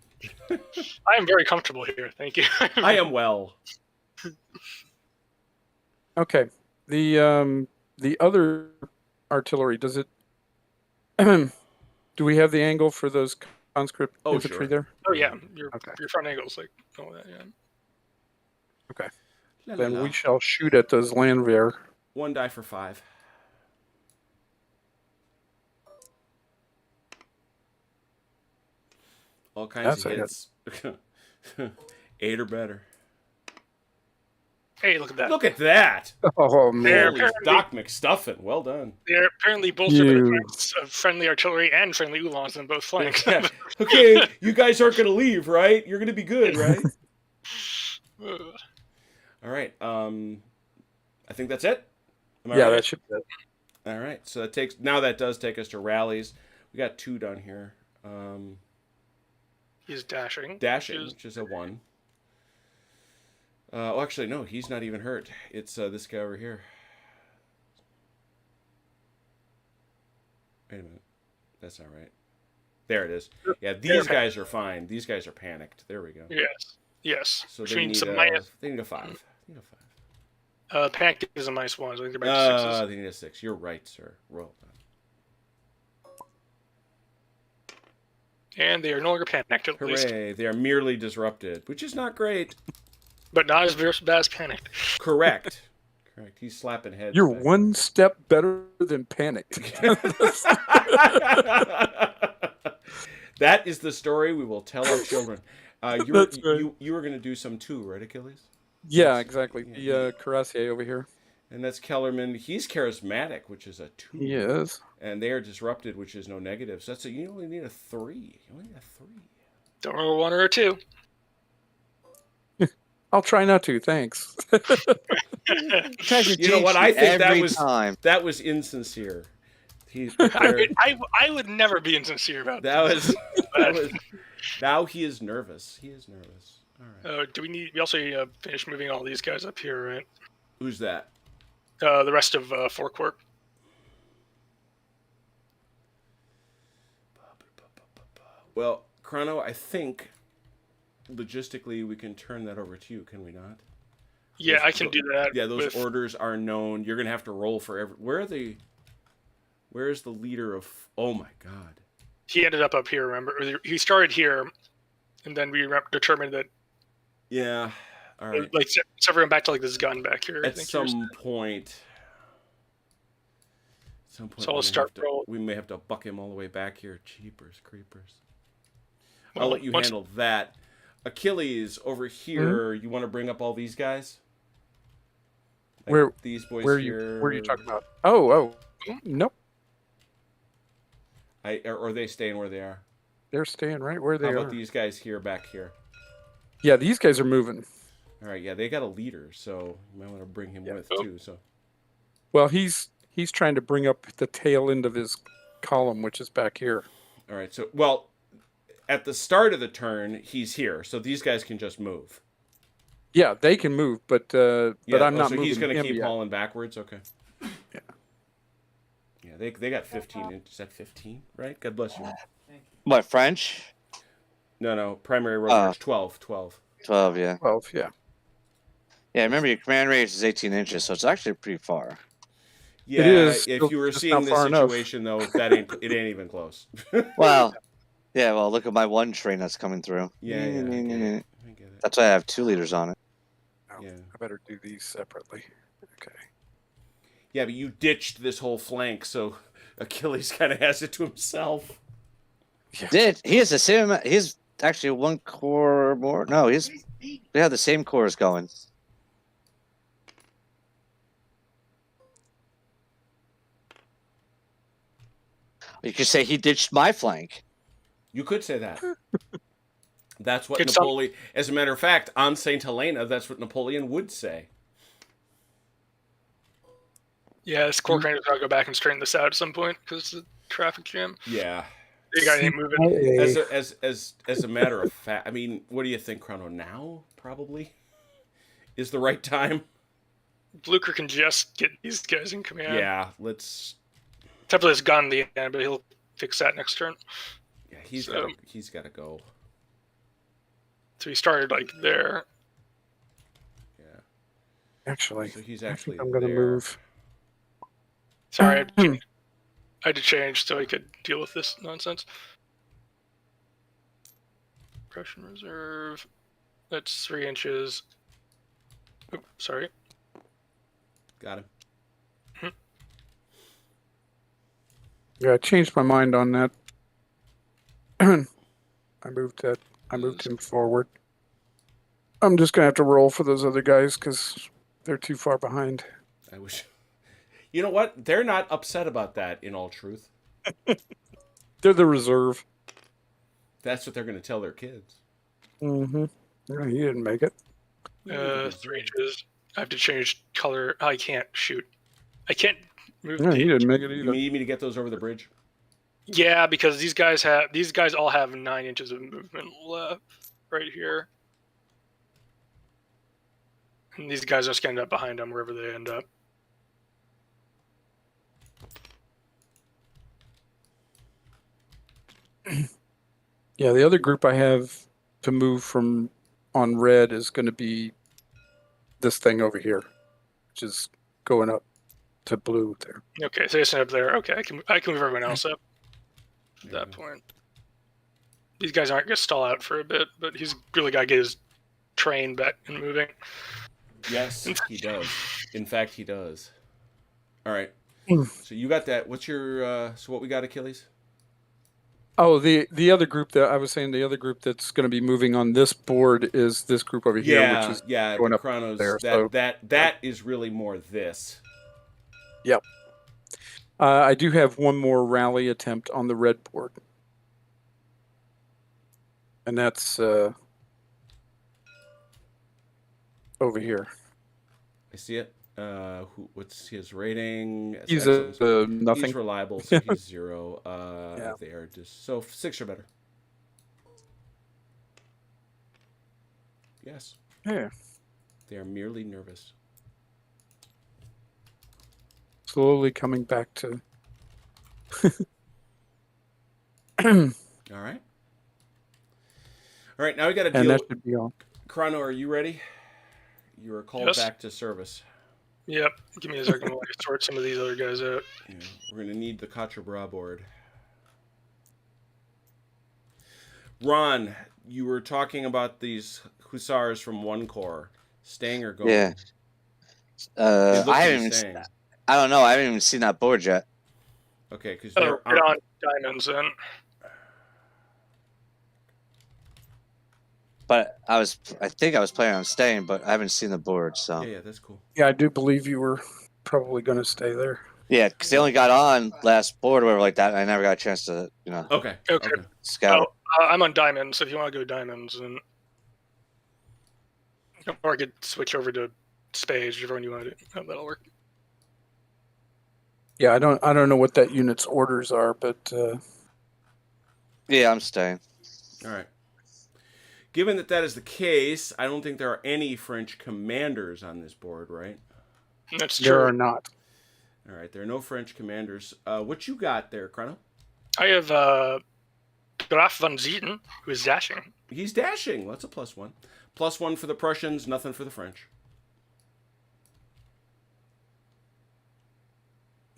I am very comfortable here. Thank you. I am well. Okay. The other artillery, does it? Do we have the angle for those conscript Oh, infantry sure. there? Oh yeah, your Okay. your front angles like all that. Yeah. Okay. La, la, Then la. we shall shoot at those Landwehr. 1 die for 5. All kinds That's of a hits. 8 or better. Hey, look at that. Look at that. Oh man. There. Holy apparently- Doc McStuffin. Well done. They're apparently bolstered by the You- presence of friendly artillery and friendly Ulans on both flanks. Yeah. Okay, you guys aren't going to leave, right? You're going to be good, right? All right. I think that's it. Am I Yeah, right? that should be it. All right. So that does take us to rallies. We got 2 done here. He's dashing. Dashing, which is a 1. Oh, actually, no, he's not even hurt. It's this guy over here. Wait a minute. That's not right. There it is. Yeah, these guys are fine. These guys are panicked. There we go. Yes. So Which they means need, a minus. they need a 5. They need a 5. Panic is a minus 1. So I think they're back to 6s. They need a 6. You're right, sir. Well done. And they are no longer panicked, at least. Hooray. They are merely disrupted, which is not great. But not as bad as panicked. Correct. Correct. He's slapping heads. You're back one step better than panicked. That is the story we will tell our children. You That's right. you were going to do some too, right, Achilles? Yeah, exactly. Yeah. The Cuirassier over here. And that's Kellerman. He's charismatic, which is a 2. Yes. And they are disrupted, which is no negative. So you only need a 3. You only need a 3. Don't roll a 1 or a 2. I'll try not to, thanks. You know what? I think every that was time. that was insincere. He's I would never be insincere about that was now he is nervous. He is nervous. All right. Do we need? We also finish moving all these guys up here, right? Who's that? The rest of Forecourt. Well, Chrono, I think logistically we can turn that over to you, can we not? Yeah, I can do that. Yeah, those with- orders are known. You're gonna have to roll for every. Where is the leader of? Oh my God. He ended up here. Remember, he started here, and then we determined that Yeah. All right. like so we're going back to like this gun back here. I At think some point. So I'll start roll. We may have to buck him all the way back here. Jeepers creepers. Well, I'll let you handle that. Achilles, over here, Hmm? you want to bring up all these guys? Like Where- these boys Where here? are you talking about? Oh, nope. Or are they staying where they are? They're staying right where they How are. about these guys here, back here? Yeah, these guys are moving. All right, yeah, they got a leader, so you might want to bring him with too. So Well, he's trying to bring up the tail end of his column, which is back here. all right, so at the start of the turn, he's here, so these guys can just move. Yeah, they can move, but I'm not so moving he's going to him keep yet. hauling backwards. Okay. Yeah. Yeah, they got 15 inches. Is that 15? Right? God bless you. Thank you. What, French? No, primary road march 12. 12, yeah. 12, yeah. Yeah, remember your command range is 18 inches, so it's actually pretty far. Yeah, is if still you were just seeing not this far enough. situation though, it ain't even close. Well, yeah, well, look at my one train that's coming through. Yeah, I get it. I get it. That's why I have 2 liters on it. Oh, Yeah. I better do these separately. Okay. Yeah, but you ditched this whole flank, so Achilles kind of has it to himself. He has the same amount. He's actually 1 core more. No, we have the same cores going. You could say he ditched my flank. You could say that. That's what Could some- Napoleon. As a matter of fact, on Saint Helena, that's what Napoleon would say. Yeah, this core train is going to go back and straighten this out at some point because it's a traffic jam. Yeah. The guy ain't moving. As a matter of fact, I mean, what do you think, Chrono? Now probably is the right time. Blucher can just get these guys in command. Yeah, let's. Except for this gun at the end, but he'll fix that next turn. Yeah, he's So- got to go. So he started like there. Yeah. Actually, So he's I actually think I'm going to there. move. Sorry, I had to change so he could deal with this nonsense. Prussian reserve. That's 3 inches. Oop, sorry. Got him. Yeah, I changed my mind on that. I moved him forward. I'm just going to have to roll for those other guys because they're too far behind. I wish. You know what? They're not upset about that. In all truth, They're the reserve. that's what they're going to tell their kids. Mm-hmm. Yeah, he didn't make it. 3 inches. I have to change color. I can't shoot. I can't move. Yeah, he the- didn't make it You either. need me to get those over the bridge? Yeah, because these guys all have 9 inches of movement left right here. And these guys just end up behind them wherever they end up. Yeah, the other group I have to move from on red is going to be this thing over here, which is going up to blue there. Okay, so they stand up there. Okay, I can move everyone else up at that Yeah. point. These guys aren't going to stall out for a bit, but he's really got to get his train back and moving. Yes, he does. In fact, he does. All right. Hmm. So you got that. What's your? So what we got, Achilles? Oh, the other group that I was saying, the other group that's going to be moving on this board is this group over here, Yeah, which is yeah. going The up Chronos. there, that so- that is really more this. I do have one more rally attempt on the red board, and that's over here. I see it. What's his rating? That's He's excellent. nothing. He's reliable, so he's 0. Yeah. They are just so 6 or better. Yes, Yeah, they are merely nervous. slowly coming back to. All right. All right. Now we got to And deal. that should be all. Chrono, are you ready? You are called Yes. back to service. Yep. Give me a second while I sort some of these other guys out. Yeah, we're going to need the Quatre Bras board. Ron, you were talking about these hussars from 1 Corps. Staying or going? Yeah. They look I to haven't be even. staying. I don't know. I haven't even seen that board yet. Okay, because Oh, they're get on diamonds then. But I think I was planning on staying, but I haven't seen the board. So Yeah, that's cool. Yeah, I do believe you were probably going to stay there. yeah, because they only got on last board or whatever like that. And I never got a chance to, Okay. Okay. scout. I'm on diamonds, so if you want to go diamonds, then... Or I could switch over to spades, whichever one you want to do. Oh, that'll work. Yeah, I don't know what that unit's orders are, but Yeah, I'm staying. All right. Given that is the case, I don't think there are any French commanders on this board, right? That's there true. are not. All right, there are no French commanders. What you got there, Chrono? I have Graf von Zieten, who is dashing. He's dashing. That's a +1. +1 for the Prussians, nothing for the French.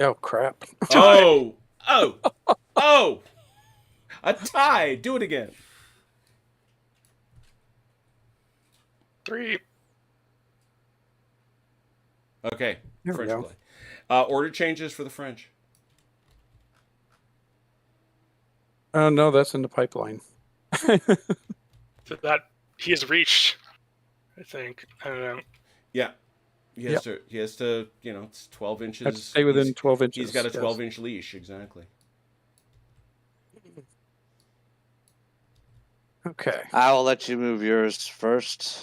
Oh crap! Oh! A tie. Do it again. 3. Okay. There we French go. play. Order changes for the French. No, that's in the pipeline. So that he has reached, I think. I don't know. Yeah. He has to, it's 12 inches. Have to stay within 12 inches. He's got a yes. 12-inch leash, exactly. Okay. I will let you move yours first.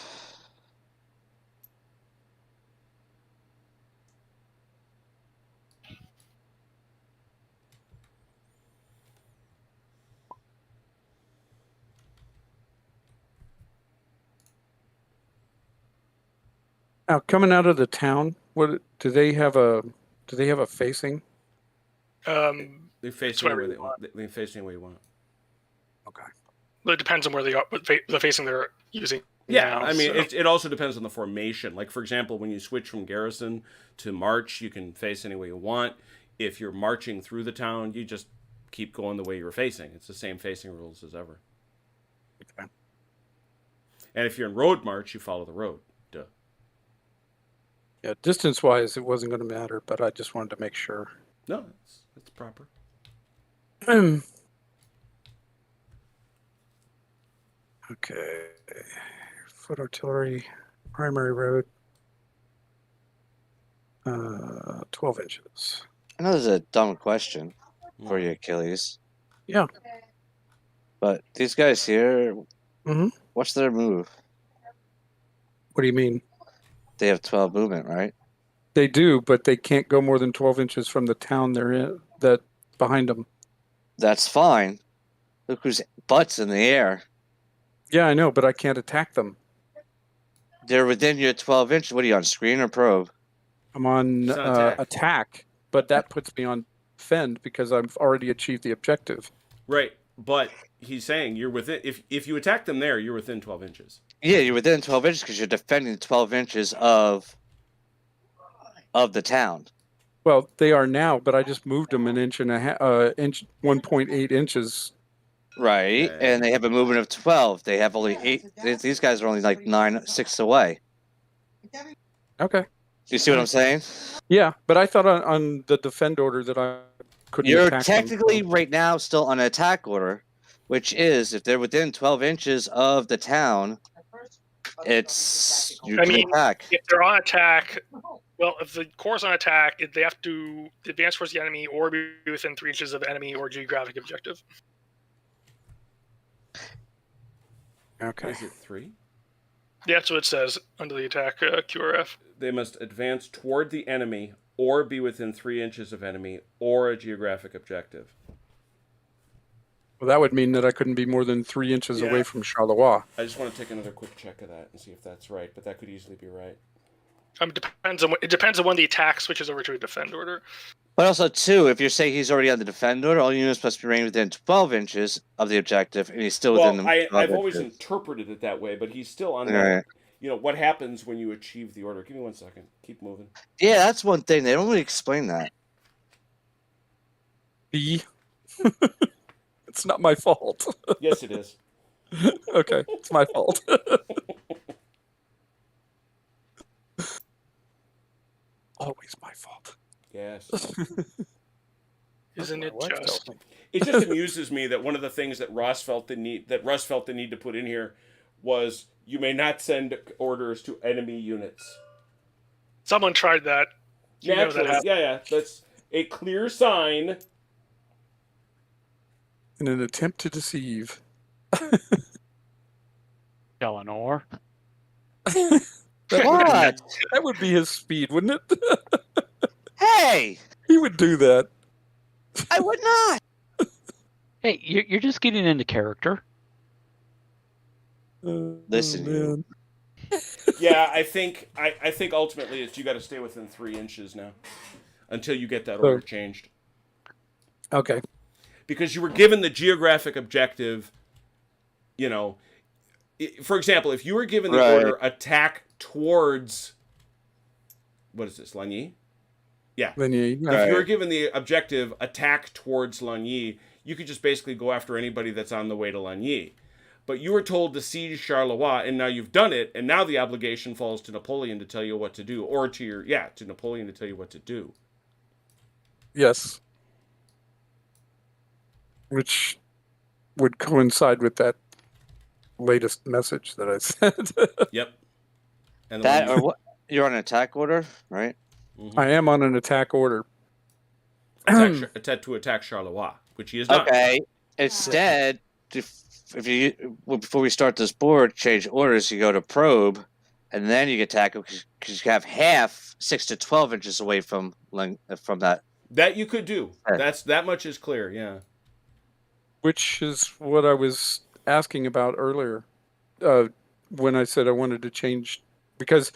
Now, coming out of the town, what do they have a facing? They face It's any whatever way you they want. They face any way you want. Okay. But it depends on where they are, the facing they're using. Yeah, now, I mean, so. it also depends on the formation. Like, for example, when you switch from garrison to march, you can face any way you want. If you're marching through the town, you just keep going the way you were facing. It's the same facing rules as ever. Okay. And if you're in road march, you follow the road. Duh. Yeah, distance-wise, it wasn't going to matter, but I just wanted to make sure. No, it's proper. Okay. Foot artillery, primary road. 12 inches. I know this is a dumb question for you, Achilles. Yeah. But these guys here, Mhm. what's their move? What do you mean? They have 12 movement, right? They do, but they can't go more than 12 inches from the town they're in, that behind them. That's fine. Look whose butt's in the air. Yeah, I know, but I can't attack them. They're within your 12 inches. What are you on, screen or probe? I'm on It's on attack, but that puts me on fend because I've already achieved the objective. Right, but he's saying you're within. If you attack them there, you're within 12 inches. Yeah, you're within 12 inches because you're defending 12 inches of the town. Well, they are now, but I just moved them an inch and a half, 1.8 inches. Right, Okay. and they have a movement of 12. They have only 8. These guys are only like 6 away. Okay. Do you see what I'm saying? Yeah, but I thought on the defend order that I couldn't You're attack them. technically right now still on an attack order, which is if they're within 12 inches of the town, you can attack. If they're on attack, well, if the Corps on attack, they have to advance towards the enemy or be within 3 inches of enemy or geographic objective. Okay. Is it 3? Yeah, that's what it says under the attack QRF. They must advance toward the enemy or be within 3 inches of enemy or a geographic objective. Well, that would mean that I couldn't be more than 3 inches Yeah. away from Charleroi. I just want to take another quick check of that and see if that's right, but that could easily be right. It depends on when the attack switches over to a defend order. But also, too, if you're saying he's already on the defend order, all units must be remain within 12 inches of the objective, and he's still within the. I've always interpreted it that way, but he's still on Right. what happens when you achieve the order. Give me 1 second. Keep moving. Yeah, that's one thing. They don't really explain that. B. It's not my fault. Yes, it is. Okay, it's my fault. Always my fault. Yes. Isn't My it wife tells just? me. It just amuses me that one of the things that Russ felt the need to put in here was you may not send orders to enemy units. Someone tried that. You know that Naturally, happened. yeah. That's a clear sign. In an attempt to deceive. Eleanor. That What? that would be his speed, wouldn't it? Hey, He would do that. I would not. Hey, you're just getting into character. Listen, you. Yeah, I think ultimately it's you got to stay within 3 inches now until you get that order changed. Okay. Because you were given the geographic objective, for example, if you were given the order attack towards, what is this, Lagny? Yeah. Then If you were given the objective attack towards Lagny, you could just basically go after anybody that's on the way to Lagny. But you were told to siege Charleroi, and now you've done it, and now the obligation falls to Napoleon to tell you what to do, or to Napoleon to tell you what to do. Yes. Which would coincide with that latest message that I sent. Yep. And That or what? You're on an attack order, right? I am on an attack order. to attack Charleroi, which he is not. Okay. Instead, if you before we start this board, change orders. You go to probe, and then you get attack because you have half 6 to 12 inches away from that. That you could do. Sure. That much is clear. Yeah. Which is what I was asking about earlier, when I said I wanted to change, because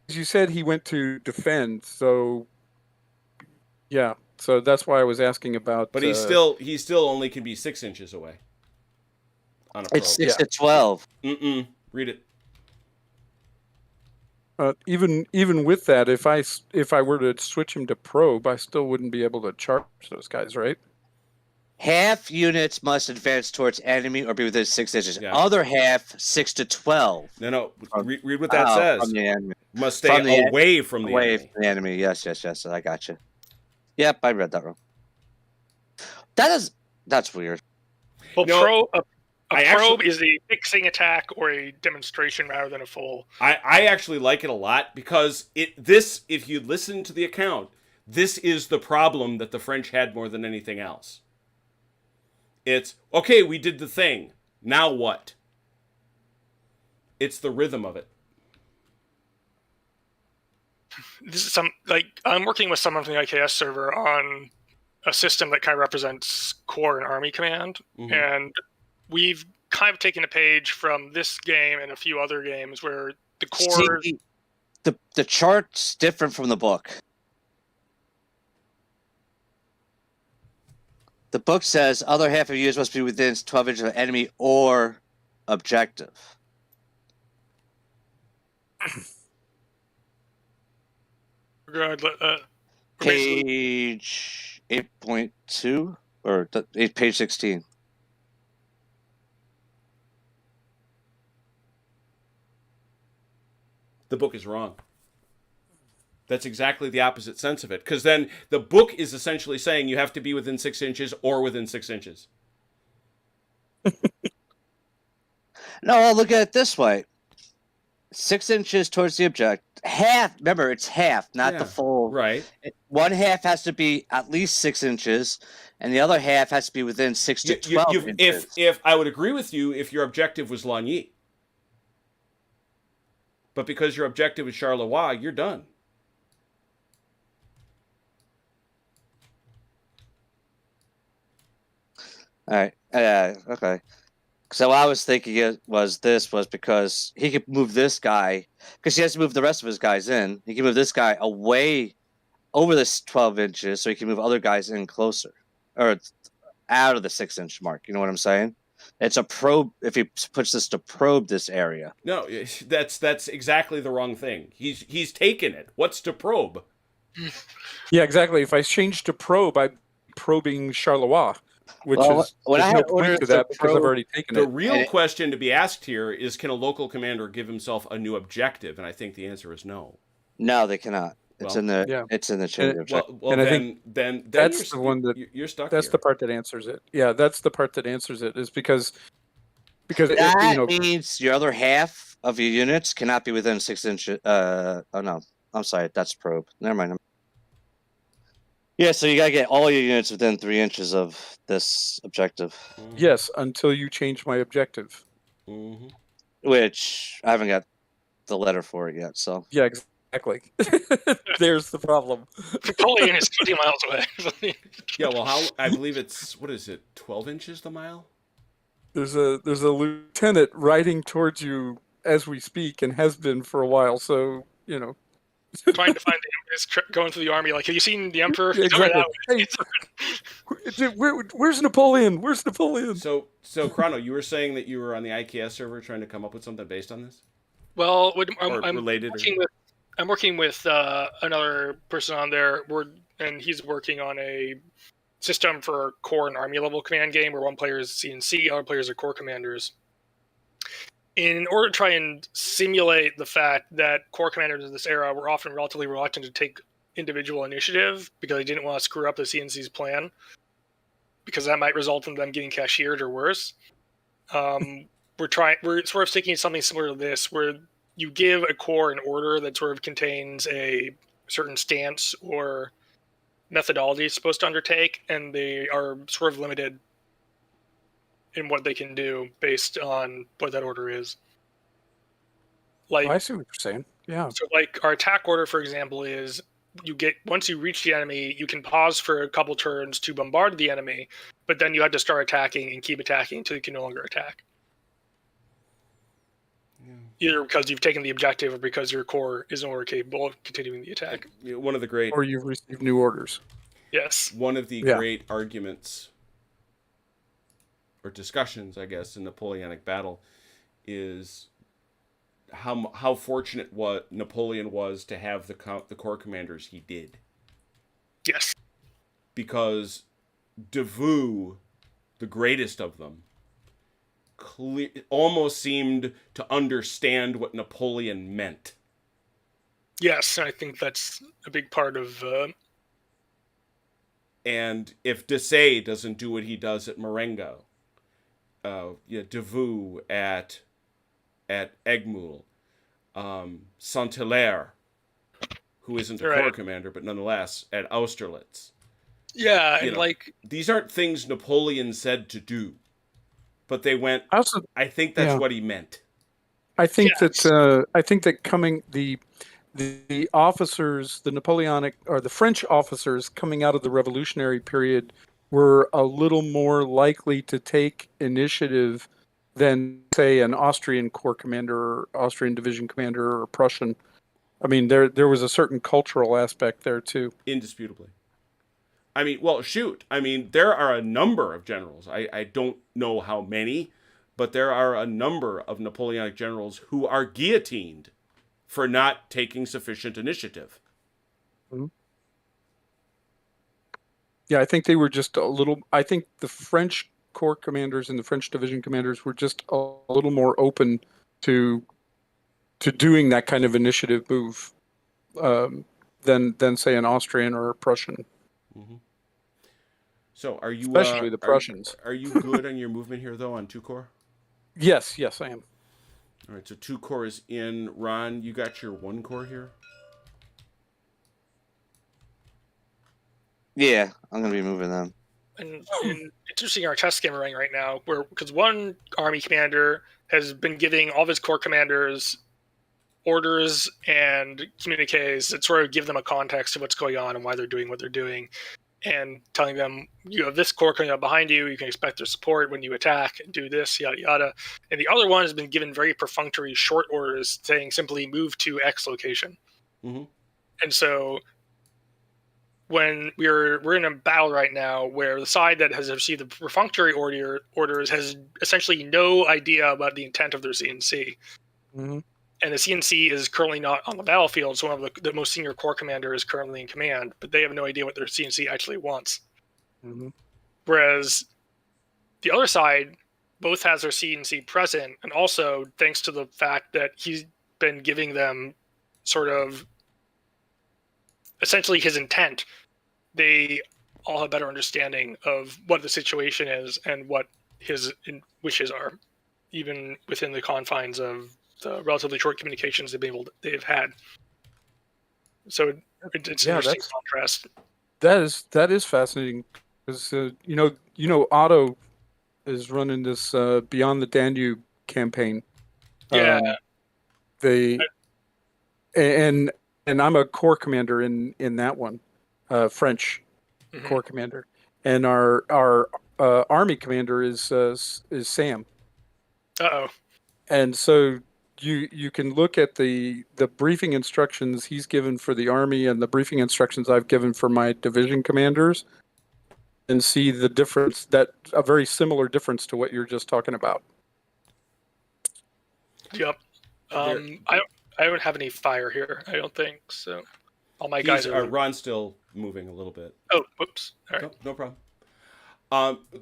you said he went to defend, so yeah, so that's why I was asking about. But he still only can be 6 inches away. On a probe. It's 6 to 12. Read it. Even with that, if I were to switch him to probe, I still wouldn't be able to charge those guys, right? Half units must advance towards enemy or be within 6 inches. Yeah. Other half 6 to 12. No. Read what that says. From the enemy. Must stay away from the Away enemy. from the enemy. Yes. I got you. Yep, I read that wrong. That's weird. Well, I probe is a fixing attack or a demonstration rather than a full. I actually like it a lot because if you listen to the account, this is the problem that the French had more than anything else. It's, okay, we did the thing. Now what? It's the rhythm of it. This is I'm working with someone from the IKS server on a system that kind of represents Corps and Army Command, and we've kind of taken a page from this game and a few other games where the Corps. See, the chart's different from the book. The book says other half of units must be within 12 inches of enemy or objective. Good. Page 8.2 or page 16. The book is wrong. That's exactly the opposite sense of it. Because then the book is essentially saying you have to be within 6 inches or within 6 inches. No, I'll look at it this way. 6 inches towards the object. Half, remember, it's half, not the full. Right. One half has to be at least 6 inches, and the other half has to be within 6 to 12 inches. If I would agree with you if your objective was Lagny. But because your objective is Charleroi, you're done. All right. Okay. So what I was thinking was because he could move this guy, because he has to move the rest of his guys in. He can move this guy away over this 12 inches so he can move other guys in closer or out of the 6 inch mark. You know what I'm saying? It's a probe. If he puts this to probe this area. No, that's exactly the wrong thing. He's taken it. What's to probe? Yeah, exactly. If I change to probe, I'm probing Charleroi, which Well, is when I there's had no point orders to to that because I've probe already taken The it. real And it- question to be asked here is, can a local commander give himself a new objective? And I think the answer is no. No, they cannot. It's Well, in the yeah. it's in the change And- objective. Well, And I then that's the one that you're stuck. that's here. the part that answers it. Yeah, that's the part that answers it is because That means your other half of your units cannot be within 6 inches. Oh no, I'm sorry, that's probe. Never mind. Yeah, so you gotta get all your units within 3 inches of this objective, yes, until you change my objective. Mm-hmm. which I haven't got the letter for it yet. So Yeah, exactly. There's the problem. Napoleon is 20 miles away. Yeah, well, I believe it's, what is it, 12 inches the mile? There's a lieutenant riding towards you as we speak and has been for a while. So Trying to find the Emperor, going through the army. Like, have you seen the Emperor? Yeah, He's over exactly. that way. Hey, where's Napoleon? Where's Napoleon? So Chrono, you were saying that you were on the IKS server trying to come up with something based on this? Well, Or I'm related? I'm working with another person on there, and he's working on a system for core and army level command game where one player is CNC, other players are core commanders. In order to try and simulate the fact that core commanders in this era were often relatively reluctant to take individual initiative because they didn't want to screw up the CNC's plan, because that might result in them getting cashiered or worse. We're sort of sticking to something similar to this, where you give a core an order that sort of contains a certain stance or methodology it's supposed to undertake, and they are sort of limited in what they can do based on what that order is. Like, I see what you're saying. Yeah. so like our attack order, for example, is once you reach the enemy, you can pause for a couple turns to bombard the enemy, but then you have to start attacking and keep attacking until you can no longer attack. Either because you've taken the objective or because your core is no longer capable of continuing the attack. One of the great, Or you've received new orders. Yes. one of the Yeah. great arguments or discussions, I guess, in Napoleonic battle is how fortunate what Napoleon was to have the corps commanders he did, Yes. because Davout, the greatest of them, almost seemed to understand what Napoleon meant. Yes, I think that's a big part of. And if Desailly doesn't do what he does at Marengo, Davout at Egmul, Saint-Hilaire, who isn't a Right. corps commander, but nonetheless at Austerlitz. Yeah, You and know, like these aren't things Napoleon said to do, but they went, I also I think that's Yeah. what he meant. I think Yes. that coming the officers, the Napoleonic or the French officers coming out of the Revolutionary period were a little more likely to take initiative than, say, an Austrian corps commander or Austrian division commander or Prussian. I mean, there was a certain cultural aspect there too. Indisputably. I mean, well, shoot. I mean, there are a number of generals. I don't know how many, but there are a number of Napoleonic generals who are guillotined for not taking sufficient initiative. Yeah, I think they were just a little. I think the French corps commanders and the French division commanders were just a little more open to doing that kind of initiative move than say an Austrian or a Prussian. So, are you Especially the Prussians. Are you good on your movement here, though, on 2 corps? Yes, I am. All right, so 2 corps is in. Ron, you got your 1 corps here? yeah, I'm gonna be moving them. and it's interesting our test game we're running right now, where because one army commander has been giving all of his corps commanders orders and communiques that sort of give them a context of what's going on and why they're doing what they're doing, and telling them, you have this corps coming up behind you, you can expect their support when you attack, do this, yada yada. And the other one has been given very perfunctory short orders saying simply move to X location. Mm-hmm. And so when we're in a battle right now where the side that has received the perfunctory orders has essentially no idea about the intent of their CNC. Mhm. And the CNC is currently not on the battlefield, so one of the most senior corps commander is currently in command, but they have no idea what their CNC actually wants. Mhm. Whereas the other side both has their CNC present, and also thanks to the fact that he's been giving them sort of essentially his intent, they all have better understanding of what the situation is and what his wishes are, even within the confines of the relatively short communications they've had. So it's an Yeah, interesting contrast. that is fascinating because Otto is running this Beyond the Danube campaign. Yeah. They and I'm a corps commander in that one, French corps commander, and our army commander is Sam. Uh-oh. And so you can look at the briefing instructions he's given for the army and the briefing instructions I've given for my division commanders, and see the difference, that a very similar difference to what you're just talking about. Yep. I don't have any fire here. I don't think so. All my guys are. Ron's still moving a little bit. Oh, whoops. All right. No problem.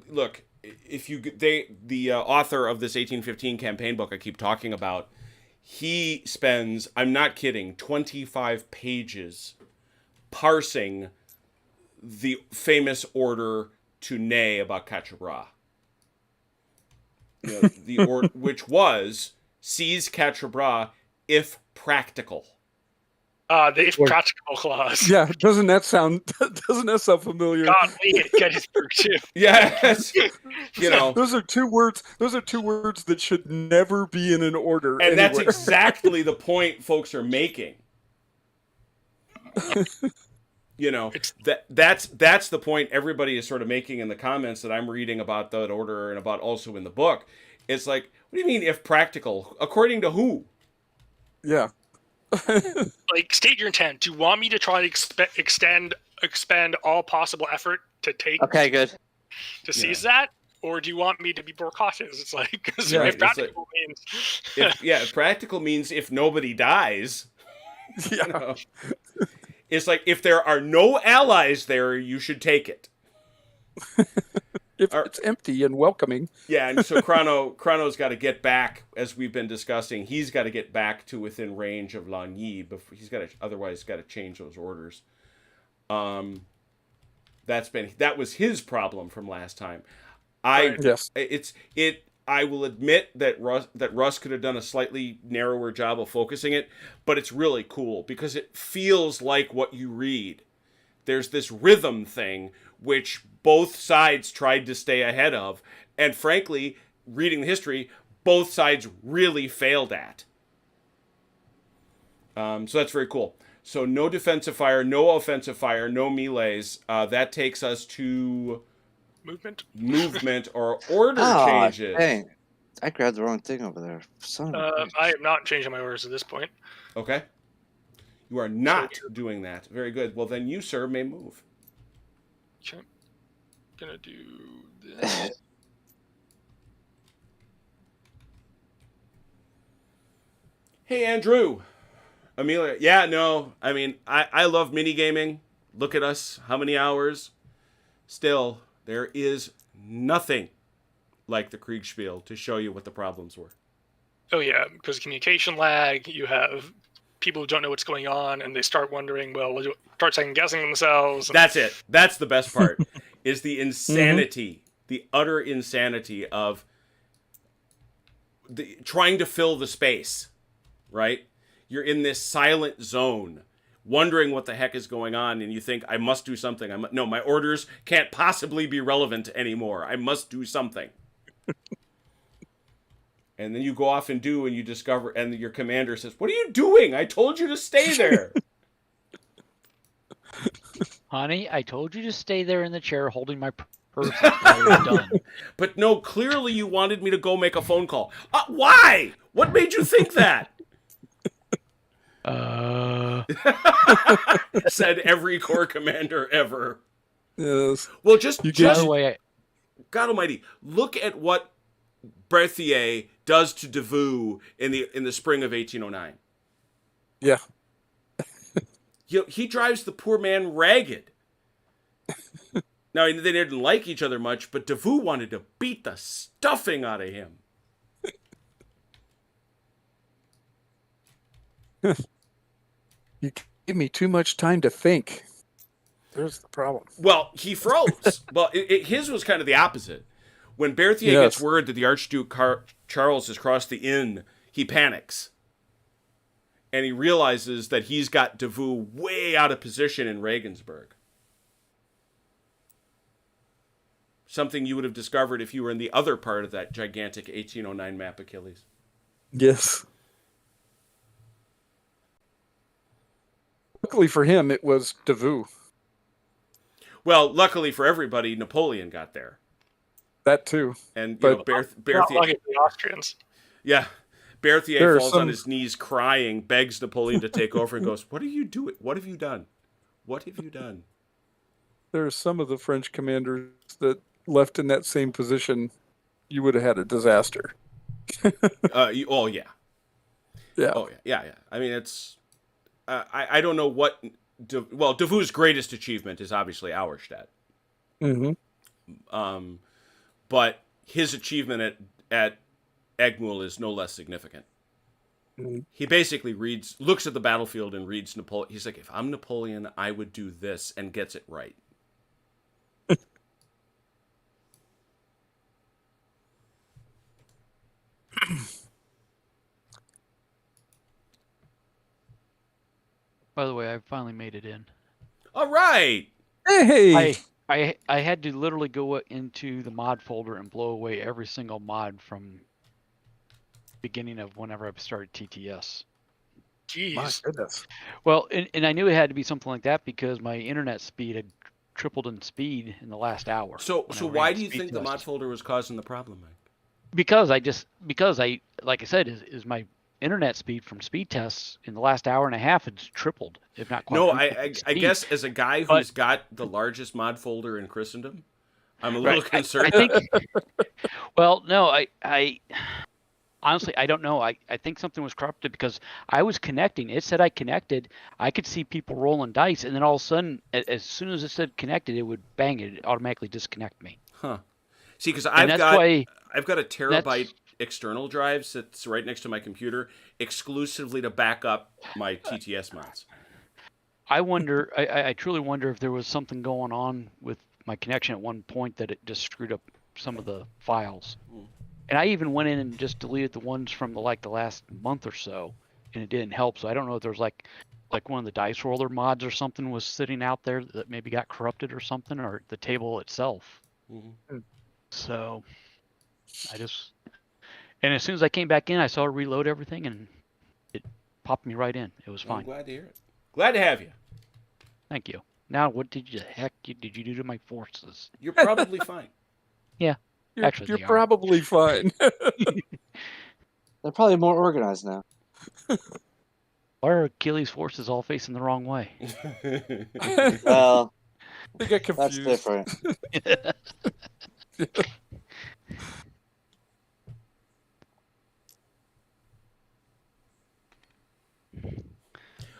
Look, if the author of this 1815 campaign book I keep talking about, he spends, I'm not kidding, 25 pages parsing the famous order to Ney about Quatre Bras. Which was seize Quatre Bras if practical. The if practical clause. Yeah, doesn't that sound familiar? God, Gettysburg too. Yes. Those are two words that should never be in an order. And anywhere. that's exactly the point folks are making. That's the point everybody is sort of making in the comments that I'm reading about that order and about also in the book. It's like, what do you mean if practical? According to who? Yeah. Like, state your intent. Do you want me to try to expend all possible effort to take? Okay, good. To seize that, or do you want me to be more cautious? It's like, because Right, practical means. If practical means if nobody dies. Yeah. It's like if there are no allies there, you should take it. If it's empty and welcoming. Yeah, and so Chrono's got to get back, as we've been discussing. He's got to get back to within range of Lagny, but otherwise got to change those orders. That was his problem from last time. I will admit that Russ could have done a slightly narrower job of focusing it, but it's really cool because it feels like what you read. There's this rhythm thing which both sides tried to stay ahead of, and frankly, reading the history, both sides really failed at. So that's very cool. So no defensive fire, no offensive fire, no melees. That takes us to movement or order changes. Dang. I grabbed the wrong thing over there. I am not changing my orders at this point. Okay. You are not doing that. Very good. Well, then you, sir, may move. Okay. Gonna do this. Hey, Andrew. Amelia. Yeah, no. I mean, I love minigaming. Look at us. How many hours? Still, there is nothing like the Kriegspiel to show you what the problems were. Oh, yeah, because communication lag, you have people who don't know what's going on, and they start wondering, start second-guessing themselves. That's it. That's the best part, is the insanity, the utter insanity of trying to fill the space, right? You're in this silent zone, wondering what the heck is going on, and you think, I must do something. No, my orders can't possibly be relevant anymore. I must do something. And then you go off and do, and you discover, and your commander says, what are you doing? I told you to stay there. Honey, I told you to stay there in the chair holding my purse until you're done. But no, clearly you wanted me to go make a phone call. Why? What made you think that? Said every Corps commander ever. Yes. Well, just You By get- the way, God Almighty, look at what Berthier does to Davout in the spring of 1809. Yeah. He drives the poor man ragged. Now, they didn't like each other much, but Davout wanted to beat the stuffing out of him. You give me too much time to think. There's the problem. Well, he froze. Well, his was kind of the opposite. When Berthier Yes. gets word that the Archduke Charles has crossed the Inn, he panics. And he realizes that he's got Davout way out of position in Regensburg. Something you would have discovered if you were in the other part of that gigantic 1809 map, Achilles. Yes. Luckily for him, it was Davout. Well, luckily for everybody, Napoleon got there. That too. And, But- Not Berthier... like the Austrians. Yeah. Berthier There are falls on some- his knees crying, begs Napoleon to take over, and goes, "What are you doing? What have you done? What have you done?" There are some of the French commanders that left in that same position. You would have had a disaster. Oh, yeah. Yeah. Oh, yeah. I mean, it's... I don't know what... Davout's greatest achievement is obviously Auerstedt. Mm-hmm. But his achievement at Egmul is no less significant. Mhm. He basically looks at the battlefield and reads Napoleon. He's like, if I'm Napoleon, I would do this, and gets it right. by the way, I finally made it in. All right. Hey. I had to literally go into the mod folder and blow away every single mod from beginning of whenever I started TTS. My Jeez. goodness. Well, and I knew it had to be something like that because my internet speed had tripled in speed in the last hour. So when I why ran do you speed think the mod tests. folder was causing the problem, Mike? Because I like I said is my internet speed from speed tests in the last hour and a half it's tripled, if not No, quadrupled. I in speed. guess as a guy But- who's got the largest mod folder in Christendom, I'm a little Right, concerned. I think. Well, no, I honestly I don't know. I think something was corrupted because I was connecting. It said I connected. I could see people rolling dice, and then all of a sudden, as soon as it said connected, it would bang it automatically disconnect me. Huh. See, because And I've that's got why a terabyte that's- external drive that's right next to my computer, exclusively to back up my TTS mods. I wonder. I truly wonder if there was something going on with my connection at one point that it just screwed up some of the files. Mm. And I even went in and just deleted the ones from the last month or so, and it didn't help. So I don't know if there's like one of the dice roller mods or something was sitting out there that maybe got corrupted or something, or the table itself. Mhm. So and as soon as I came back in, I saw it reload everything, and it popped me right in. It was I'm fine. glad to hear it. Glad to have you. Thank you. Now, what did you did you do to my forces? You're probably fine. Actually, You're they are. probably fine. They're probably more organized now. Why are Achilles' forces all facing the wrong way? Well, They get that's confused. different.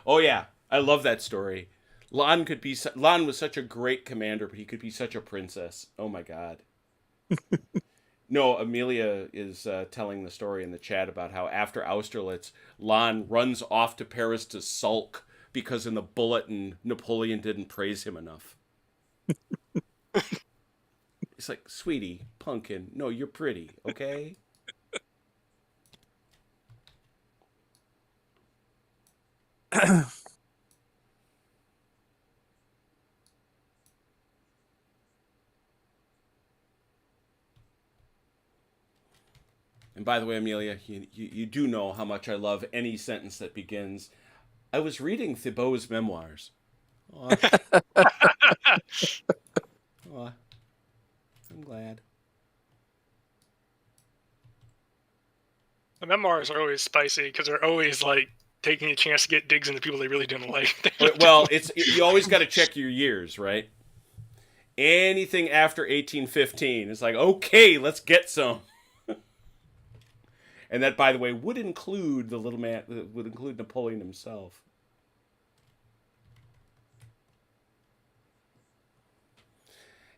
Oh yeah, I love that story. Lon was such a great commander, but he could be such a princess. Oh my god. No, Amelia is telling the story in the chat about how after Austerlitz, Lon runs off to Paris to sulk because in the bulletin Napoleon didn't praise him enough. It's like, sweetie, pumpkin, no, you're pretty, okay? And by the way, Amelia, you do know how much I love any sentence that begins, I was reading Thibault's memoirs. Aw. Aw. I'm glad. The memoirs are always spicy because they're always like taking a chance to get digs into people they really didn't like. Well, you always got to check your years, right? Anything after 1815, it's like, okay, let's get some. And that, by the way, would include the little man, would include Napoleon himself.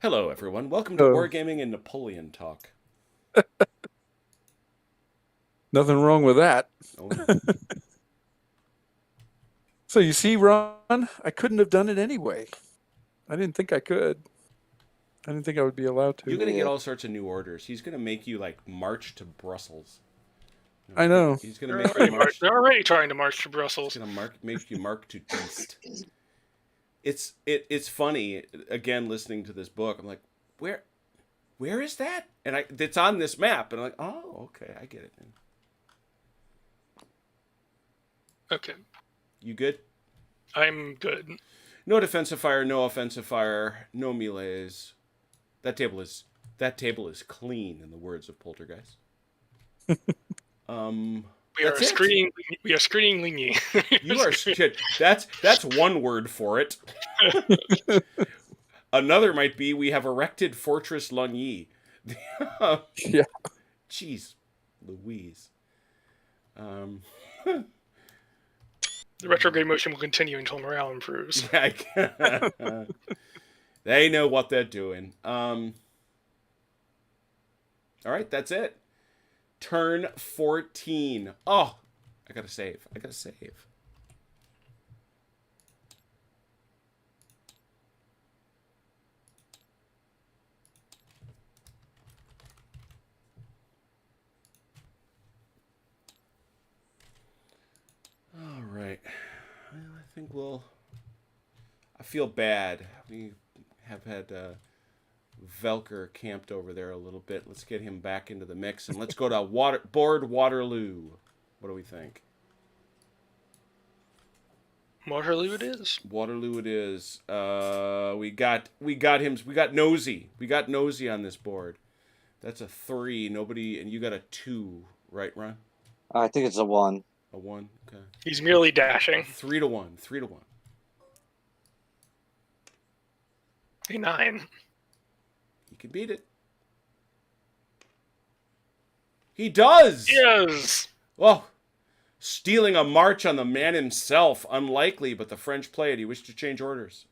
Hello, everyone. Welcome to Wargaming and Napoleon Talk. Nothing wrong with that. Oh, So you see, Ron, I couldn't have done it anyway. I didn't think I could. I didn't think I would be allowed to. you're going to get all sorts of new orders. He's going to make you, like, march to Brussels. I know. He's going to make you march. They're already trying to march to Brussels. He's going to make you mark to East. It's funny, again, listening to this book. I'm like, where is that? And it's on this map. And I'm like, oh, okay, I get it. Okay. You good? I'm good. No defensive fire, no offensive fire, no melees. That table is clean, in the words of Poltergeist. We are That's it. screening Ligny. You are shit. That's one word for it. Another might be we have erected Fortress Lugny. Yeah. Jeez, Louise. The retrograde motion will continue until morale improves. They know what they're doing. All right, that's it. Turn 14. Oh, I gotta save. All right. Well, I think I feel bad. We have had Velker camped over there a little bit. Let's get him back into the mix, and let's go to board Waterloo. What do we think? Waterloo it is. Waterloo it is. We got Nosy. We got Nosy on this board. That's a 3. Nobody, and you got a 2, right, Ron? I think it's a 1. A 1. Okay. He's merely dashing. 3 to 1. 3 to 1. A 9. He can beat it. He does. Yes. Well, stealing a march on the man himself. Unlikely, but the French play it. He wished to change orders.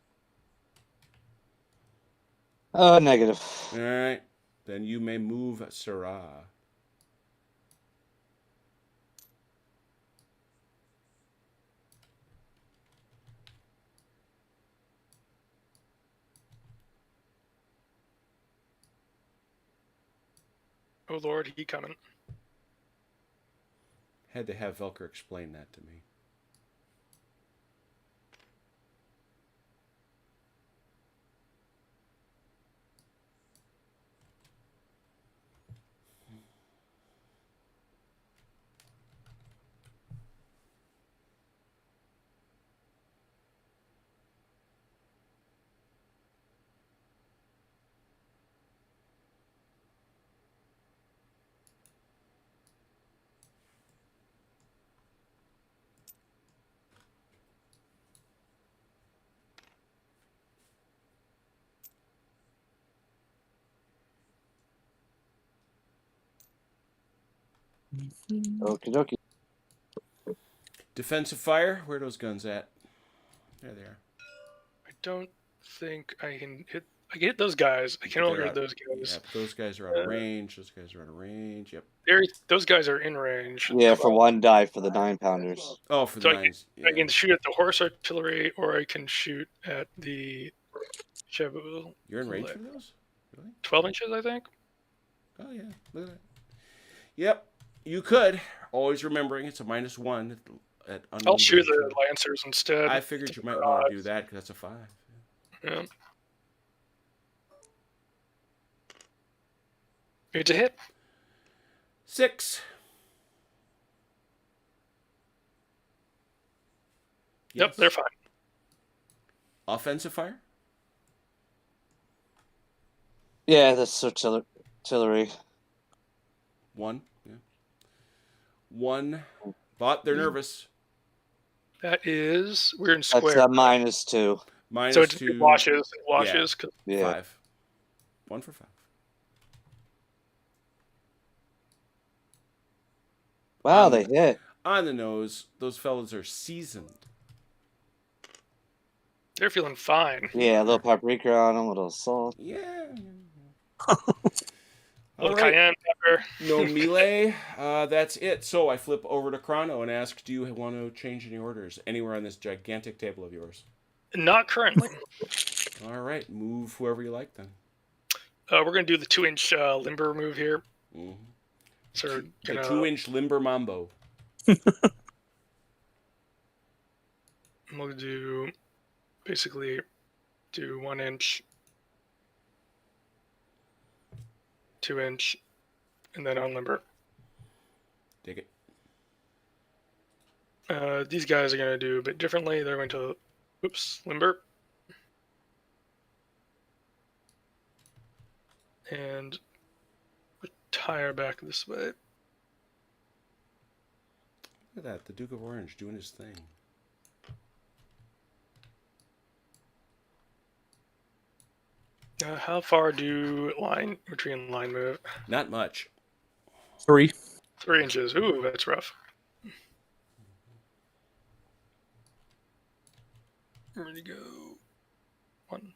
Negative. All right. Then you may move Syrah. Oh Lord, he coming. Had to have Velker explain that to me. Okie dokie. Defensive fire. Where are those guns at? There they are. I don't think I can hit. I can hit those guys. I can only hit those guys. Yep, those guys are out of range. Those guys are out of range. Yep. Those guys are in range. Yeah, for 1 die for the 9-pounders. Oh, for the So nines. I can shoot at the horse artillery, or I can shoot at the chevaux. You're in range for those? Really? 12 inches, I think. Oh, yeah. Look at that. Yep. You could. Always remembering it's a -1 at I'll shoot the lancers instead. I figured you might want to do that because that's a 5. Yeah. It's a hit. 6. Yep, Yes. they're fine. Offensive fire? Yeah, that's artillery. 1. Yeah. 1. But they're nervous. That is, we're in That's square. a -2. Minus So it 2. washes. It washes. 'Cause Yeah. 5. 1 for 5. Wow, they hit. On the nose, those fellas are seasoned. they're feeling fine. Yeah, a little paprika on them, a little salt. Yeah. A All little right. cayenne pepper. No melee. That's it. So I flip over to Chrono and ask, do you want to change any orders anywhere on this gigantic table of yours? Not currently. All right. Move whoever you like then. We're gonna do the 2-inch limber move here. Mm-hmm. So we're The gonna 2-inch limber mambo. we'll do basically do 1-inch, 2-inch, and then on limber. Dig it. These guys are gonna do a bit differently. They're going to, limber, and retire back this way. Look at that. The Duke of Orange doing his thing. How far do retreat and line move? Not much. 3. 3 inches. Ooh, that's rough. Ready to go. 1.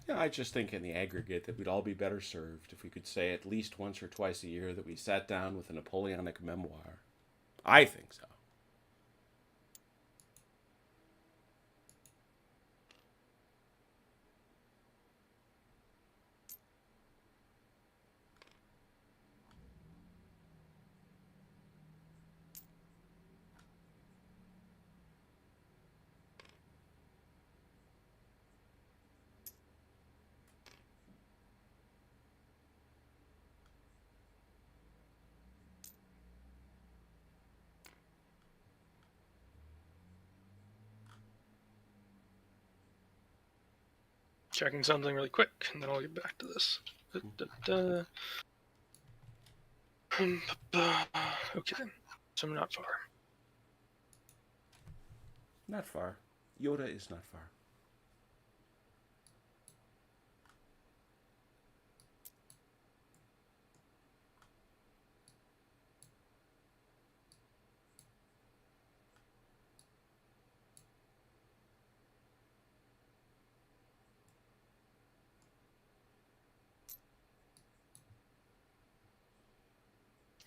Yeah, I just think in the aggregate that we'd all be better served if we could say at least once or twice a year that we sat down with a Napoleonic memoir. I think so. Checking something really quick, and then I'll get back to this. Okay, so I'm not far. Not far. Yoda is not far.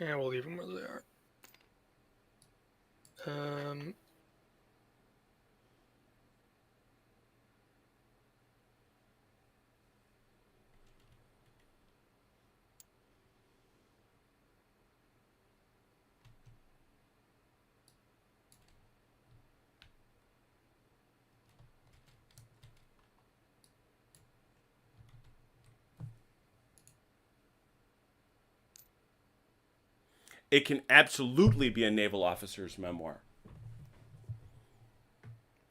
Yeah, we'll leave them where they are. It can absolutely be a naval officer's memoir.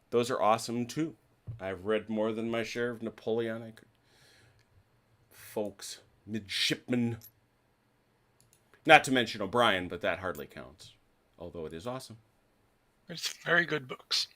Those are awesome too. I've read more than my share of Napoleonic folks, midshipmen. Not to mention O'Brien, but that hardly counts. Although it is awesome. It's very good books.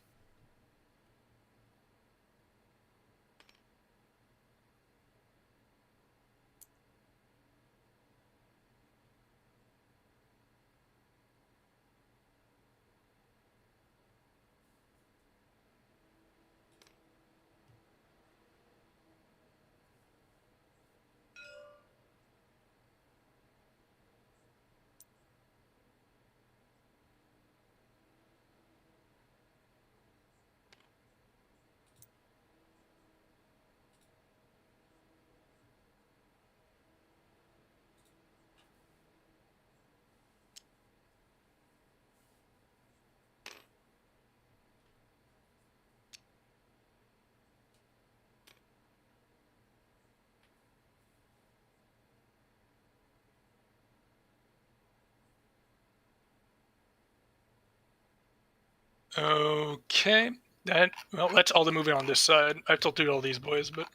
Okay. That's all the moving on this side. I tilted all these boys, but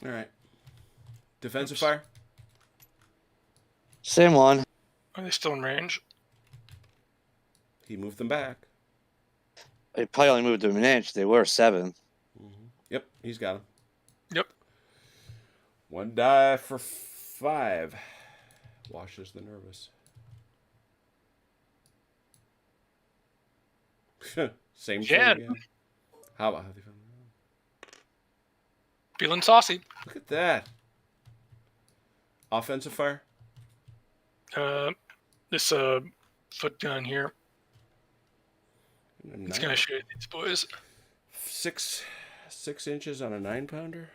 All right. Defensive Oops. fire. Same one. are they still in range? He moved them back. They probably only moved them an inch. They were 7. Yep, he's got him. Yep. 1 die for 5. Washes the nervous. Same Yeah. thing again. How about how they found Feeling saucy. Look at that. Offensive fire. This foot gun here. It's gonna shoot these boys. 6 inches on a 9-pounder.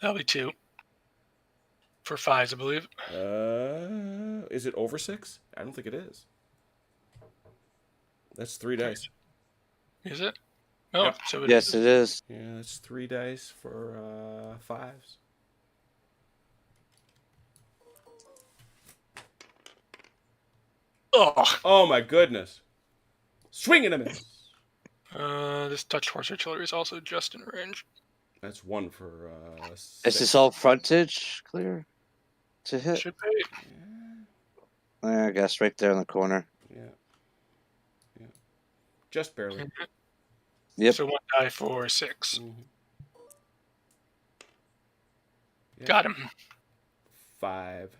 That'll be 2. For 5s, I believe. Is it over 6? I don't think it is. That's 3 dice. Is it? Oh, Yep. so it Yes, it is. Yeah, that's 3 dice for 5s. Oh. Oh my goodness! Swing and a miss. This touch horse artillery is also just in range. That's 1 for. Is 6. this all frontage clear to hit? Should be. Yeah, I guess right there in the corner. Yeah. Just barely. Yep. So 1 die for 6. Mhm. Yep. Got him. 5.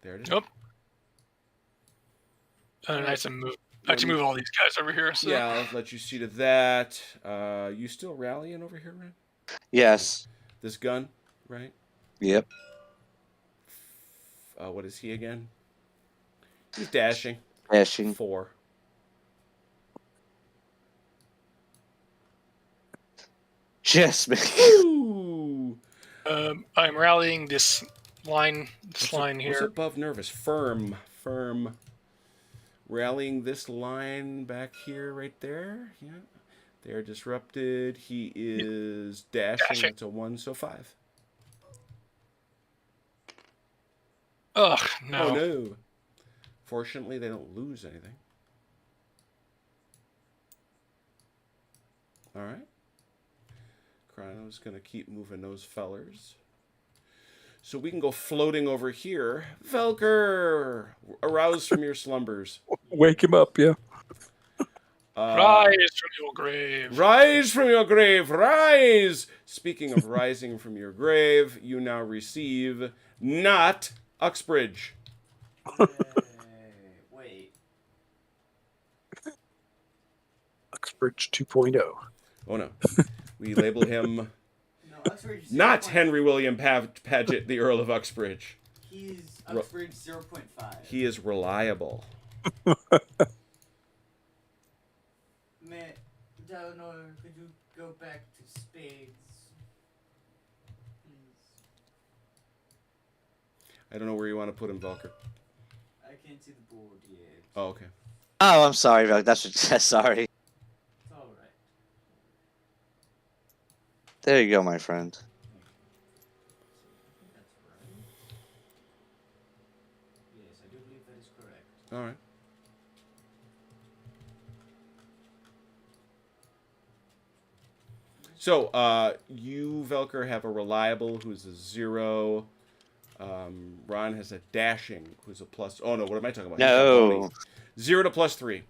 There it is. Nope. Nice and move. I can move all these guys over here. So. Yeah, I'll let you see to that. You still rallying over here, man? Yes. This gun, right? Yep. What is he again? He's dashing. Dashing. 4. Just me. Ooh. I'm rallying this line. This line What's here. above nervous? Firm. Rallying this line back here, right there. Yeah. They're disrupted. He is dashing. Dashing. It's a 1, so 5. Ugh, no. Oh no. Fortunately, they don't lose anything. All right. Chrono's going to keep moving those fellers. So we can go floating over here. Velker, arouse from your slumbers. Wake him up, yeah. Rise from your grave. Rise from your grave, rise! Speaking of rising from your grave, you now receive not Uxbridge. Wait. Uxbridge 2.0. Oh no. We label him No, Uxbridge not 0.5. Henry William Paget, the Earl of Uxbridge. He's Uxbridge 0.5. He is reliable. Man, Delnor, could you go back to spades? Please. I don't know where you want to put him, Velker. I can't see the board yet. Oh, okay. Oh, I'm sorry, Val. That's what, sorry. It's alright. There you go, my friend. I think that's right. Yes, I do believe that is correct. All right. So, you, Velker, have a reliable who's a 0. Ron has a dashing who's a plus. Oh, no, what am I talking about? He's a No. bony. 0 to +3.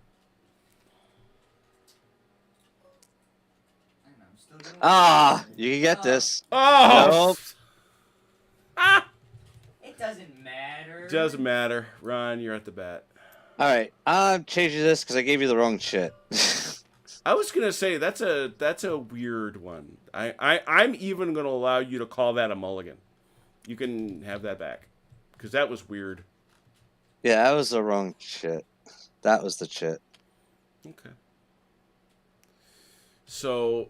And I'm still doing Ah, it. you can get this. Oh! Nope. Ah! It doesn't matter. Doesn't matter. Ron, you're at the bat. All right, I'm changing this because I gave you the wrong shit. I was gonna say that's a weird one. I'm even gonna allow you to call that a mulligan. You can have that back because that was weird. Yeah, that was the wrong shit. That was the shit. Okay. So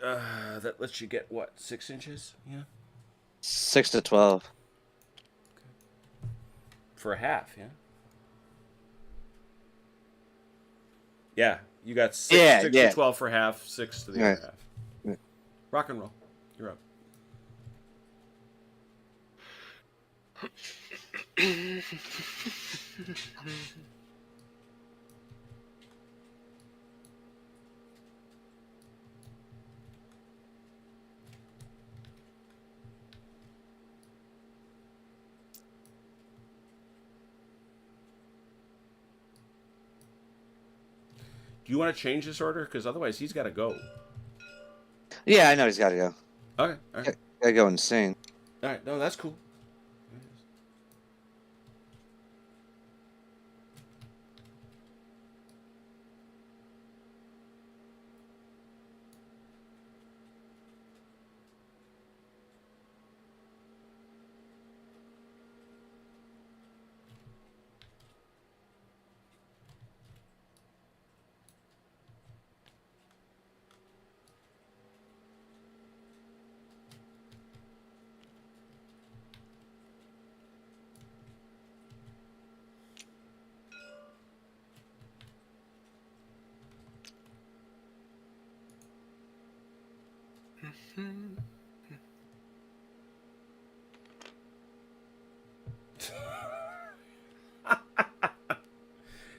that lets you get what, 6 inches? Yeah. 6 to 12. For a half, yeah. Yeah, you got 6 Yeah, to yeah. 12 for half, 6 to the Right. other half. Yeah. Rock and roll. You're up. Do you want to change this order? Because otherwise he's got to go. Yeah, I know he's got to go. Okay. All right. Gotta go insane. All right. No, that's cool.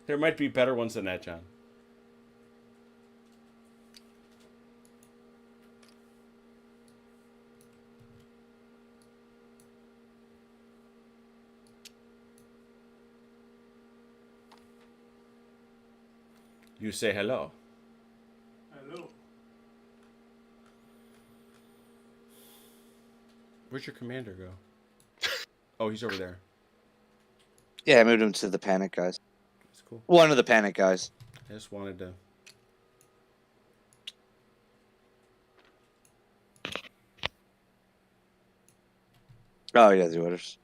There might be better ones than that, John. You say hello. Hello. Where'd your commander go? Oh, he's over there. Yeah, I moved him to the panic guys. That's cool. One of the panic guys. I just wanted to. Oh yeah, the orders.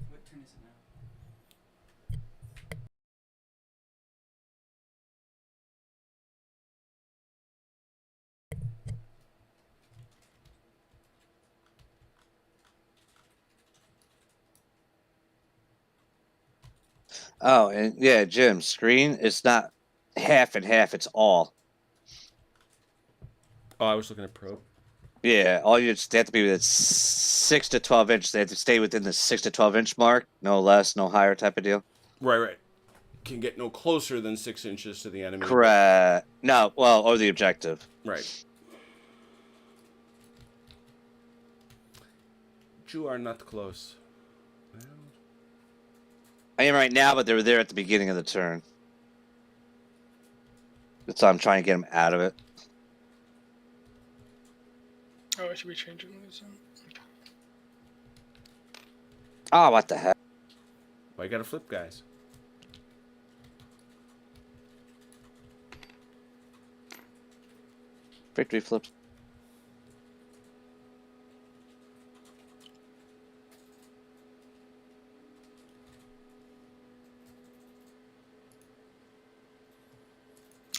What turn is it now? Oh, and yeah, Jim, screen. It's not half and half. It's all. Oh, I was looking at probe. Yeah, all you just have to be within 6 to 12 inches. They have to stay within the 6 to 12 inch mark, no less, no higher type of deal. Right. Can get no closer than 6 inches to the enemy. Correct. No, well, or the objective. Right. You are not close. Well, I am right now, but they were there at the beginning of the turn. That's why I'm trying to get them out of it. Oh, I should be changing these. Oh, what the heck? why you gotta flip, guys? Victory flips.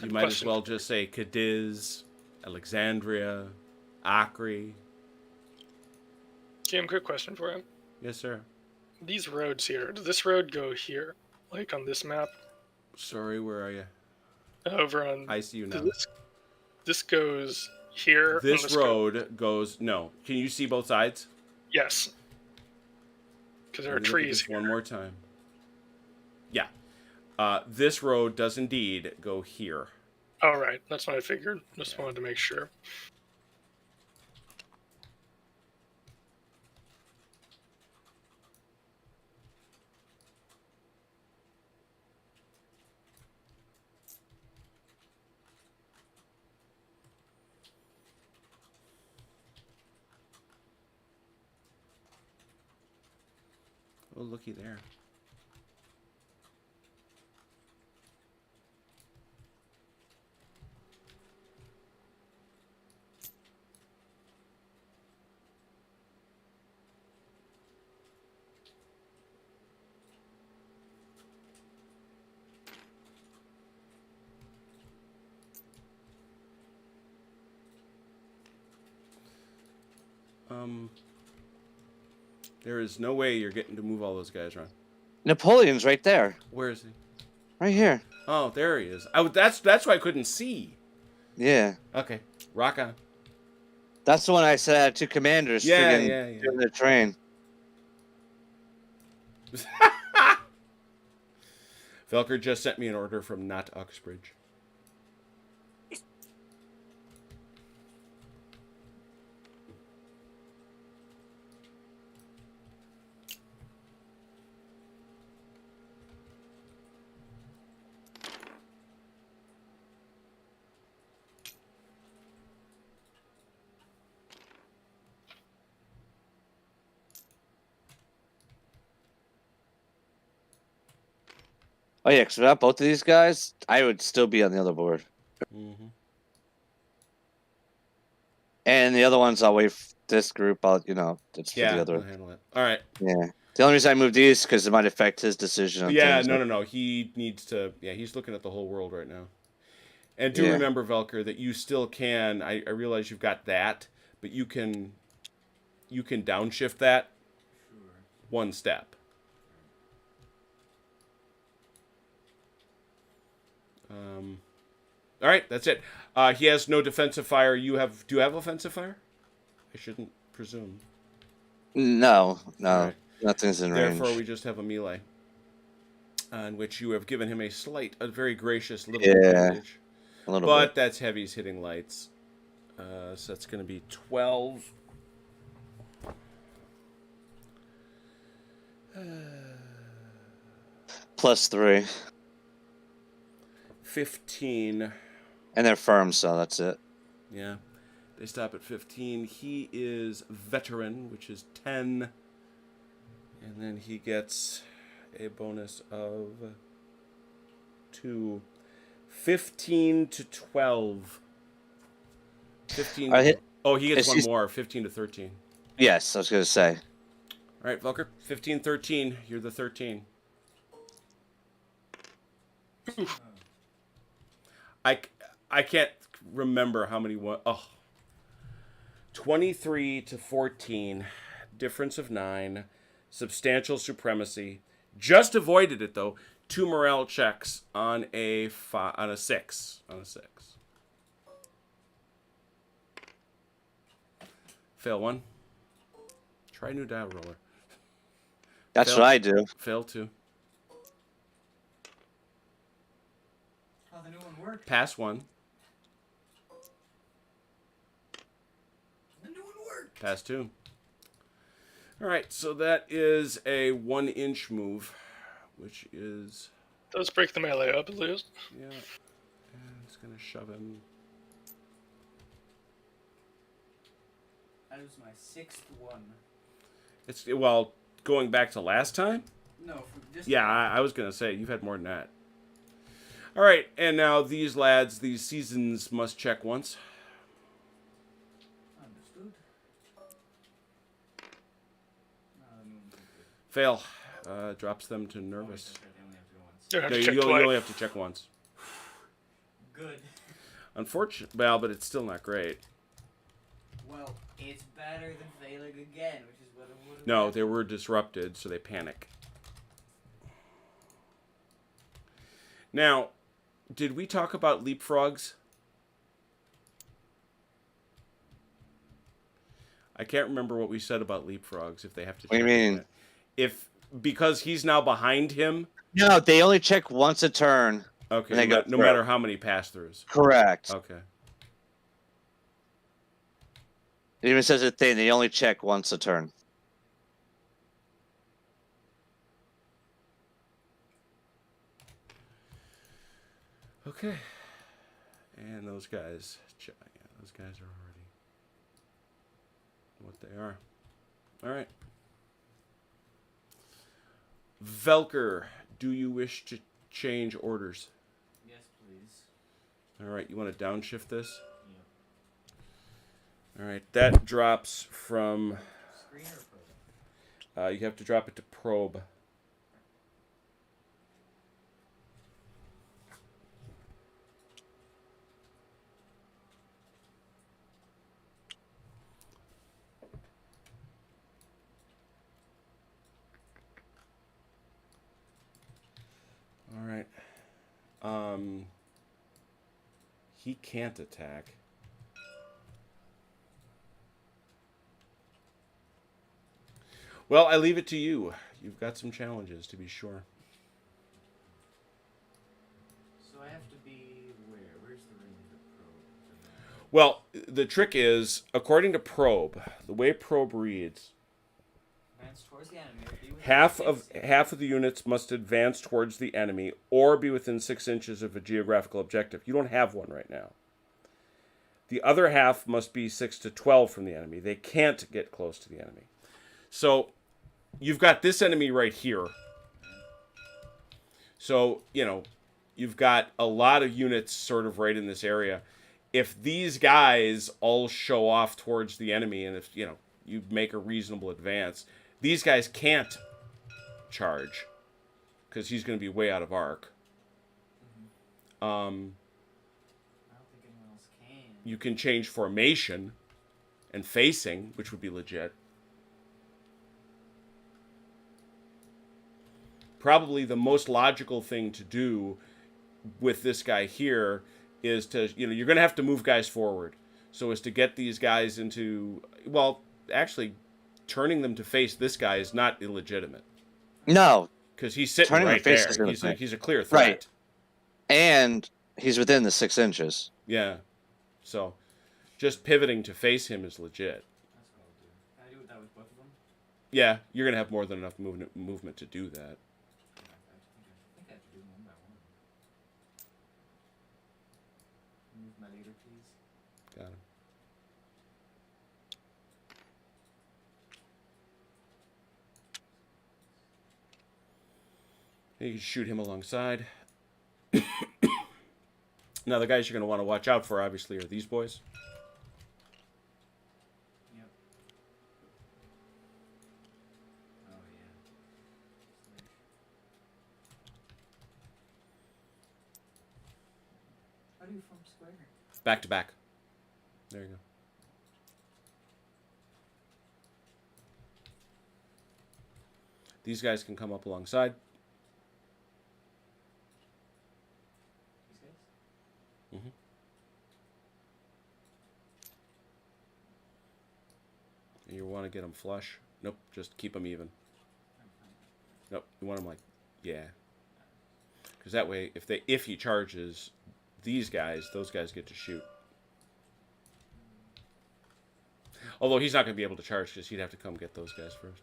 You might as well just say Cadiz, Alexandria, Acre. Jim, quick question for you. Yes, sir. These roads here, does this road go here? Like on this map? Sorry, where are you? Over on... I see you now. This goes here. and This road goes... No. Can you see both sides? Yes. Because there are Let me look at trees this here. one more time. Yeah. This road does indeed go here. Oh, right. That's what I figured. Just wanted to make sure. Oh, looky there. There is no way you're getting to move all those guys around. Napoleon's right there. Where is he? Right here. Oh, there he is. That's why I couldn't see. Yeah. Okay, rock on. That's the one I said I had two commanders Yeah, friggin' yeah, yeah. doing the train. Velker just sent me an order from Not Uxbridge. Oh yeah, because without both of these guys, I would still be on the other board. Mm-hmm. And the other ones, I'll wait for this group. It's for Yeah, the I'll other. handle it. All right. Yeah. The only reason I moved these because it might affect his decision. On Yeah, things. no. He needs to. Yeah, he's looking at the whole world right now. And do Yeah. remember, Velker, that you still can. I realize you've got that, but you can downshift that Sure. one step. All right, that's it. He has no defensive fire. Do you have offensive fire? I shouldn't presume. No, All right. nothing's in range. Therefore, we just have a melee, on which you have given him a very gracious little Yeah, advantage. a little But bit. that's heavy's hitting lights. So that's going to be 12. +3, 15. and they're firm, so that's it. Yeah. They stop at 15. He is veteran, which is 10. And then he gets a bonus of 2. 15 to 12. 15. I hit- Oh, he gets is one he- more. 15 to 13. Yes, I was gonna say. All right, Velker. 15, 13. You're the 13. I can't remember how many one. Oh. 23 to 14. Difference of 9. Substantial supremacy. Just avoided it, though. 2 morale checks on a 6. On a 6. Fail 1. Try new die roller. That's Fail. what I do. Fail 2. How the new one worked. Pass 1. The new one worked. Pass 2. All right, so that is a 1-inch move, which is, Does break the melee up at least. yeah, and it's going to shove him. That was my 6th one. It's, well, going back to last time? No, for just Yeah, I was going to say, you've had more than that. All right, and now these lads, these seasons must check once. Understood. No, the new one's good. Fail. Drops them to nervous. Oh, wait, they only have to go once. You have No, to you, check you twice. only have to check once. Good. Unfortunate, well, but it's still not great. Well, it's better than failing again, which is what it would have No, been. they were disrupted, so they panic. Now, did we talk about leapfrogs? I can't remember what we said about leapfrogs. If they have to. What do you check mean? that. If because he's now behind him. No, they only check once a turn. Okay. And they go No through. matter how many pass-throughs. Correct. Okay. It even says a thing. They only check once a turn. Okay. And those guys. Yeah, those guys are already what they are. All right. Velker, do you wish to change orders? Yes, please. All right, you want to downshift this? Yep. All right, that drops from. Screen or probe? You have to drop it to probe. All right. He can't attack. Well, I leave it to you. You've got some challenges, to be sure. So I have to be where? Where's the range of probe? Well, the trick is, according to probe, the way probe reads, Advance towards the enemy. Or be within half of the units must advance towards the enemy or be within 6 inches of a geographical objective. You don't have one right now. The other half must be 6 to 12 from the enemy. They can't get close to the enemy. So you've got this enemy right here. So, you've got a lot of units sort of right in this area. If these guys all show off towards the enemy, and if, you make a reasonable advance, these guys can't charge because he's going to be way out of arc. I don't think anyone else can. You can change formation and facing, which would be legit. Probably the most logical thing to do with this guy here is to, you're going to have to move guys forward. So as to get these guys into, well, actually, turning them to face this guy is not illegitimate. No, because he's sitting turning right the face there. is He's a clear threat. Right. And he's within the 6 inches. Yeah. So just pivoting to face him is legit. That's what I'll do. Can I do that with both of them? Yeah, you're going to have more than enough movement to do that. Yeah, I think I have to do them one by one. Move my leader, please. Got him. You can shoot him alongside. Now, the guys you're going to want to watch out for, obviously, are these boys. Yep. Oh, yeah. How do you form square? Back to back. There you go. These guys can come up alongside. These guys? Mm-hmm. You want to get them flush. Nope, just keep them even. Nope, you want them like, yeah. Because that way, if he charges these guys, those guys get to shoot. Although he's not going to be able to charge because he'd have to come get those guys first.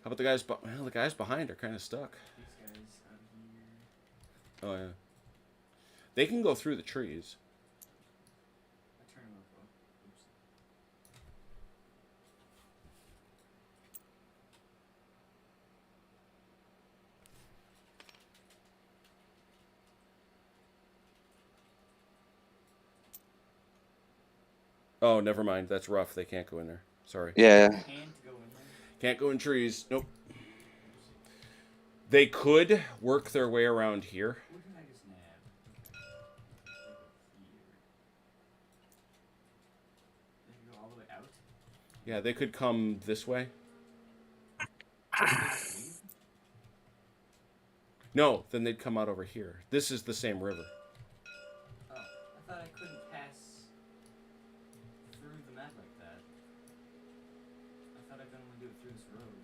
How about the guys? Well, the guys behind are kind of stuck. These guys out here. Oh yeah. They can go through the trees. I turn them up. Oops. Oh, never mind. That's rough. They can't go in there. Sorry. Yeah. Can't go in there. Can't go in trees. Nope. They could work their way around here. Who can I just nab? They can go all the way out. Yeah, they could come this way. Leave? No, then they'd come out over here. This is the same river. Oh, I thought I couldn't pass through the map like that. I thought I could only do it through this road.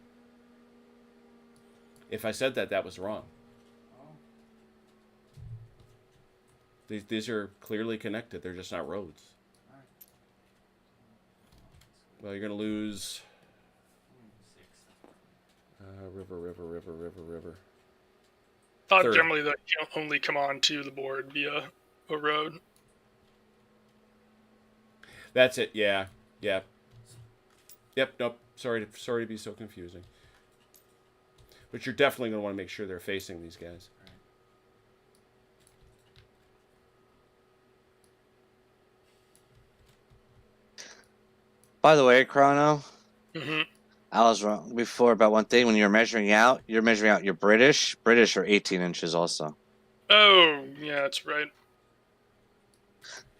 If I said that, that was wrong. Oh, These are clearly connected. They're just not roads. alright. Well, you're going to lose 6. river. Thought Third. generally that you can only come on to the board via a road. That's it. Yeah. Yep. Nope. Sorry to be so confusing. But you're definitely going to want to make sure they're facing these guys. Right. By the way, Chrono, Hmm. I was wrong before about one thing. When you're measuring out your British. British are 18 inches also. Oh, yeah, that's right.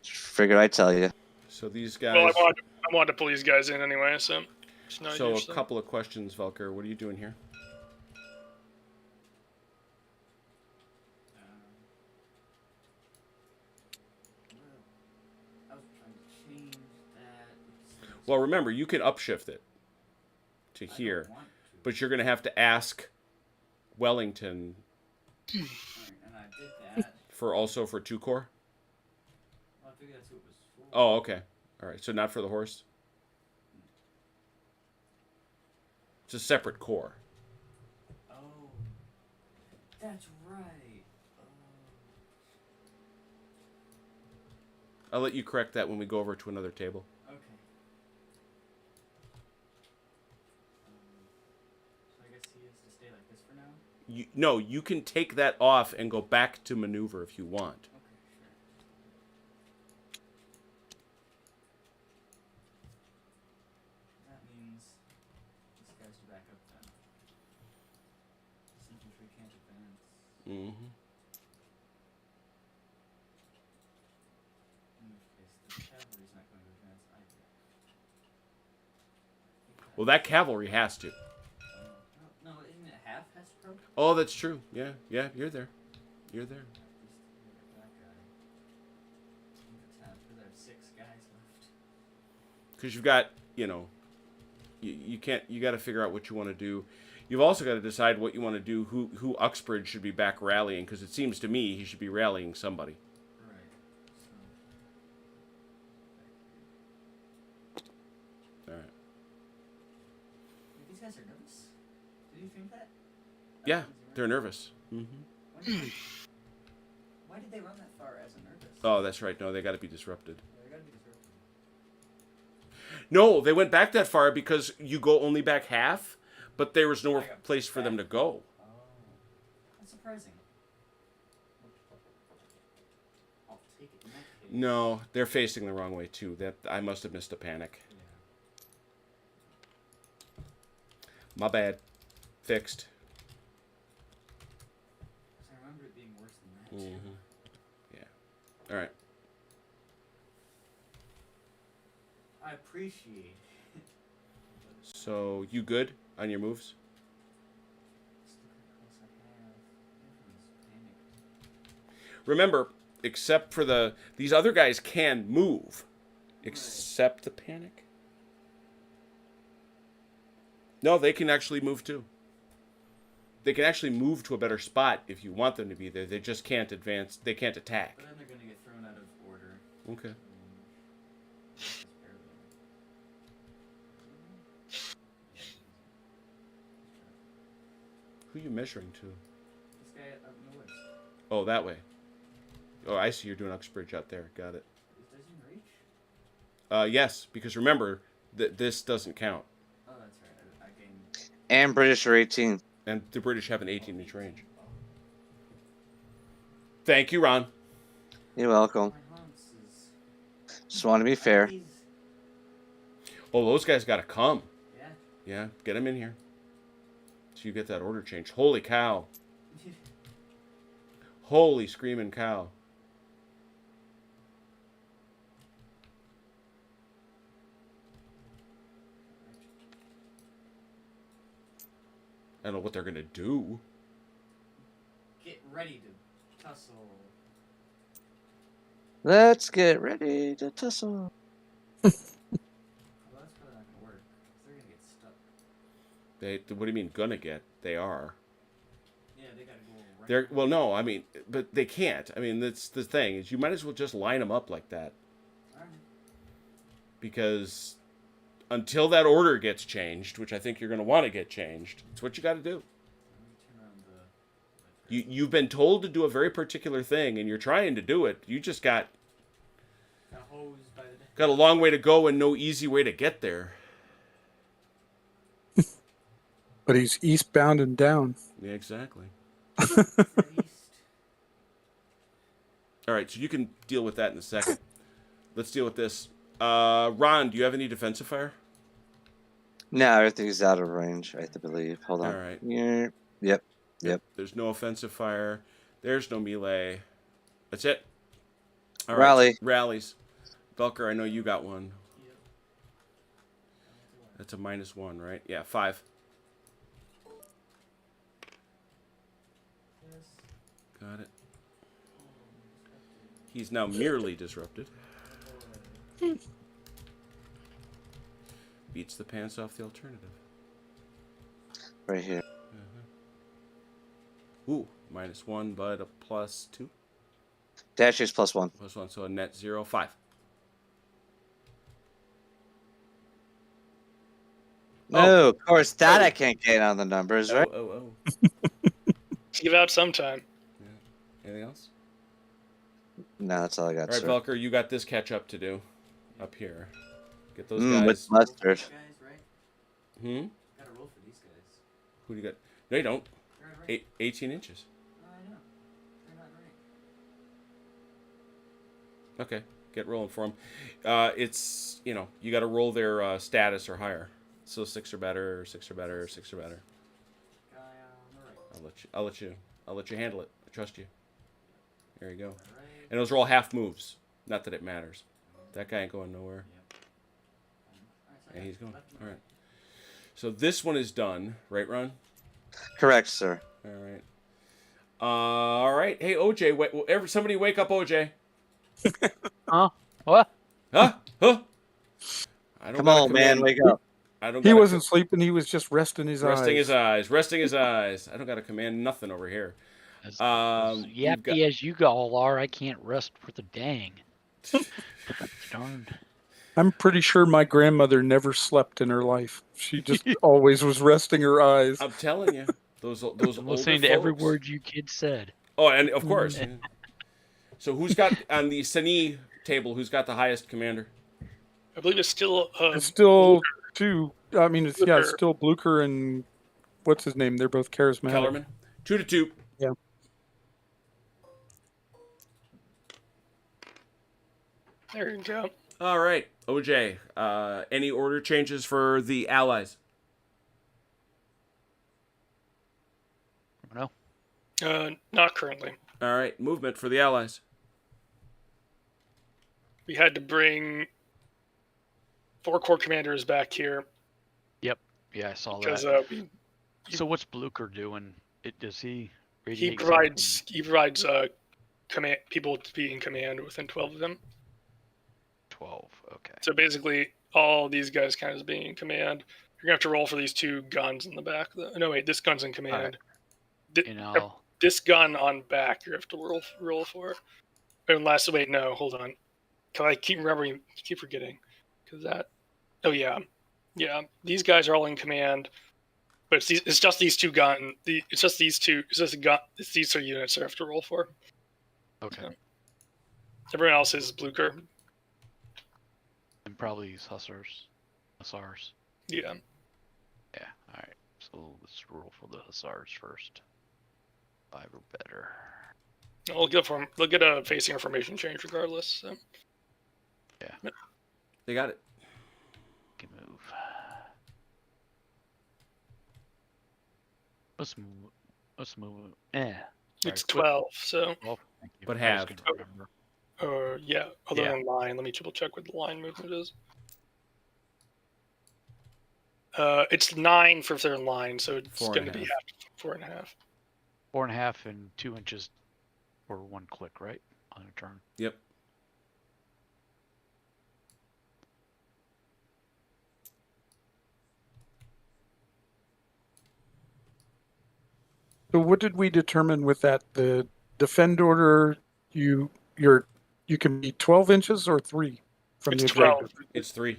Figured I'd tell you. So these Well, guys... I wanted to pull these guys in anyway, so it's not So a usually. couple of questions, Velker. What are you doing here? I was trying to change that. Well, remember, you can upshift it to I don't here, want to. but you're going to have to ask Wellington Alright, and I did that. for 2 core. Well, I figured that's what it was for. Oh, okay. All right. So not for the horse. It's a separate core. Oh, that's right. I'll let you correct that when we go over to another table. Okay. So I guess he has to stay like this for now? No, you can take that off and go back to maneuver if you want. Okay, sure. That means this guy's to back up then. This infantry can't advance. Mm-hmm. In which case, the cavalry's not going to advance either. Well, that cavalry has to. No, isn't it half has to pro? Oh, that's true. Yeah, you're there. You're there. That guy. It's half, because I have 6 guys left. Because you've got, you can't. You got to figure out what you want to do. You've also got to decide what you want to do. Who Uxbridge should be back rallying? Because it seems to me he should be rallying somebody. Right. So. All right. These guys are nervous? Did you think that? Yeah, they're nervous. Mm-hmm. Why did they run that far as a nervous? Oh, that's right. No, they got to be disrupted. Yeah, they gotta be disrupted. No, they went back that far because you go only back half, but there was no place for them to go. Oh. That's surprising. I'll take it in that case. No, they're facing the wrong way too. That I must have missed a panic. Yeah. My bad. Fixed. 'Cause I remember it being worse than that. Mm-hmm. Yeah. All right. I appreciate it. So you good on your moves? Just look how close I have. Everyone's panicked. Remember, except for these other guys can move, except the panic. No, they can actually move too. They can actually move to a better spot if you want them to be there. They just can't advance. They can't attack. But then they're gonna get thrown out of order. Okay. Just barely. Who are you measuring to? This guy up in the woods. Oh, that way. Oh, I see. You're doing Uxbridge out there. Got it. Does he reach? Yes, because remember that this doesn't count, Oh, that's right. I gained. And British are 18. and the British have an 18-inch range. Thank you, Ron. You're welcome. My hunts is. Just want to be fair. He's- Oh, those guys got to come. Yeah. Yeah, get them in here. So you get that order change. Holy cow. Holy screaming cow. I don't know what they're going to do. Get ready to tussle. Let's get ready to tussle. Well, that's probably not gonna work. 'Cause they're gonna get stuck. What do you mean, gonna get? They are. Yeah, they gotta go right. They're well, no, I mean, but they can't. I mean, that's the thing is, you might as well just line them up like that, Alright. because until that order gets changed, which I think you're going to want to get changed, it's what you got to do. Let me turn around the You've been told to do a very particular thing, and you're trying to do it. You just got hosed by the. a long way to go and no easy way to get there. But he's eastbound and down. Yeah, exactly. Is that east? All right, so you can deal with that in a second. Let's deal with this. Ron, do you have any defensive fire? No, everything's out of range, I believe. Hold on. All right. Yeah. Yep. Yep. There's no offensive fire. There's no melee. That's it. All Rally. right, so rallies. Velker, I know you got one. Yep. That's a -1, right? Yeah, 5. Yes. Got it. He's now merely disrupted. Beats the pants off the alternative. Right here. Ooh, -1, but a +2. Dash is +1. +1, so a net 0, 5. No, of course that I can't gain on the numbers, right? Oh. Give out sometime. Anything else? No, that's all I got, All right, sir. Velker, you got this catch up to do up here. Get those With guys. mustard. Guys, right? Gotta roll for these guys. Who do you got? No, you don't. They're at rank. 18 inches. I know. They're not rank. Okay, get rolling for them. It's, you got to roll their status or higher. So 6 or better, 6 or better, 6 or better. Guy on the right. I'll let you handle it. I trust you. There you go. Right. And those are all half moves. Not that it matters. That guy ain't going nowhere. Alright, so Yeah, I he's got going. left and All right. So this one is done, right, Ron? Correct, sir. All right. All right. Hey, OJ, somebody wake up OJ. Huh? What? Huh? Huh? I don't Come got a on, man, command. wake up. I don't. He got a wasn't sleeping. He was just resting his resting eyes. his eyes. Resting his eyes. I don't got to command nothing over here. As you've got- yappy as you all are, I can't rest for the dang. Darn. I'm pretty sure my grandmother never slept in her life. She just always was resting her eyes. I'm telling you, those I'm older listening to every folks- word you kids said. Oh, and of course. Yeah. So who's got on the Sani table? Who's got the highest commander? I believe it's still. It's still two. I mean, it's Blucher. still Blucher and what's his name? They're both charismatic. Kellerman. 2-2. Yeah. There you go. All right, OJ. Any order changes for the allies? No. Not currently. All right, movement for the allies. We had to bring 4 corps commanders back here Yeah, I saw because that. we So what's Blucher doing? Does he? he radiate provides command people to be in command within 12 of them. 12. Okay. So basically, all these guys kind of being in command. You're gonna have to roll for these 2 guns in the back. No, wait, this gun's in command. This gun on back, you have to roll for. Unless, wait, no, hold on. Cause I keep forgetting. Cause that. Oh yeah. These guys are all in command. But it's just these 2 gun. It's just these 2. It's just a gun. It's these 2 units I have to roll for. Okay. Everyone else is Blucher. And probably these hussars. Hussars. Yeah. Yeah. All right. So let's roll for the hussars first. 5 or better. They'll get a facing or formation change regardless. So. Yeah. They got it. Can move. Let's move. It's 12. So. 12. Thank you. But I was halved. gonna remember. Yeah. Other Yeah. than line, let me triple check what the line movement is. It's 9 for third line, so it's 4.5. going to be half, 4.5. 4.5 and 2 inches for 1 click, right? On a turn. Yep. So what did we determine with that? The defend order, you can be 12 inches or 3 from It's the 12. objective. It's 3.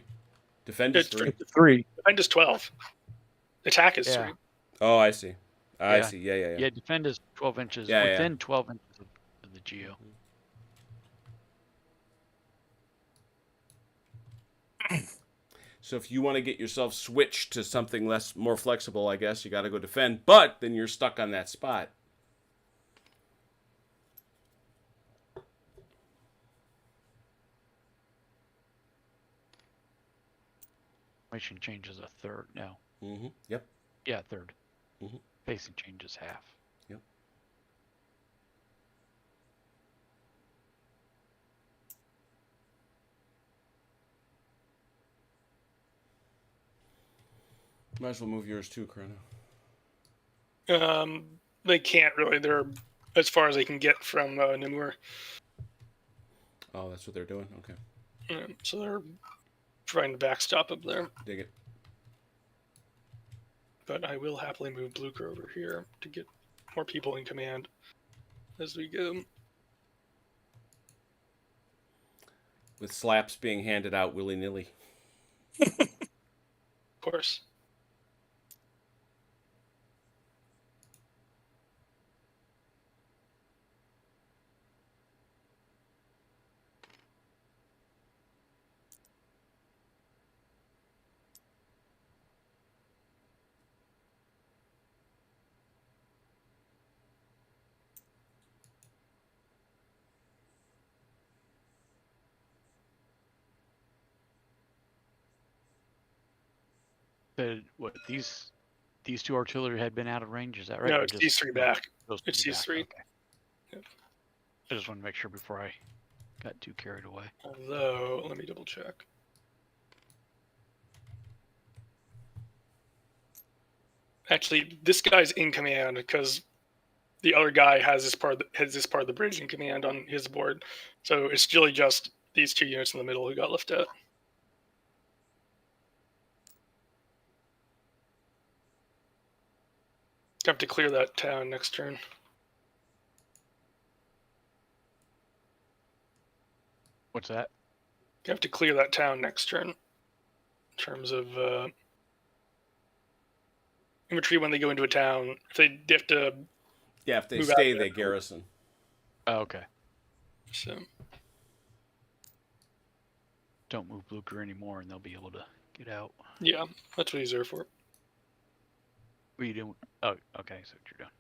Defend is It's 3. It's 3. Defend is 12. Attack is Yeah. 3. Oh, I see. I Yeah. see. Yeah. Defend is 12 inches. Yeah, yeah. Within 12 inches of the geo. So if you want to get yourself switched to something more flexible, I guess you got to go defend. But then you're stuck on that spot. Formation changes a third. No. Mm-hmm. Yep. Yeah, third. Mm-hmm. Facing changes half. Yep. Might as well move yours too, Chrono. They can't really. They're as far as they can get from Namur. Oh, that's what they're doing? Okay. So they're trying to backstop up there. Dig it. But I will happily move Blucher over here to get more people in command as we go. With slaps being handed out willy-nilly. Of course. What these two artillery had been out of range? Is that right? No, Or it's these three back. those It's three these back? three. Okay. Yep. I just want to make sure before I got too carried away. Although, let me double check. Actually, this guy's in command because the other guy has this part of the bridge in command on his board. So it's really just these two units in the middle who got left out. Have to clear that town next turn. What's that? You have to clear that town next turn. In terms of infantry, when they go into a town, if they have to. Yeah, if they move stay, out they there. garrison. Oh, okay. So Don't move Blucher anymore, and they'll be able to get out. yeah, that's what he's there for. What are you doing? Oh, okay. So what you're doing.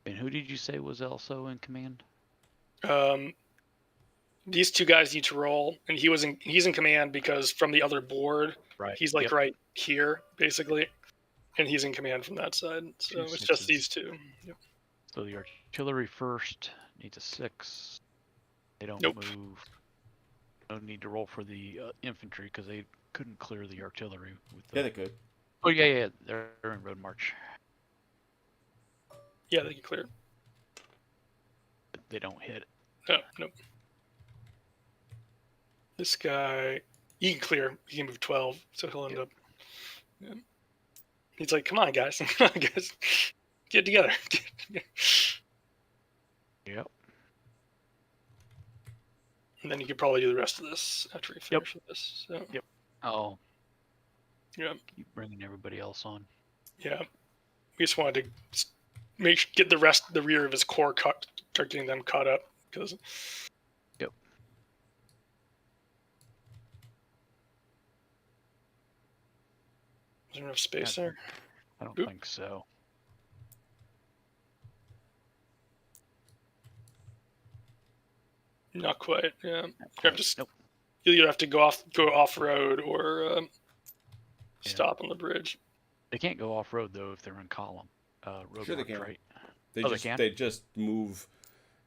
And who did you say was also in command? These two guys need to roll, and he's in command because from the other board, Right. he's like Yep. right here basically, and he's in command from that side. So Two it's just sixes. these two. Yep. So the artillery first needs a 6. They don't Nope. move. No need to roll for the infantry because they couldn't clear the artillery. With the... Yeah, they could. Oh yeah. They're in road march. Yeah, they can clear it. But they don't hit it. No, nope. This guy, he can clear. He can move 12, so he'll end up. Yeah. He's like, come on, guys. Come on, guys. Get it together. Yep. And then you could probably do the rest of this after we finish with this. So, Yep. Oh, yeah. keep bringing everybody else on. Yeah. We just wanted to get the rear of his corps start getting them caught up. Because. Yep. Is there enough space there? I don't Oop. think so. Not quite. Yeah. Not You quite. have to, Nope. you either have to go off road or stop on the bridge. They can't go off road though if they're in column. Road Sure they march, can. right? They Oh, they just can? they just move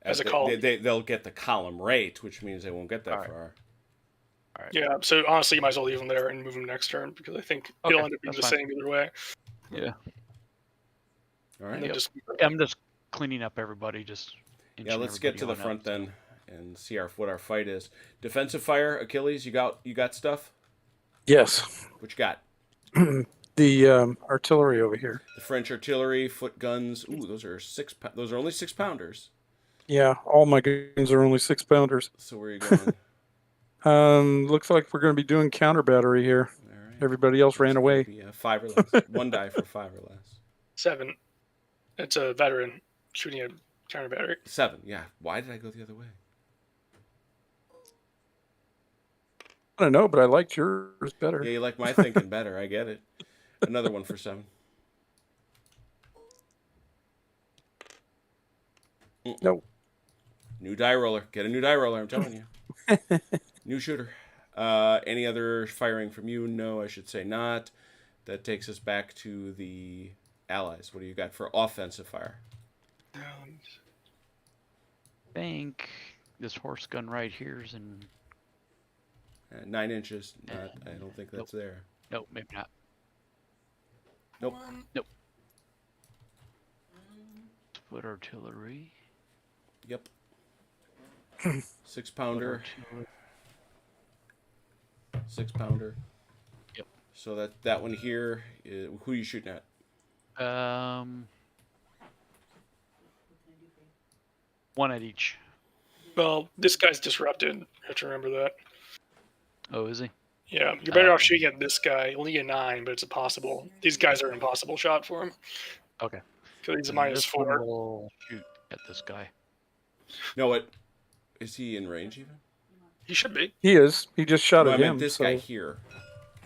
As a column. They'll get the column rate, which means they won't get that All right. far. All right. Yeah, so honestly, you might as well leave them there and move them next turn because I think Okay, it'll end up being the that's fine. same either way. Yeah. All And right. then Yep. just I'm just cleaning up everybody. Just Yeah, inching let's get to the everybody on front up. then and see what our fight is. Defensive fire, Achilles. You got stuff. Yes. What you got? The artillery over here. The French artillery, foot guns. Ooh, those are those are only 6-pounders. Yeah, all my guns are only 6-pounders. So where are you going? Looks like we're going to be doing counter battery here. All right. Everybody else ran away. Yeah, 5 or less. 1 die for 5 or less. 7. It's a veteran shooting a counter battery. 7. Yeah. Why did I go the other way? I don't know, but I liked yours better. Yeah, you like my thinking better. I get it. Another one for 7. No. New die roller. Get a new die roller. I'm telling you. New shooter. Any other firing from you? No, I should say not. That takes us back to the allies. What do you got for offensive fire? Think this horse gun right here is in. 9 inches. Not. I don't think that's there. No, maybe not. Nope. Nope. Split artillery. Yep. 6-pounder. 6-pounder. Yep. So that one here. Who are you shooting at? One at each. Well, this guy's disrupted. You have to remember that. Oh, is he? Yeah, you're better off shooting at this guy. Only a 9, but it's impossible. These guys are an impossible shot for him. Okay. Because he's a And this one -4. will shoot at this guy. No, what? Is he in range even? He should be. He is. He just shot No, I at meant him. this so... guy here.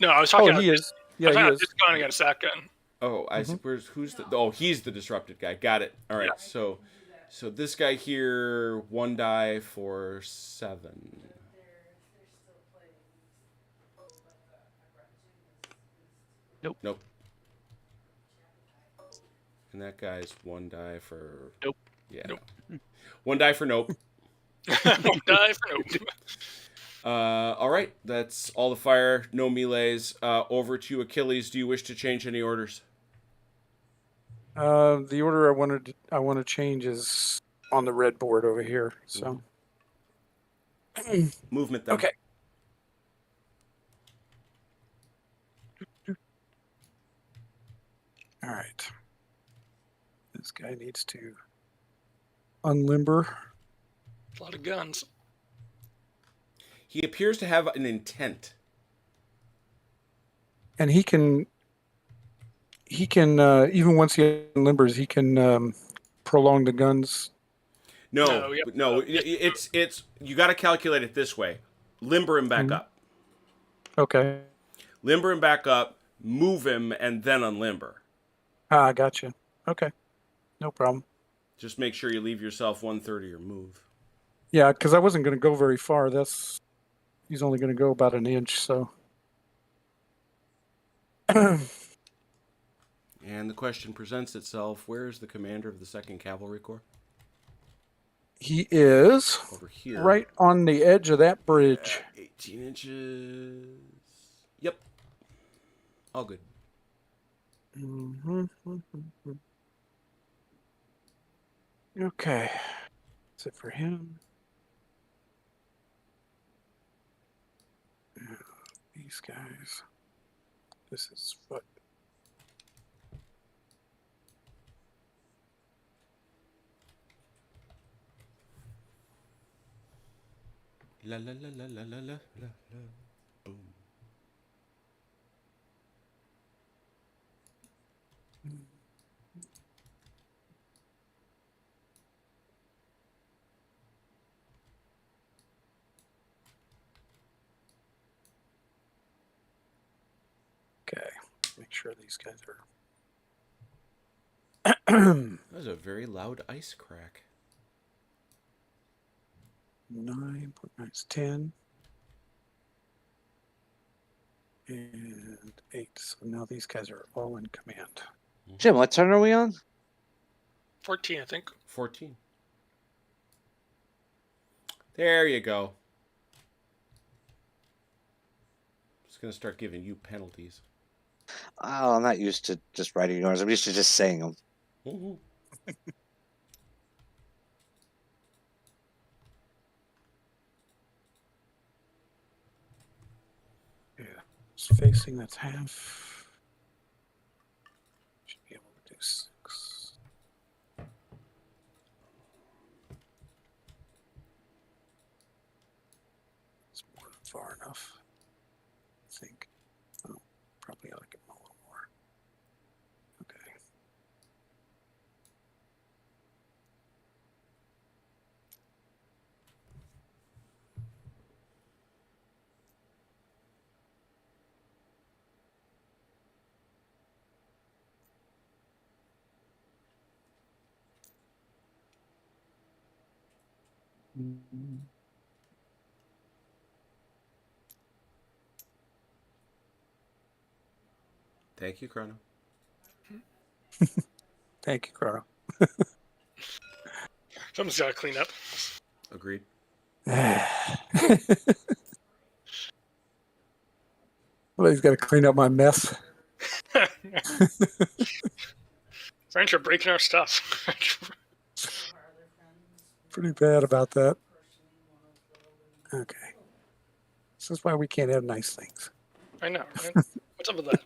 No, I was talking Oh, about he is. Yeah, I he found is. this gun against that gun. Oh, I see. Who's the? Oh, he's the disrupted guy. Got it. All right. Yeah. So this guy here, 1 die for 7. Nope. And that guy's 1 die for. Nope. Yeah. Nope. 1 die for nope. Die for nope. All right. That's all the fire. No melees. Over to Achilles. Do you wish to change any orders? The order I want to change is on the red board over here. So Movement then. okay. All right. This guy needs to unlimber. A lot of guns. He appears to have an intent. And he can even once he unlimbers, he can prolong the guns. No. It's you got to calculate it this way. Limber him back up. Okay. Limber him back up, move him, and then unlimber. Ah, gotcha. Okay. No problem. Just make sure you leave yourself 1/3 of your move. Yeah, because I wasn't going to go very far. He's only going to go about an inch, so. And the question presents itself: where is the commander of the 2nd Cavalry Corps? He is Over here. right on the edge of that bridge. 18 inches. Yep. All good. Okay. That's it for him. These guys. This is what. La la la la la la la la la. Boom. Okay. Make sure these guys are. That was a very loud ice crack. 9, 10. And 8. So now these guys are all in command. Jim, what turn are we on? 14, I think. 14. There you go. Just gonna start giving you penalties. Oh, I'm not used to just writing yours. I'm used to just saying them. Mm-hmm. Yeah. It's facing, that's half. Should be able to do 6. It's more than far enough, I think. Oh, probably ought to give him a little more. Okay. Thank you, Chrono. Thank you, Chrono. Someone's got to clean up. Agreed. Somebody's got to clean up my mess. French are breaking our stuff. Pretty bad about that. Okay. This is why we can't have nice things. I know, right? What's up with that?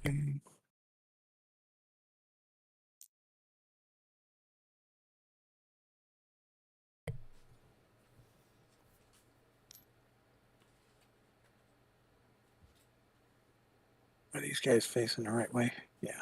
Okay. Are these guys facing the right way? Yeah.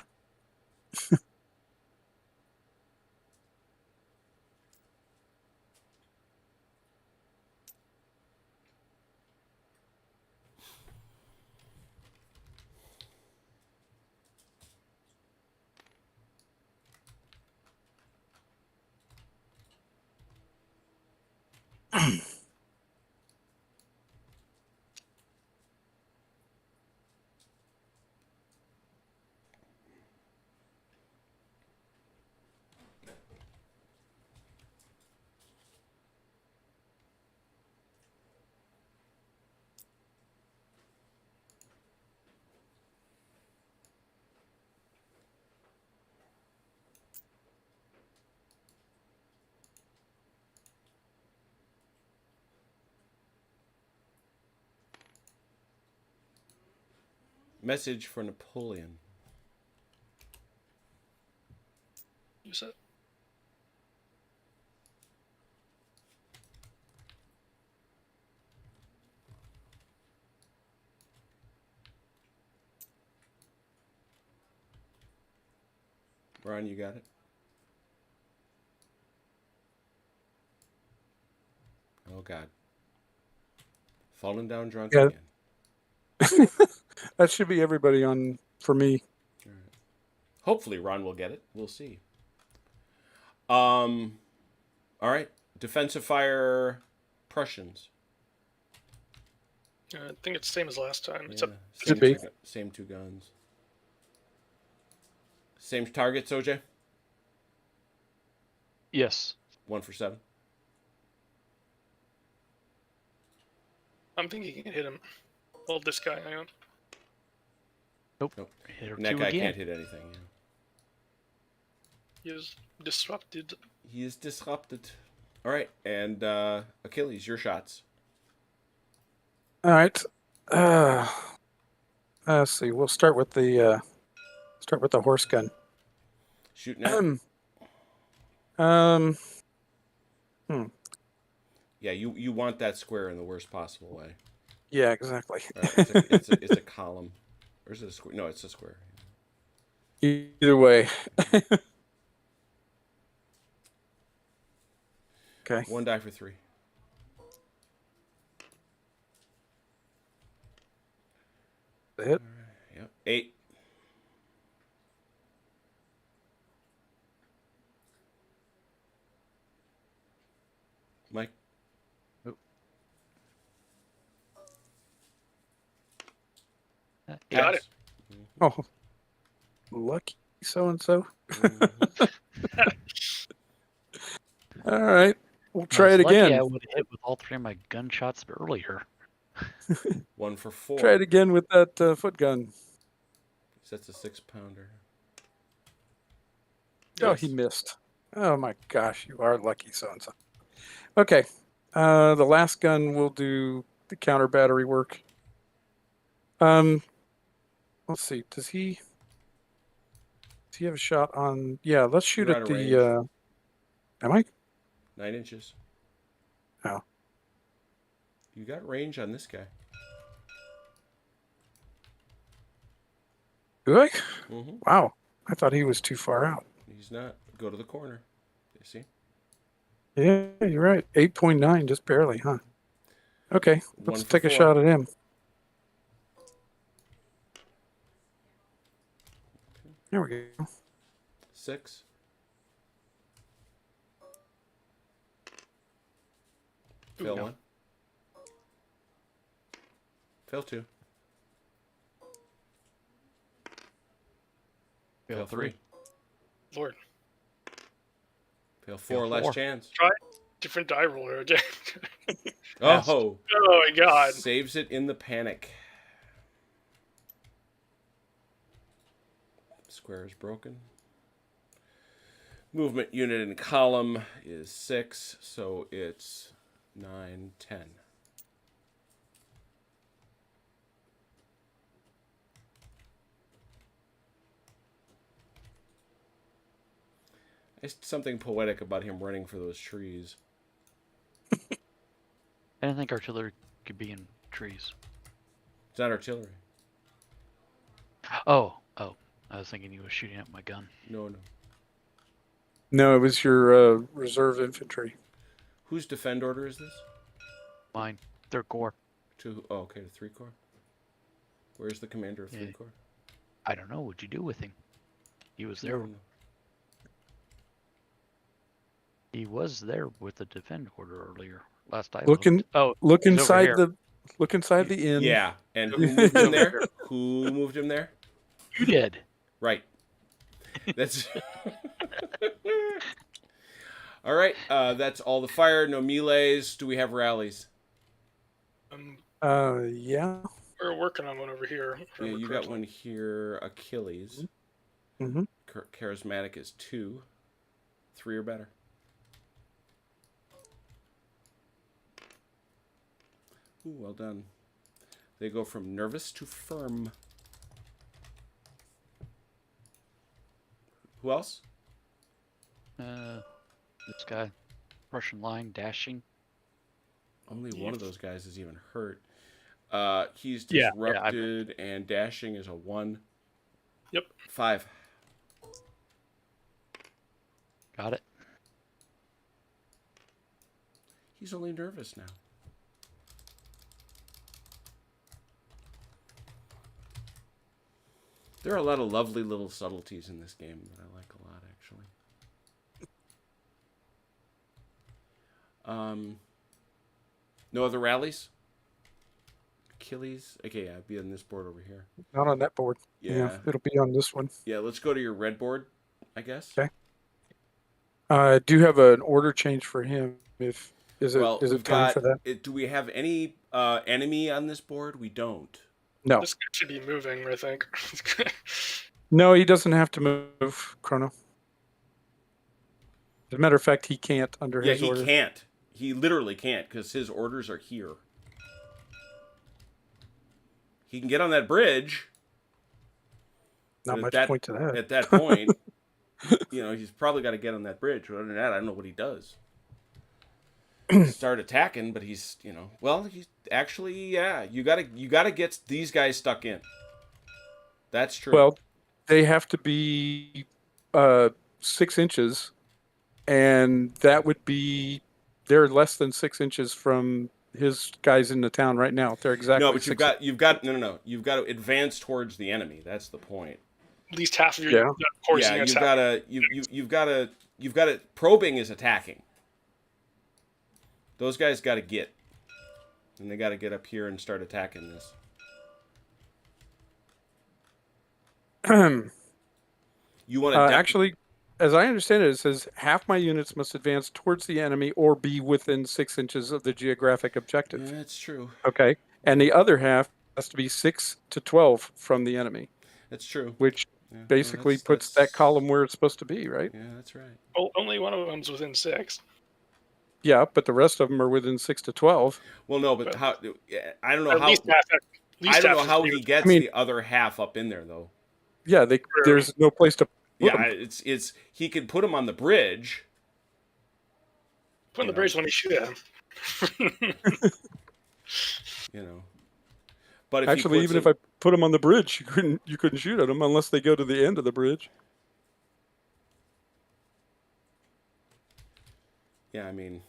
Message for Napoleon. You said. Ron, you got it? Oh, God. Falling down drunk Yeah. again. That should be everybody on for me. All right. Hopefully Ron will get it. We'll see. All right. Defensive fire Prussians. I think it's the same as last time. Yeah, Except Should be. Same two guns. Same targets, OJ? Yes. 1 for 7. I'm thinking you can hit him. Well, this guy, I am. Nope. Nope. Hit her And that two guy again. can't hit anything. Yeah. He is disrupted. He is disrupted. All right. And Achilles, your shots. All right. Let's see. We'll start with the horse gun. Shoot now. Yeah, you want that square in the worst possible way. Yeah, exactly. It's a column. Or is it a square? No, it's a square. Either way. Okay. 1 die for 3. The hit. Yep. 8. Mike. Got it. Oh, lucky so and so. All right, we'll try it Lucky again. I would have hit with all 3 of my gunshots earlier. 1 for 4. Try it again with that foot gun. That's a 6-pounder. Oh, he missed. Oh my gosh, you are lucky so and so. Okay, the last gun will do the counter battery work. Let's see. Does he have a shot on? Yeah, let's shoot You're at out of the. Am I? 9 inches. Oh. You got range on this guy. Do I? Mm-hmm. Wow, I thought he was too far out. He's not. Go to the corner. You see? Yeah, you're right. 8.9, just barely, huh? Okay, 1 let's for take a 4. shot at him. There we go. 6. Fail no. 1. Fail 2. Fail 3. Lord. Fail 4. Last 4. chance. Try different die roller again. Passed. Oh, Oh my god. saves it in the panic. Square is broken. Movement unit in column is 6, so it's 9, 10. There's something poetic about him running for those trees. I didn't think artillery could be in trees. It's not artillery. Oh. I was thinking he was shooting at my gun. No. No, it was your reserve infantry. Whose defend order is this? Mine. 3rd Corps. Okay, to 3 Corps. Where's the commander of 3 Yeah. Corps? I don't know. What'd you do with him? He was there. No. He was there with the defend order earlier. Last I Look in- looked. Oh, Look he's over inside here. the inn. Yeah, and who moved him there? Who moved him there? You did. Right. That's all right. That's all the fire. No melees. Do we have rallies? Yeah. We're working on one over here. Yeah, you got one here. Achilles. Mm-hmm. Charismatic is 2. 3 or better. Ooh, well done. They go from nervous to firm. Who else? This guy, Russian line, dashing. Only one of those guys is even hurt. He's Yeah, disrupted, and dashing is a 1. Yep. 5. Got it. He's only nervous now. There are a lot of lovely little subtleties in this game that I like a lot, actually. No other rallies? Achilles? Okay, yeah, I'd be on this board over here. Not on that board. Yeah. It'll be on this one. Yeah, let's go to your red board, I guess. Okay. I do have an order change for him. Is We've it time for that? Do we have any enemy on this board? We don't. No. This guy should be moving, I think. No, he doesn't have to move, Chrono. As a matter of fact, he can't under Yeah, his he order. can't. He literally can't because his orders are here. He can get on that bridge. Not but much at point to that. At that point, he's probably got to get on that bridge. But other than that, I don't know what he does. Start attacking, but he's he's actually you gotta get these guys stuck in. That's true. Well, they have to be 6 inches, and that would be they're less than 6 inches from his guys in the town right now. They're exactly no, but 6 you've got you've got to advance towards the enemy. That's the point. At least half of your course. Yeah, you've got to probing is attacking. Those guys got to get, and they got to get up here and start attacking this. You want to actually, as I understand it, it says half my units must advance towards the enemy or be within 6 inches of the geographic objective. Yeah, that's true. Okay, and the other half has to be 6 to 12 from the enemy. That's true. Which basically puts that column where it's supposed to be, right? Yeah, that's right. Well, only one of them's within 6. Yeah, but the rest of them are within 6 to 12. Well, no, but how? I don't know At how. least half, I don't know how he gets the other half up in there, though. Yeah, there's no place to put Yeah, them. it's he could put him on the bridge. Put on the bridge when he shoot at him. But if actually, even if I put them on the bridge, you couldn't shoot at them unless they go to the end of the bridge. Yeah, I mean,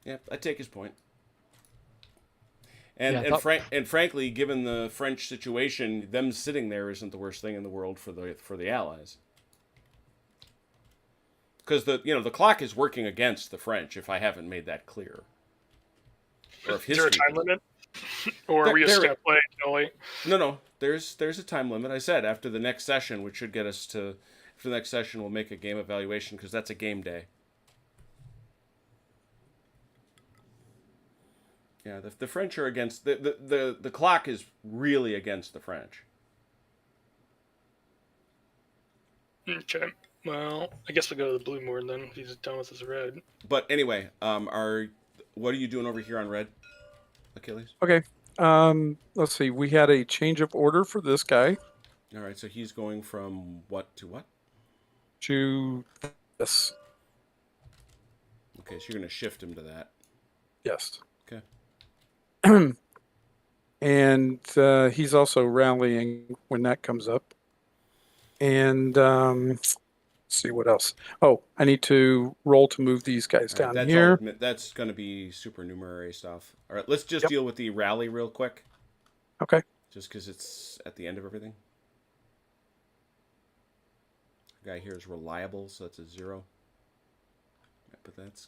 yeah, I take his point. And Yeah, I thought- and frankly, given the French situation, them sitting there isn't the worst thing in the world for the Allies. Because the clock is working against the French. If I haven't made that clear, or if Is there a history. time limit? Or are we just There- going to play until No. There's a time limit. I said after the next session, which should get us to. After the next session, we'll make a game evaluation because that's a game day. Yeah, the French are against the clock is really against the French. Okay. Well, I guess we'll go to the blue more then. If he's done with his red. But anyway, what are you doing over here on red, Achilles? Okay. Let's see. We had a change of order for this guy All right, so he's going from what to what? to this. Okay, so you're going to shift him to that. Yes. Okay. And he's also rallying when that comes up. And let's see what else. Oh, I need to roll to move these guys All right, down here. That's going to be supernumerary stuff. All right, let's just Yep. deal with the rally real quick, Okay. just because it's at the end of everything. The guy here is reliable, so that's a 0. But that's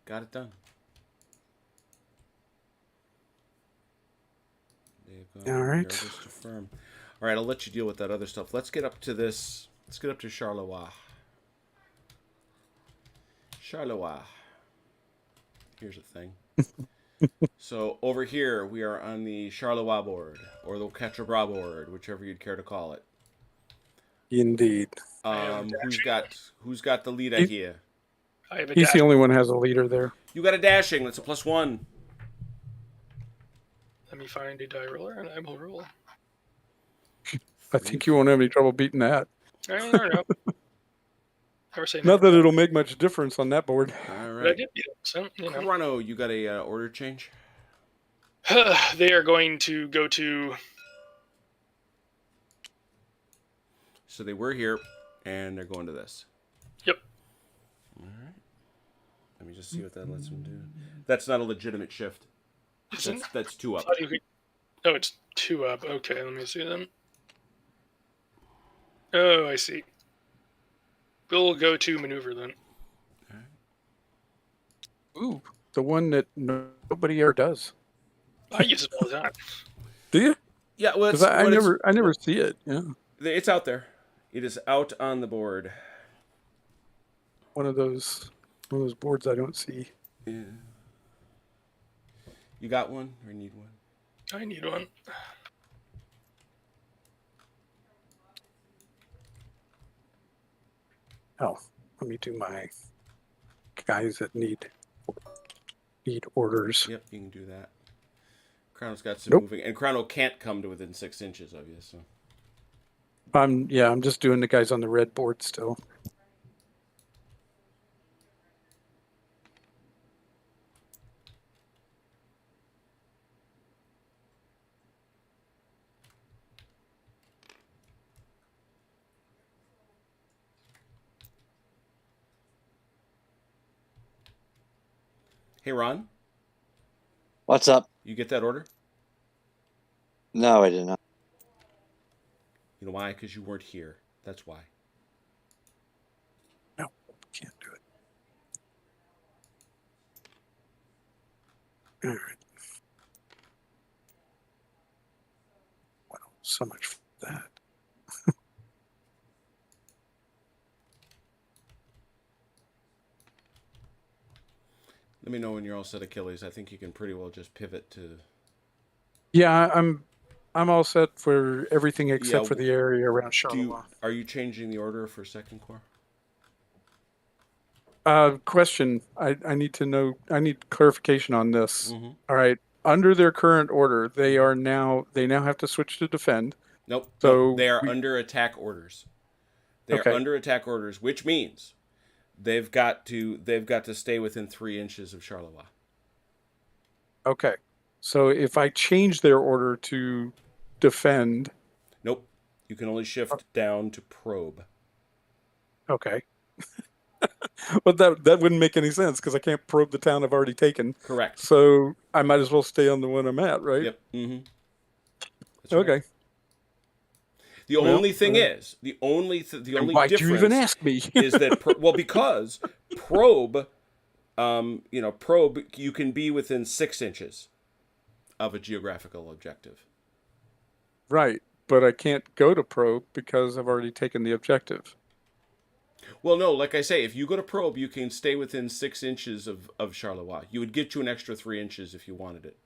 got it done. They've got All right. nervous to firm. All right, I'll let you deal with that other stuff. Let's get up to this. Let's get up to Charleroi. Charleroi. Here's the thing. So over here, we are on the Charleroi board, or the Quatre Bras board, whichever you'd care to call it. Indeed. Who's got the lead He- here? I have a He's dash. the only one who has a leader there. You got a dashing. That's a +1. Let me find a die roller and I will roll. I think you won't have any trouble beating that. I don't know. Never say Not never. that it'll make much difference on that board. All But I right. did beat him, so, you know. Chrono, you got a order change? They are going to go to... So they were here, and they're going to this. Yep. All right. Let me just see what that lets them do. That's not a legitimate shift. Isn't That's 2 up. thought you could... Oh, it's 2 up. Okay, let me see then. Oh, I see. We'll go to maneuver then. Ooh, the one that nobody ever does. I use it all the time. Do you? Yeah, well, Because I never see it. Yeah, it's out there. It is out on the board. one of those boards I don't see. Yeah. You got one or need one? I need one. Oh, let me do my guys that need orders. Yep, you can do that. Chrono's got some Nope. moving, and Chrono can't come to within 6 inches of you. So I'm just doing the guys on the red board still. hey, Ron, What's up? you get that order? No, I did not. You know why? Because you weren't here. That's why. No, can't do it. All right. Well, so much for that. Let me know when you're all set, Achilles. I think you can pretty well just pivot to. Yeah, I'm all set for everything except Yeah, for the area around Charleroi. Are you changing the order for Second Corps? Question. I need to know. I need clarification on this. Mm-hmm. All right. Under their current order, they now have to switch to defend. Nope. So nope. They are under attack orders. They Okay. are under attack orders, which means they've got to stay within 3 inches of Charleroi. Okay. So if I change their order to defend, Nope. You can only shift down to probe. okay. But that wouldn't make any sense because I can't probe the town I've already taken. Correct. So I might as well stay on the one I'm at, right? Yep. Mm-hmm. That's Okay. right. The Well, only thing is, the only and why'd you even difference ask me? is that because probe, probe, you can be within 6 inches of a geographical objective. Right, but I can't go to probe because I've already taken the objective. Well, no, like I say, if you go to probe, you can stay within 6 inches of Charleroi. You would get you an extra 3 inches if you wanted it.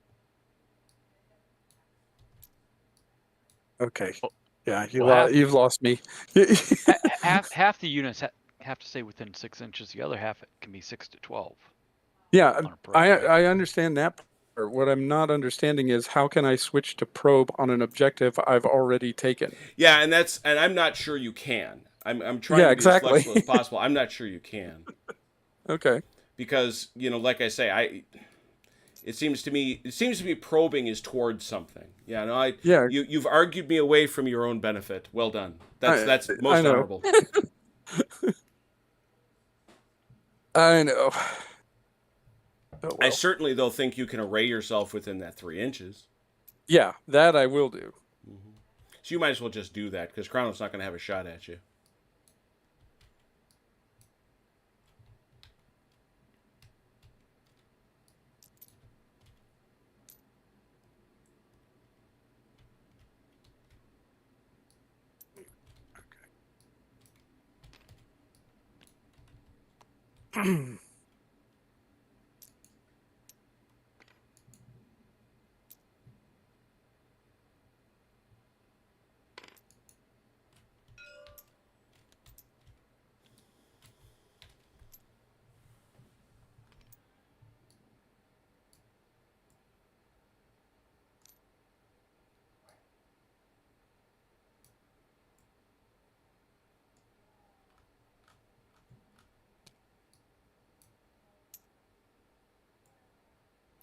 Okay. Well- Yeah, well, you've lost me. half the units have to stay within 6 inches. The other half can be 6 to 12. Yeah, On a probe, right? I understand that part. What I'm not understanding is how can I switch to probe on an objective I've already taken? Yeah, and I'm not sure you can. I'm trying Yeah, to be as exactly. flexible as possible. I'm not sure you can. Okay. Because, like I say, it seems to me probing is towards something. Yeah, no, Yeah. you've argued me away from your own benefit. Well done. That's I most know. honorable. I know. Oh, I well. certainly though think you can array yourself within that 3 inches. Yeah, that I will do. So you might as well just do that because Crown's not going to have a shot at you.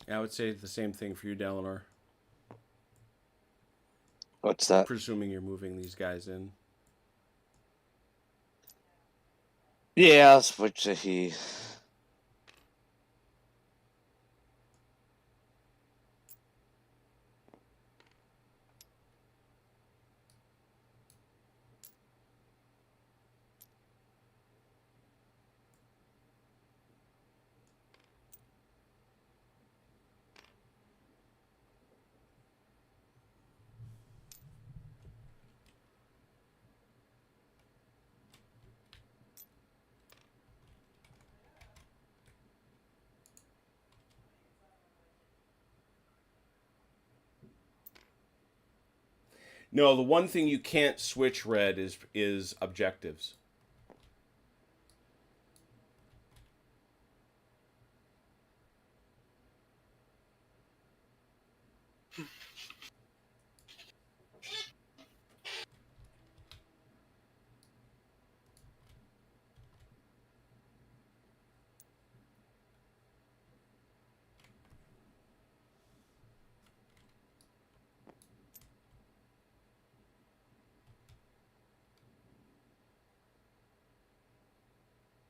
I would say the same thing for you, Dalinar. What's that? Presuming you're moving these guys in. Yeah, I'll switch to he. No, the one thing you can't switch, Red, is objectives.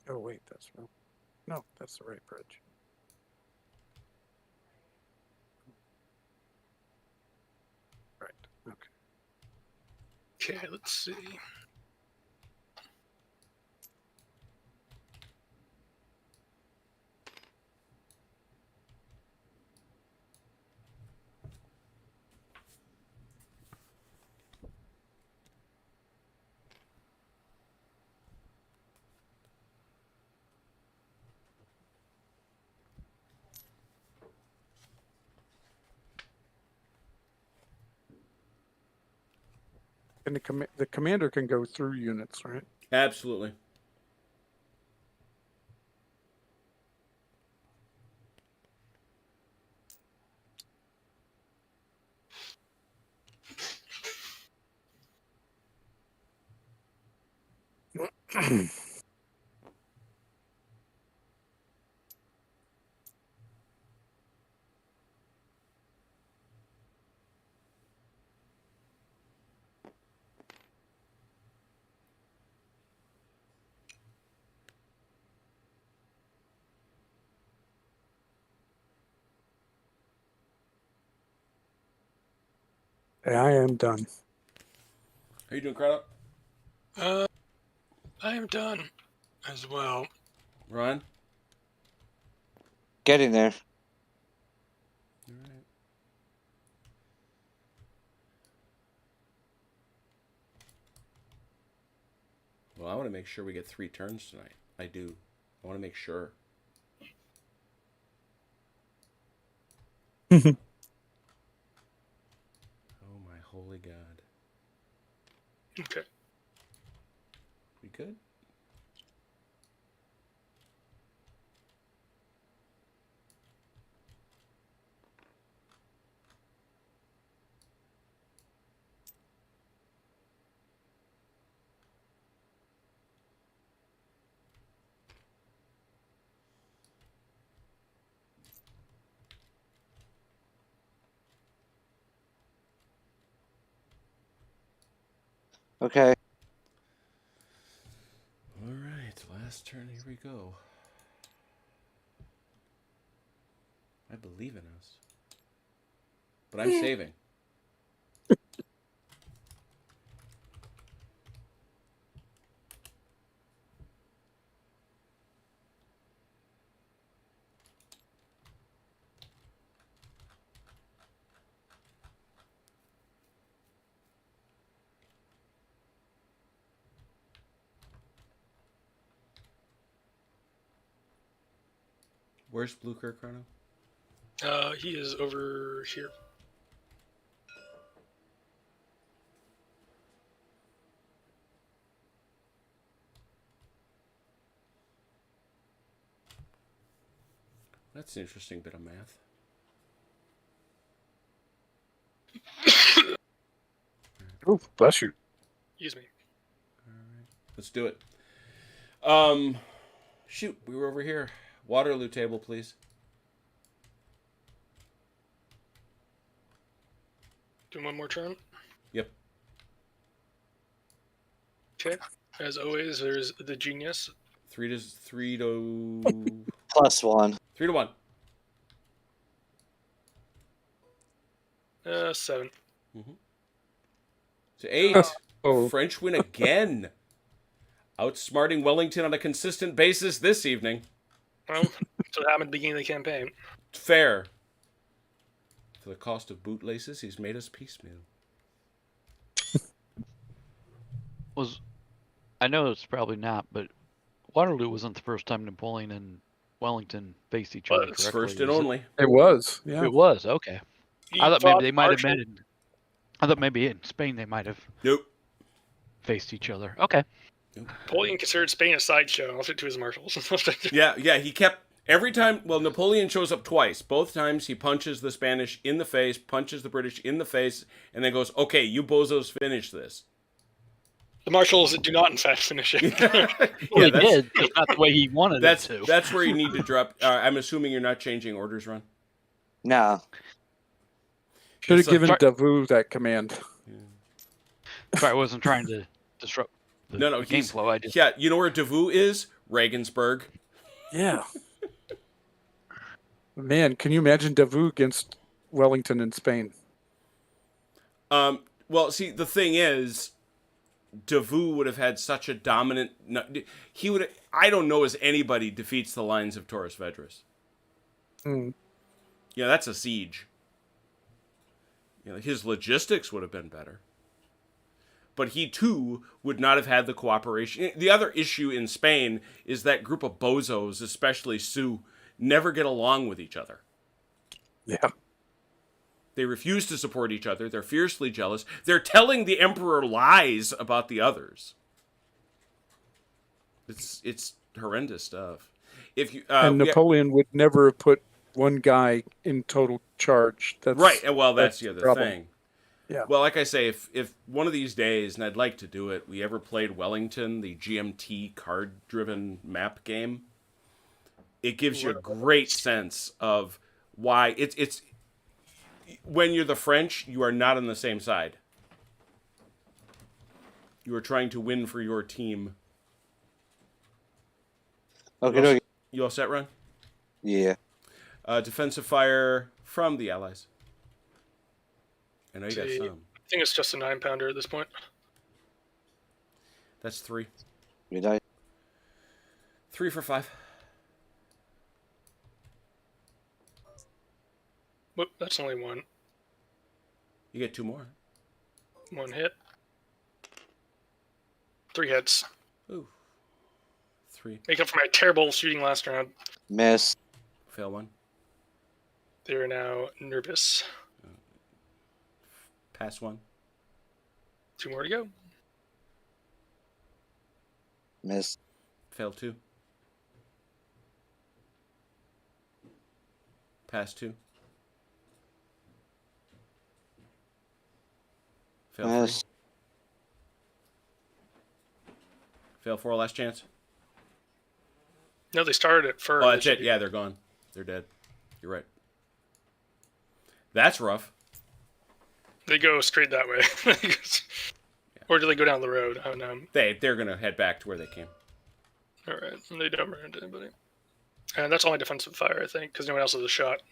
Oh wait, that's wrong. No, that's the right bridge. Right. Okay. Okay, let's see. And the commander can go through units, right? Absolutely. I am done. Are you doing credit? I am done as well. Ron? Getting there. All right. Well, I want to make sure we get 3 turns tonight. I do. I want to make sure. Oh my holy God. Okay. We good? Okay. All right, last turn. Here we go. I believe in us. But I'm saving. Where's Blue Kirk, Chrono? He is over here. That's an interesting bit of math. Oh, bless you. Excuse me. All right, let's do it. Shoot, we were over here. Waterloo table, please. Doing one more turn. Yep. Okay. As always, there's the genius. 3 to +1. 3 to 1. 7. To 8. Oh. French win again. Outsmarting Wellington on a consistent basis this evening. Well, that's what happened at the beginning of the campaign. Fair. For the cost of bootlaces, he's made us piecemeal. I know it's probably not, but Waterloo wasn't the first time Napoleon and Wellington faced each other It's directly. First and was it? only. It was. Yeah. It was, okay. He I thought maybe fought they might have Marshall. met. I thought maybe in Spain they might have Nope. faced each other. Okay. Napoleon considered Spain a sideshow. I'll stick to his marshals. Yeah, he kept every time. Well, Napoleon shows up twice. Both times he punches the Spanish in the face, punches the British in the face, and then goes, "Okay, you bozos finish this." The marshals do not, in fact, finish it. Well, he that's- did, just not the way he wanted it to. That's where you need to drop. I'm assuming you're not changing orders, Ron. No. Should have It's a- given Sorry. Davout that command. Sorry, I wasn't trying to disrupt the No, game he's flow. I just yeah. You know where Davout is? Regensburg. Yeah. Man, can you imagine Davout against Wellington in Spain? Well, see, the thing is, Davout would have had such a dominant. He would. I don't know as anybody defeats the lines of Torres Vedras. Hmm. Yeah, that's a siege. You know, his logistics would have been better. But he, too, would not have had the cooperation. The other issue in Spain is that group of bozos, especially Sioux, never get along with each other. Yeah. They refuse to support each other. They're fiercely jealous. They're telling the emperor lies about the others. It's horrendous stuff. If you and Napoleon would never have put one guy in total charge. That's right, and well, that's the other problem. thing. Yeah. Well, like I say, if one of these days, and I'd like to do it, we ever played Wellington, the GMT card-driven map game, it gives you a great sense of why it's when you're the French, you are not on the same side. You are trying to win for your team. Okay. You all set, Ron? Yeah. Defensive fire from the Allies. I know you got some. I think it's just a 9-pounder at this point. That's 3. You die. 3 for 5. Whoop, that's only one. You get 2 more. One hit. 3 hits. Ooh. 3. Make up for my terrible shooting last round. Miss. Fail 1. They are now nervous. Pass 1. 2 more to go. Miss. Fail 2. Pass 2. Fail 3. Miss. Fail 4. Last chance. No, they started it first. Oh, that's it. Yeah, they're gone. They're dead. You're right. That's rough. They go straight that way. Or do they go down the road? Oh, no. They're going to head back to where they came. All right. They don't run into anybody. And that's only defensive fire, I think, because no one else has a shot.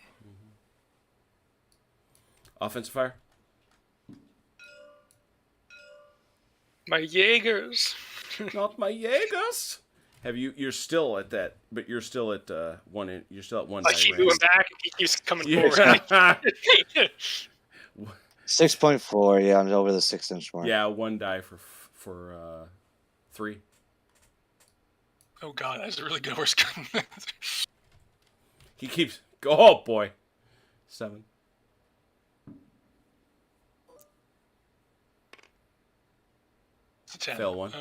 Offensive fire? My Jaegers. Not my Jaegers. You're still at that, but you're still at 1 you're still at 1 I die keep range. moving back, and he keeps coming Yeah. forward. 6.4. Yeah, I'm over the 6-inch mark. Yeah, 1 die for 3. Oh god, that's a really good horse gun. He keeps oh boy. 7. It's a 10. Fail 1.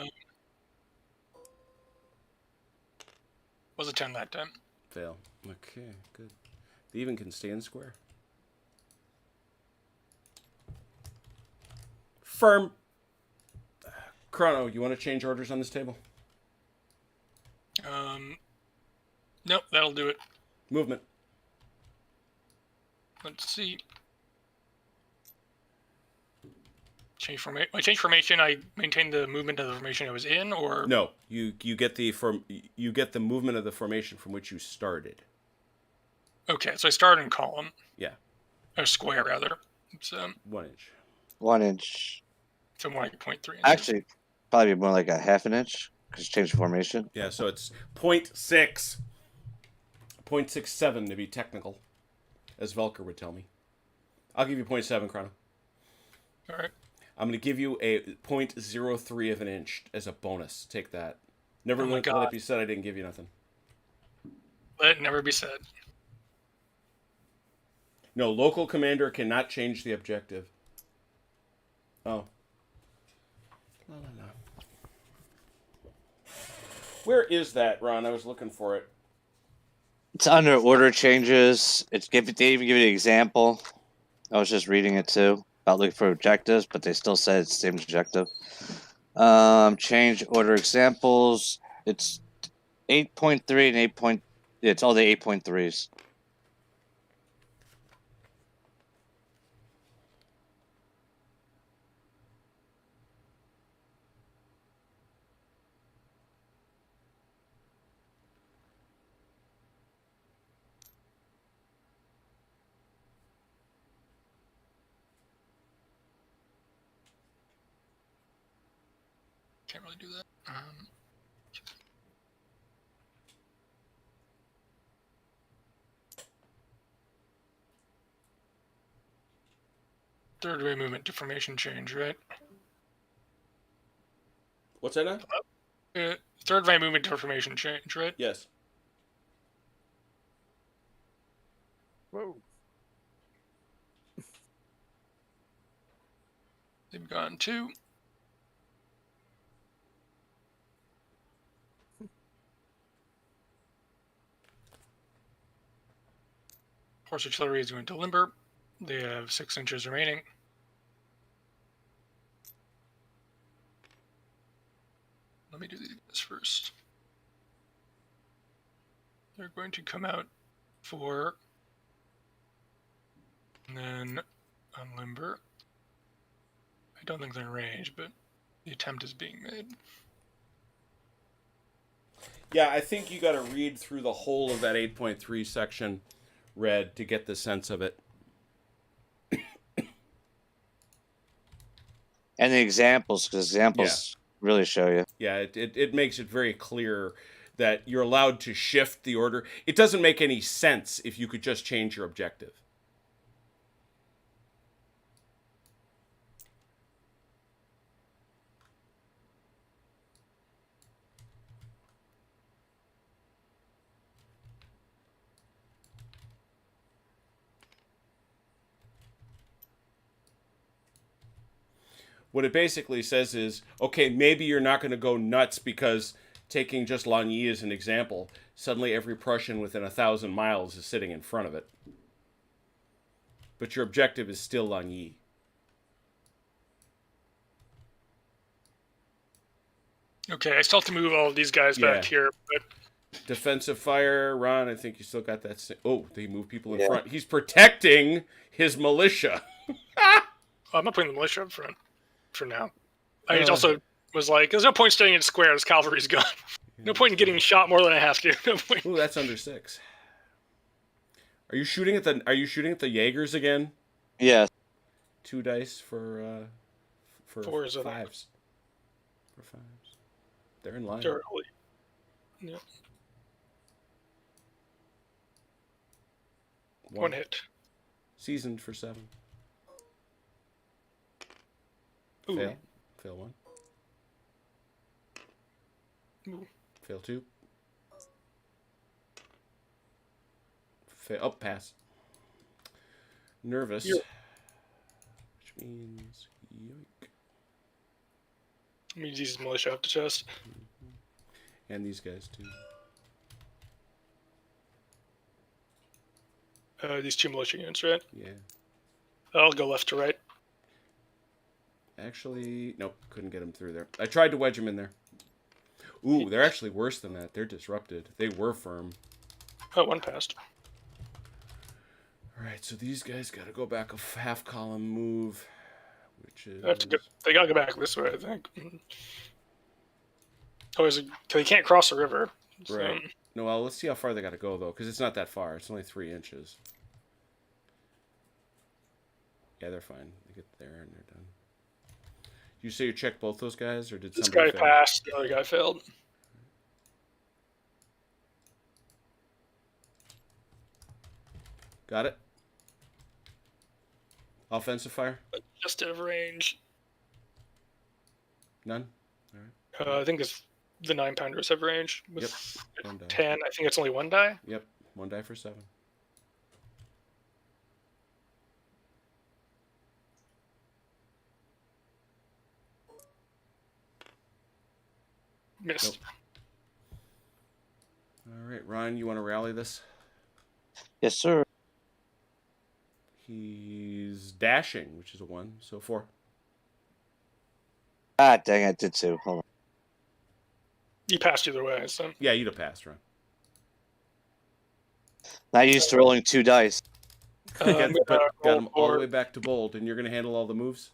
Was a 10 that time. Fail. Okay, good. They even can stay in square. Firm. Chrono, you want to change orders on this table? Nope, that'll do it. Movement. Let's see. Change formation. I change formation. I maintain the movement of the formation I was in, or No, you get the movement of the formation from which you started. okay. So I start in column, Yeah, or square rather. It's 1 inch. 1 inch. so more like 0.3 inches. Actually, probably more like a half an inch because change the formation. Yeah, so it's 0.6. 0.67 to be technical, as Velker would tell me. I'll give you 0.7, Chrono. All right. I'm going to give you a 0.03 of an inch as a bonus. Take that. Never Oh my let God. it be said I didn't give you nothing. Let it never be said. No, local commander cannot change the objective. Oh. La, la, la. Where is that, Ron? I was looking for it. It's under order changes. They even give you an example. I was just reading it too about looking for objectives, but they still said it's the same objective. Change order examples. It's 8.3 and 8. It's all the 8.3s. Can't really do that. Third way movement to formation change, right? What's that now? Third way movement to formation change, right? Yes. Whoa. They've gone 2. Horse artillery is going to limber. They have 6 inches remaining. Let me do this first. They're going to come out 4. And then unlimber. I don't think they're in range, but the attempt is being made. Yeah, I think you got to read through the whole of that 8.3 section, Red, to get the sense of it. And the examples, because examples really show you. Yeah, it makes it very clear that you're allowed to shift the order. It doesn't make any sense if you could just change your objective. What it basically says is, okay, maybe you're not going to go nuts because taking just Lagny as an example, suddenly every Prussian within 1,000 miles is sitting in front of it. But your objective is still Lagny. Okay, I still have to move all of these guys back here, but Defensive fire, Ron, I think you still got that. Oh, they move people in front. He's protecting his militia. I'm not putting the militia up front for now. I also was like, there's no point staying in square. This cavalry's gone. No point in getting shot more than I have to. No point. Ooh, that's under 6. Are you shooting at the Jaegers again? Yeah. 2 dice for Fours of them. 5s. For 5s. They're in line. Thoroughly. Yeah. One hit. Seasoned for 7. Ooh. Fail. Fail 1. Ooh. Fail 2. Fail. Oh, pass. Nervous. You're... Which means yoink. Means these militia up the chest. And these guys too. These 2 militia units, right? Yeah. I'll go left to right. Actually, nope, couldn't get him through there. I tried to wedge him in there. Ooh, they're actually worse than that. They're disrupted. They were firm. Oh, 1 passed. All right, so these guys got to go back a half column move, which is... They gotta go back this way, I think. Oh, because they can't cross the river. So. Right. No, well, let's see how far they got to go, though, because it's not that far. It's only 3 inches. Yeah, they're fine. They get there and they're done. You say you checked both those guys, or did this somebody guy fail? passed, the other guy failed. Got it? Offensive fire? Just out of range. None? All right. I think the 9-pounders have range. With Yep. 1 die. 10, I think it's only 1 die. Yep. 1 die for 7. Missed. Nope. All right, Ryan, you want to rally this? Yes, sir. He's dashing, which is a 1, so 4. Ah, dang, I did 2. Hold on. You passed either way, so. Yeah, you'd have passed, Ryan. Not used to rolling 2 dice. Got him all the roll way back to bold, and you're going to handle all the moves?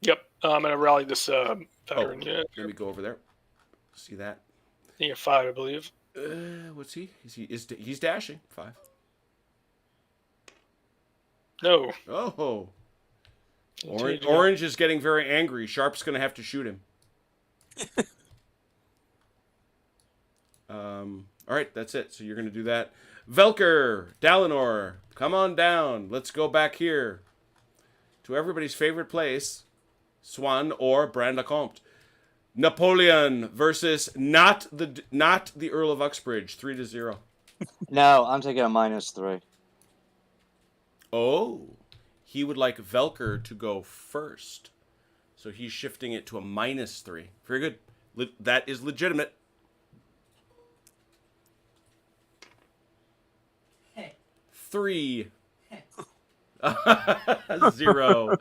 Yep, I'm gonna rally this veteran unit. Let me go over there. See that? You have 5, I believe. What's he? He's dashing. 5. No. Oh. Orange is getting very angry. Sharp's going to have to shoot him. All right, that's it. So you're going to do that. Velker, Dalinor, come on down. Let's go back here to everybody's favorite place, Swan or Brand-le-Comte. Napoleon versus not the Earl of Uxbridge, 3-0. No, I'm taking a -3. Oh, he would like Velker to go first. So he's shifting it to a -3. Very good. That is legitimate. Hey. 3. 0.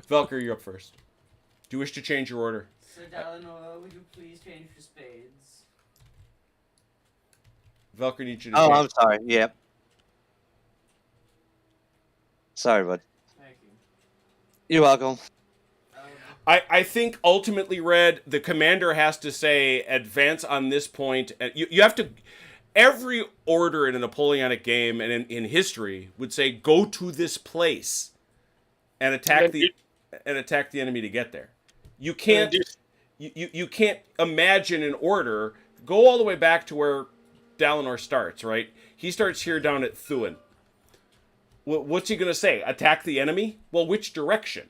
Velker, you're up first. Do you wish to change your order? Sir Dalinor, would you please change for spades? Velker needs you to Oh, change. I'm sorry. Yep. Sorry, bud. Thank you. You're welcome. I think ultimately, Red, the commander has to say, advance on this point. You have to... Every order in a Napoleonic game and in history would say, go to this place and attack and attack the enemy to get there. You can't. You can't imagine an order. Go all the way back to where Dalinar starts. Right. He starts here down at Thuin. What's he gonna say? Attack the enemy? Well, which direction?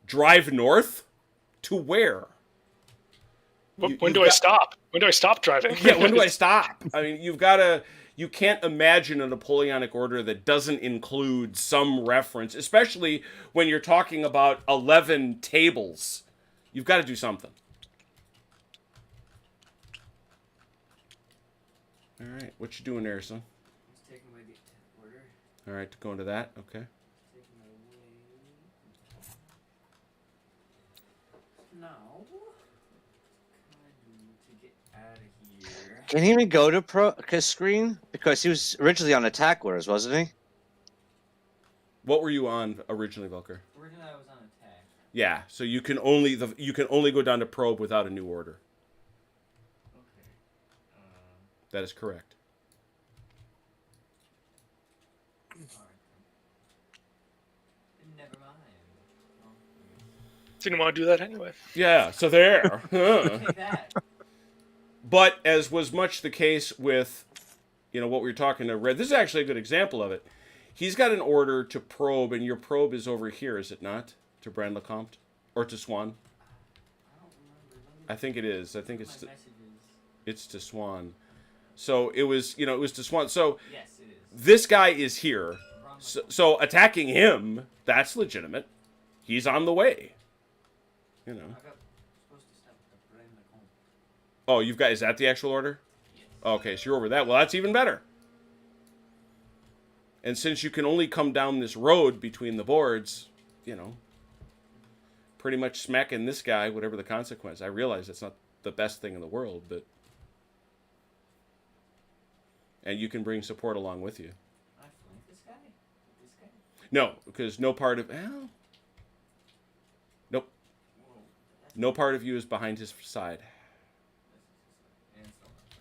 Drive north? To where? When do I stop? When do I stop driving? Yeah, when do I stop? I mean, you can't imagine a Napoleonic order that doesn't include some reference, especially when you're talking about 11 tables. You've got to do something. All right, what you doing there, son? It's taking away the order. All right, going to that, okay. Taking away. Now, what can I do to get out of here? Can he even go to his screen? Because he was originally on attack orders, wasn't he? What were you on originally, Velker? Originally, I was on attack. Yeah, so you can only go down to probe without a new order. Okay. That is correct. Alright. Never mind. Oh, Didn't want to do that anyway. Yeah, so there. take that. But as was much the case with, what we were talking to Red, this is actually a good example of it. He's got an order to probe, and your probe is over here, is it not? To Brand Lecomte? Or to Swan? I don't remember. I think it is. I think it's My to, messages. it's to Swan. So it was, it was to Swan. So Yes, it is. this guy is here. Wrong So attacking him, that's legitimate. He's on the way. I got supposed to stop at Brand Lecomte. Oh, you've got, is that the actual order? Yes. Okay, so you're over that. Well, that's even better. And since you can only come down this road between the boards, pretty much smacking this guy, whatever the consequence. I realize it's not the best thing in the world, but... And you can bring support along with you. I flank this guy? This guy? No, because no part of... Well, nope. Whoa. That's No part of you is behind his side. and so on. Okay.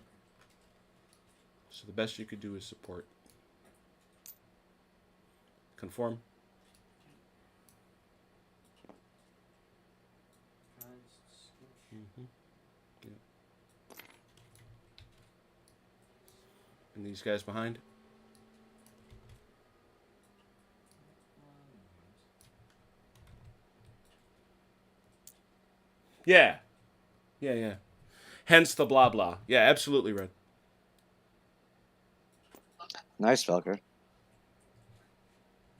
So the best you could do is support. Conform. Can I just switch? Mm-hmm. Yeah. And these guys behind? Yeah. Yeah. Hence the blah blah. Yeah, absolutely, Red. Nice, Velker.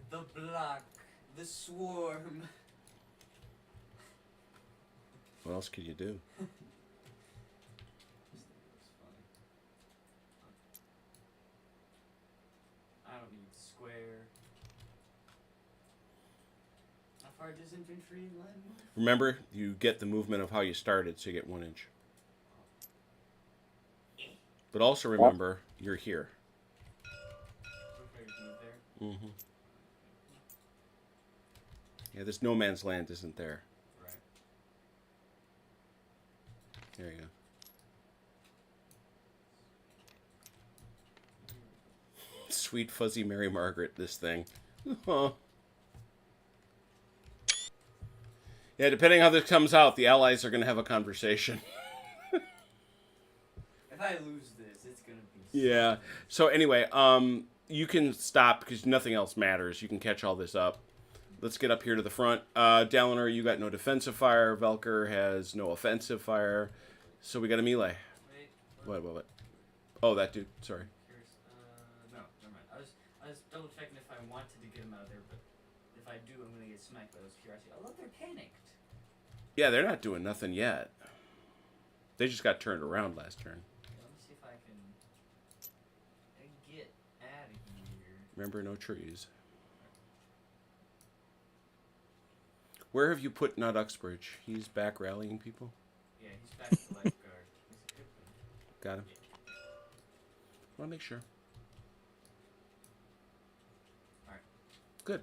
The block. The swarm. What else could you do? This thing looks funny. I don't need square. How far does infantry land? Remember, you get the movement of how you started, so you get 1 inch. But also remember, you're here. Okay, move there. Mm-hmm. Yeah, this no man's land isn't there. Right. There you go. Sweet fuzzy Mary Margaret, this thing. Huh. Yeah, depending how this comes out, the allies are going to have a conversation. If I lose this, it's gonna be. Yeah. So anyway, you can stop because nothing else matters. You can catch all this up. Let's get up here to the front. Dalinar, you got no defensive fire. Velker has no offensive fire. So we got a melee. Wait. What? Oh, that dude. Sorry. Curious. No, never mind. I was double checking if I wanted to get him out of there, but if I do, I'm gonna get smacked by those curiosity. Oh look, they're panicked. Yeah, they're not doing nothing yet. They just got turned around last turn. Yeah, let me see if I can get out of here. Remember, no trees. Where have you put Not Uxbridge? He's back rallying people? Yeah, he's back to the lifeguard. He's equipped. Got him? I want to make sure. Alright. Good.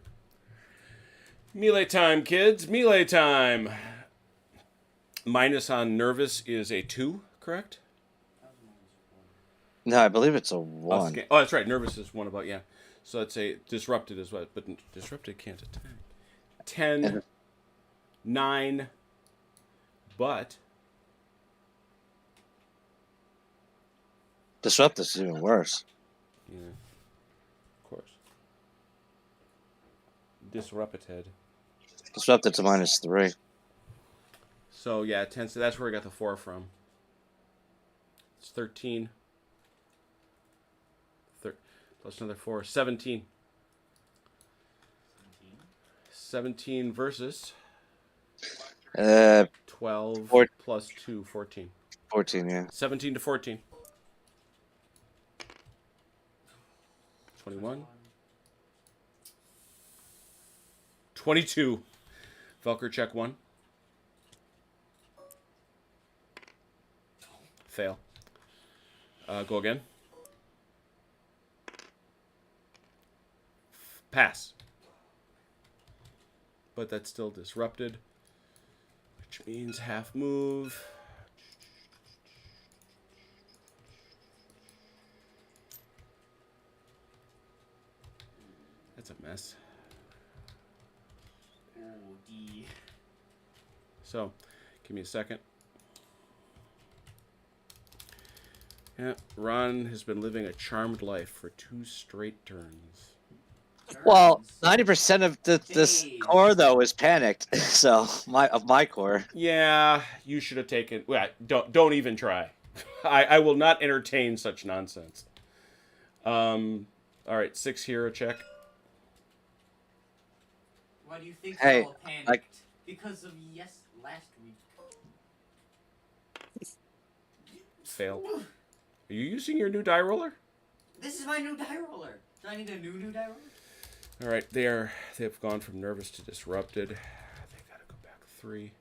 Melee time, kids. Melee time. Minus on nervous is a 2, correct? That was minus 1. No, I believe it's a Oh, 1. oh, that's right. Nervous is 1 about, yeah. So that's a disrupted as well. But disrupted can't attack. 10, 9, but Disrupt is even worse. yeah, of course. Disrupted. Disrupted to -3. So yeah, 10. So that's where I got the 4 from. It's 13. Plus another 4. 17. 17 versus 12 plus 2, 14. 14, yeah. 17 to 14. 21. 22. Velker check 1. Fail. Go again. Pass. But that's still disrupted, which means half move. That's a mess. Oh, D. So, give me a second. Yeah, Ron has been living a charmed life for 2 straight turns. Well, Turns. 90% of this Days. core though is panicked. So my core. Yeah, you should have taken. Well, don't even try. I will not entertain such nonsense. All right, 6 hero check. Why do you think Hey, we're all panicked? like- Because of last week. Fail. Are you using your new die roller? This is my new die roller. Do I need a new die roller? All right, they've gone from nervous to disrupted. They gotta go back 3.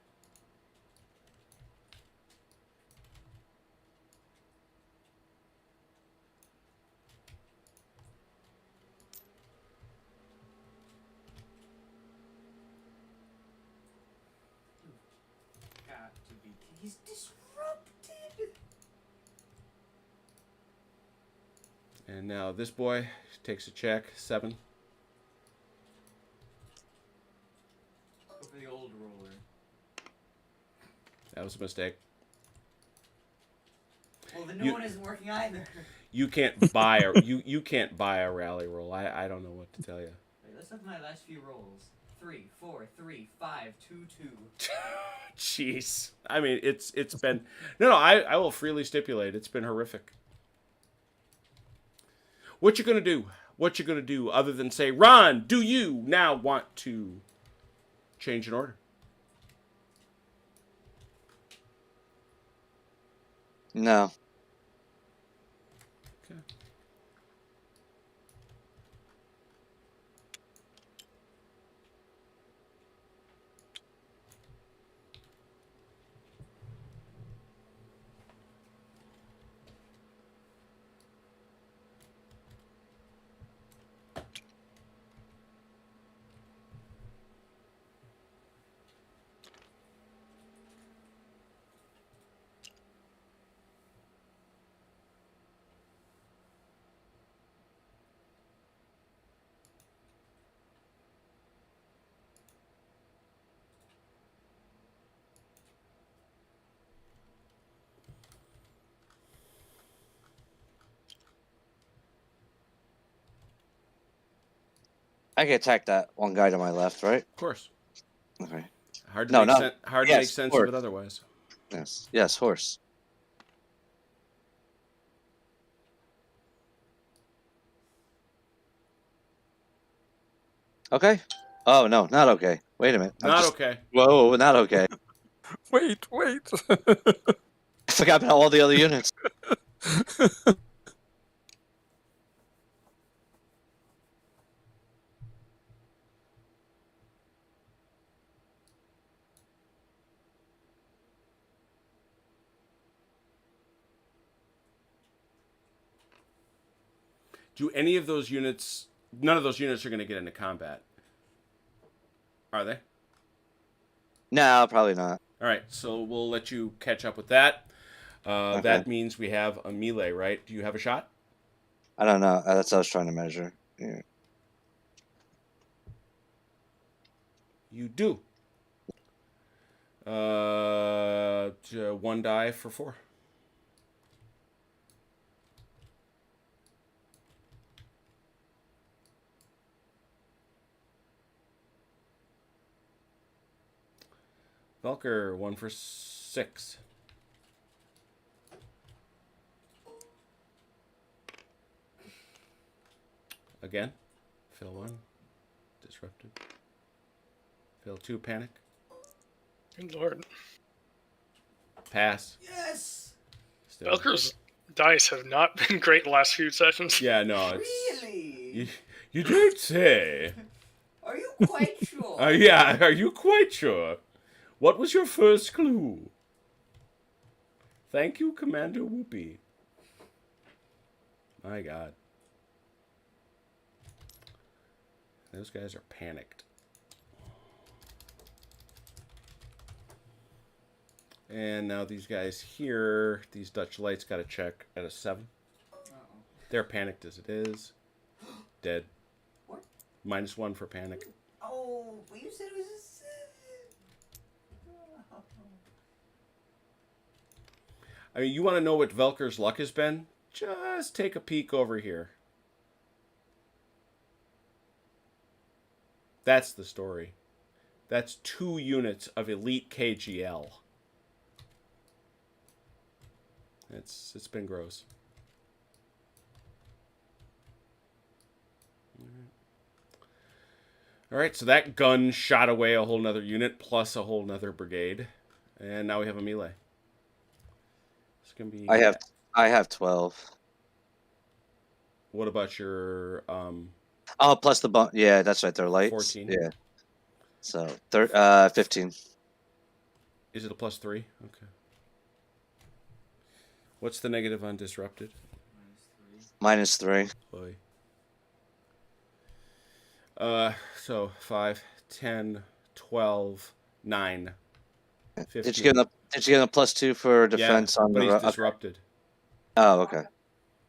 Got to be. He's disrupted. And now this boy takes a check 7. Go for the old roller. That was a mistake. Well, the new You- one isn't working either. You can't buy you can't buy a rally roll. I don't know what to tell you. Wait, let's look at my last few rolls. 3, 4, 3, 5, 2, 2. Jeez. I mean, it's been no. I will freely stipulate it's been horrific. What you gonna do? What you gonna do other than say, Ron, do you now want to change an order? No. Okay. I can attack that one guy to my left, right? Of course. Okay. Hard to No, make, no. hard to Yes, make sense horse. of it otherwise. Yes. Yes, horse. Okay. Oh no, not okay. Wait a minute. Not okay. Whoa, not okay. Wait. I forgot about all the other units. Do any of those units? None of those units are going to get into combat, are they? No, probably not. All right, so we'll let you catch up with that. Okay. That means we have a melee, right? Do you have a shot? I don't know. That's what I was trying to measure. Yeah. You do. 1 die for 4. Velker, 1 for 6. Again. Fail 1. Disrupted. Fail 2. Panic. Good lord. Pass. Yes. Still. Velker's dice have not been great the last few sessions. Yeah, no. It's, Really? you don't say. Are you quite sure? Yeah, are you quite sure? What was your first clue? Thank you, Commander Whoopi. My God. Those guys are panicked. And now these guys here, these Dutch lights got to check at a 7. Uh-oh. They're panicked as it is. Dead. What? -1 for panic. Oh, but you said it was a 7. Oh. I mean, you want to know what Velker's luck has been? Just take a peek over here. That's the story. That's 2 units of elite KGL. It's been gross. All right, so that gun shot away a whole nother unit plus a whole nother brigade, and now we have a melee. It's gonna be. I have 12. What about your Oh, plus the bump. Yeah, that's right. They're lights. 14? Yeah. So 15. Is it a +3? Okay. What's the negative on disrupted? -3. -3. Boy. So 5, 10, 12, 9, 15. Did you give him a +2 for defense on but the he's okay. disrupted. Oh, okay.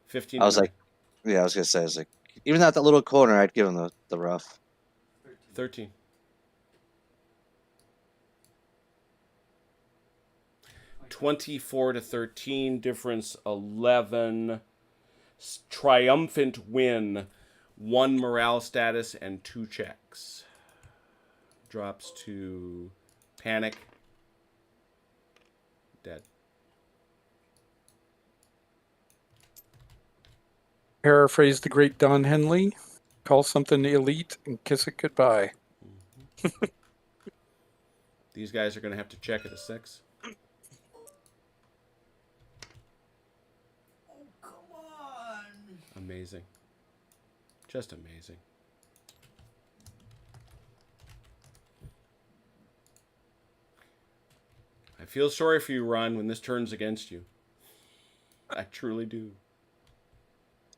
15. I was like, yeah, I was gonna say, I was like, even at that little corner, I'd give him the rough. 13. (24-13) difference 11. Triumphant win. 1 morale status and 2 checks. Drops to panic. Dead. Paraphrase the great Don Henley: call something elite and kiss it goodbye. These guys are going to have to check at a 6. Oh, come on. Amazing. Just amazing. I feel sorry for you, Ron, when this turns against you. I truly do.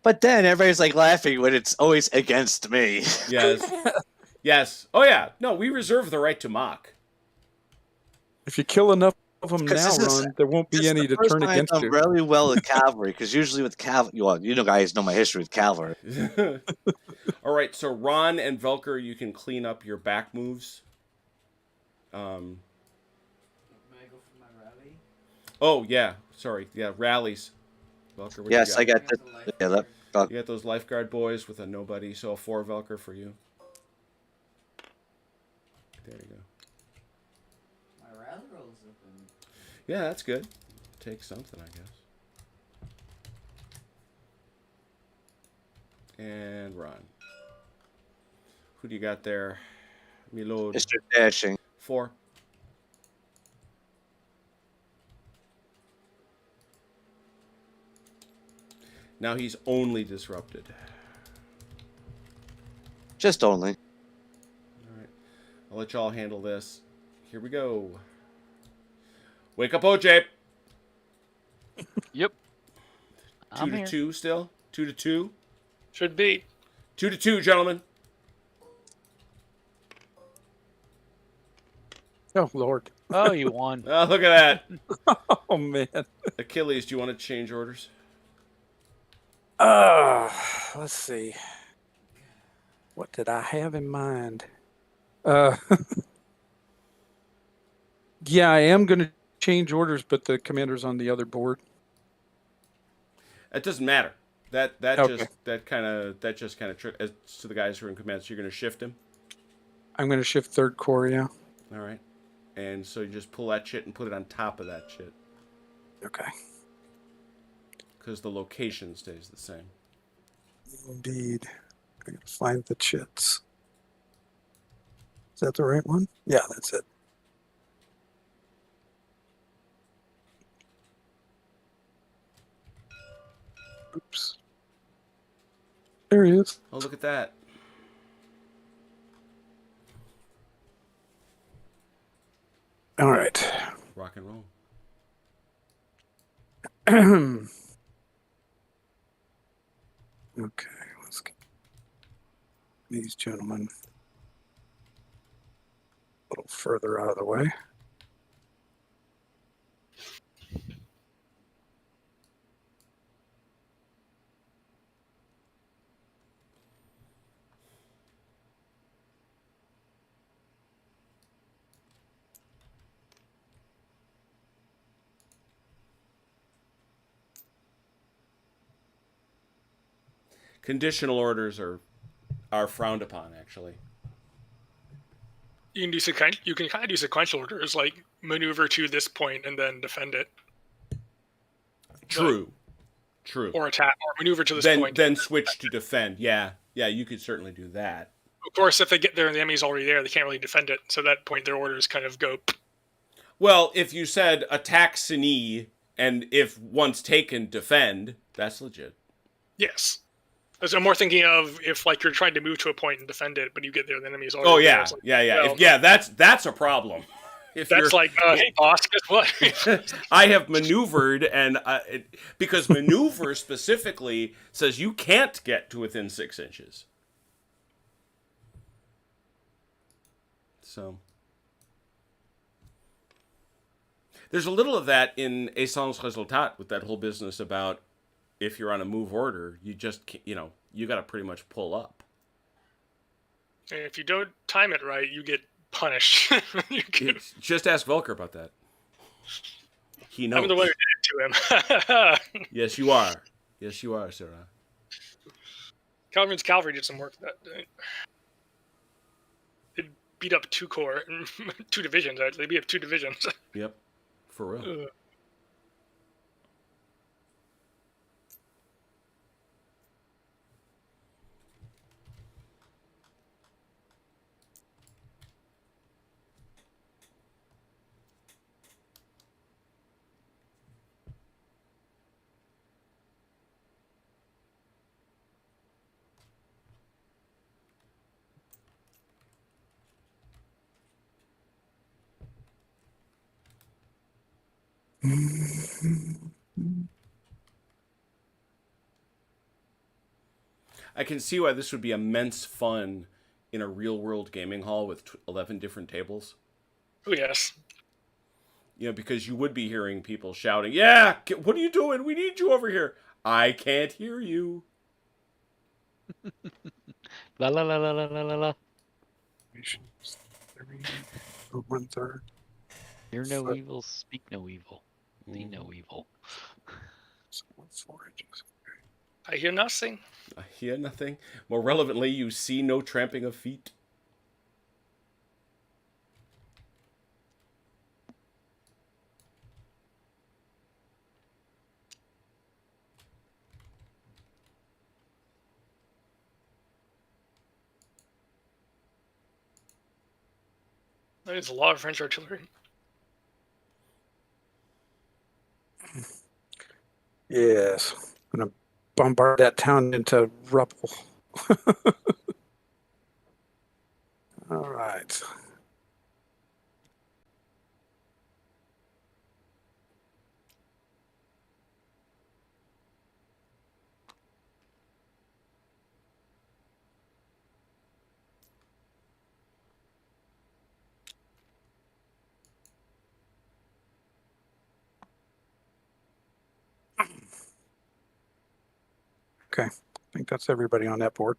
But then everybody's like laughing when it's always against me. Yes. Yes. Oh, yeah. No, we reserve the right to mock. If you kill enough of them 'Cause now, this is- Ron, there won't This be is any the to first turn time I've against done you. really well with cavalry, because usually with cavalry, well, you know, guys know my history with cavalry. All right. So, Ron and Velker, you can clean up your back moves. May I go for my rally? Oh, yeah. Sorry. Yeah, rallies. Velker, what Yes, you I got? got the yeah. You got those lifeguard boys with a nobody, so a 4 Velker for you. There you go. My rally rolls up in. Yeah, that's good. Take something, I guess. And Ron. Who do you got there? Milord. Mr. Dashing. 4. Now he's only disrupted. Just only. All right. I'll let y'all handle this. Here we go. Wake up, OJ. Yep. 2 I'm to here. 2 still? 2 to 2? Should be. 2 to 2, gentlemen. Oh Lord! Oh, you won. Oh, look at that. Oh man! Achilles, do you want to change orders? Let's see. What did I have in mind? Uh, Yeah, I am going to change orders, but the commander's on the other board. It doesn't matter. That Okay. just kind of as to the guys who are in command. So you're going to shift him. I'm going to shift third corps, yeah. All right. And so you just pull that shit and put it on top of that shit Okay. because the location stays the same. Indeed. I gotta find the chits. Is that the right one? Yeah, that's it. Oops. There he is. Oh, look at that. All right. Rock and roll. Okay, let's get these gentlemen a little further out of the way. Conditional orders are frowned upon, actually. You can kind of do sequential orders, like maneuver to this point and then defend it. True. Or attack, or maneuver to this point. Then switch to defend. Yeah, you could certainly do that. Of course, if they get there and the enemy's already there, they can't really defend it. So at that point, their orders kind of go. Well, if you said attack Sini, and if once taken, defend, that's legit. Yes. So I'm more thinking of if like you're trying to move to a point and defend it, but you get there and the enemy's already there. Oh yeah, Well, that's a problem. If that's like, hey boss, guess what? I have maneuvered, and because maneuver specifically says you can't get to within 6 inches. So there's a little of that in Essence Résultat with that whole business about if you're on a move order, you just you got to pretty much pull up. And if you don't time it right, you get punished. Just ask Volker about that. He knows. I'm the one who did it to him. Yes, you are. Yes, you are, Sarah. Calvin's cavalry did some work that day. It beat up 2 corps, 2 divisions actually. They beat up 2 divisions. Yep, for real. I can see why this would be immense fun in a real-world gaming hall with 11 different tables. Oh, yes. Because you would be hearing people shouting, "Yeah, what are you doing? We need you over here." I can't hear you. La la la la la la la la. 1/3. Hear no evil, speak no evil, see no evil. 4 inches. I hear nothing. I hear nothing. More relevantly, you see no tramping of feet. There's a lot of French artillery. Yes. I'm going to bombard that town into rubble. All right. Okay, I think that's everybody on that board.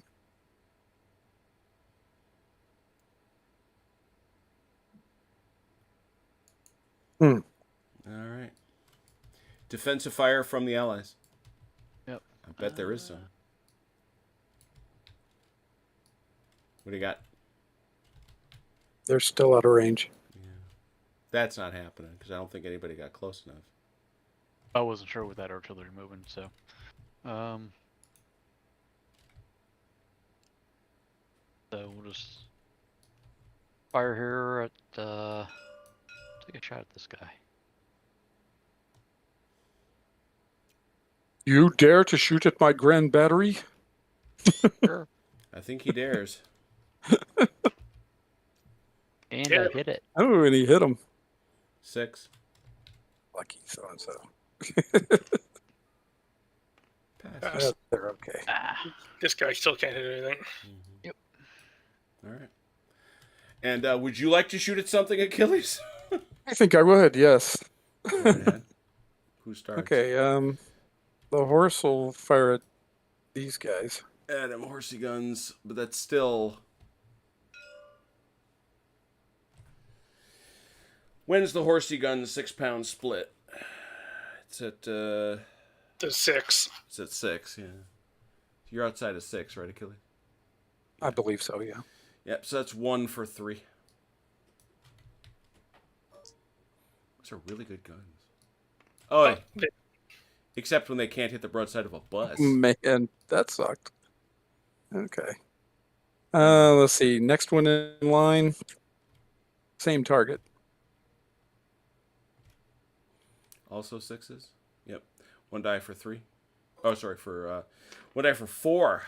Hmm. All right. Defensive fire from the Allies. Yep. I bet there is some. What do you got? They're still out of range. That's not happening because I don't think anybody got close enough. I wasn't sure with that artillery moving, so. So we'll just fire here at. Take a shot at this guy. You dare to shoot at my grand battery? Sure. I think he dares. And Yeah. I hit it. Oh, and he hit him. 6. Lucky so and so. Pass. They're okay. This guy still can't hit anything. Yep. All right. And would you like to shoot at something, Achilles? I think I would. Yes. Go right ahead. Who starts? Okay. The horse will fire at these guys. Them horsey guns, but that's still. When's the horsey gun 6-pound split? It's at. The 6. It's at 6. Yeah. You're outside of 6, right, Achilles? I believe so. Yeah. Yep. So that's 1 for 3. Those are really good guns. Oh, except when they can't hit the broadside of a bus. Man, that sucked. Okay. Let's see. Next one in line. Same target. Also 6s. Yep. 1 die for 3. Oh, sorry, for 1 die for 4.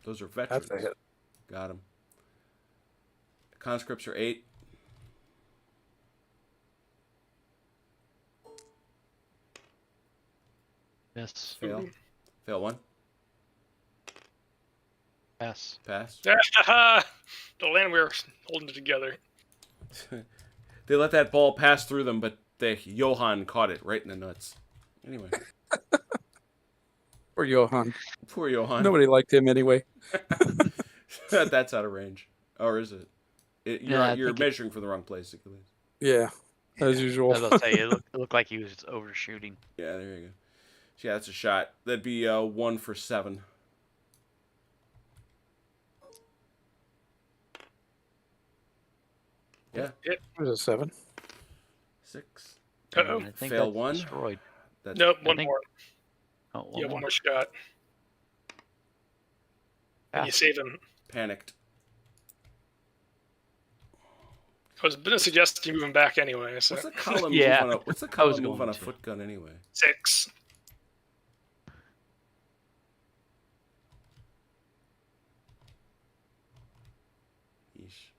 Those are veterans. That's a hit. Got him. Conscripts are 8. Yes. Fail. Fail 1. Pass. Pass. The land we were holding it together. They let that ball pass through them, but Johann caught it right in the nuts. Anyway. Or Johann. Poor Johann. Nobody liked him anyway. That's out of range. Or is it? You're measuring for the wrong place, Achilles. Yeah, as usual. I was about to say, it looked like he was overshooting. Yeah, there you go. Yeah, that's a shot. That'd be 1 for 7. Yeah. Yep. There's a 7. 6. Uh-oh. I think Fail that's 1. destroyed. That's Nope, I one think- more. Oh, You have more. one more shot. And you save him. panicked. I was going to suggest you move him back anyway. So What's the column Yeah, move on what's the I was column move going on a to. foot gun anyway? 6. Yeesh.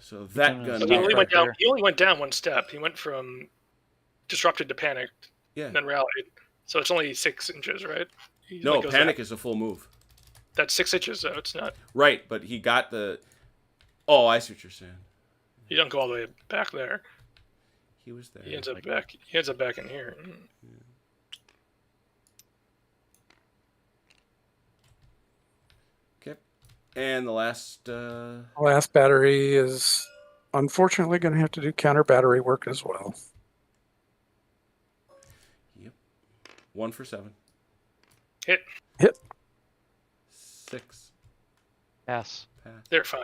So that gonna gun. So stop he only right went down. there. He only went down one step. He went from disrupted to panicked, Yeah. and then rallied. So it's only 6 inches, right? He No, goes panic down. is a full move. That's 6 inches, though. It's not. Right, but he got the. Oh, I see what you're saying. You don't go all the way back there. He was there. He ends up back. He ends up back in here. Okay. And the last. Last battery is unfortunately going to have to do counter battery work as well. Yep. 1 for 7. Hit. 6. Pass. Pass. They're fine.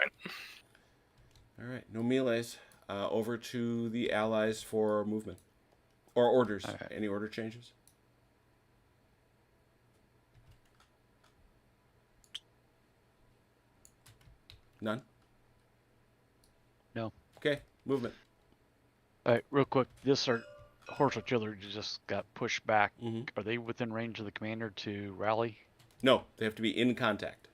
All right. No melees. Over to the allies for movement. Or orders. All right. Any order changes? None? No. Okay. Movement. All right, real quick. This horse artillery just got pushed back. Mhm. Are they within range of the commander to rally? No, they have to be in contact.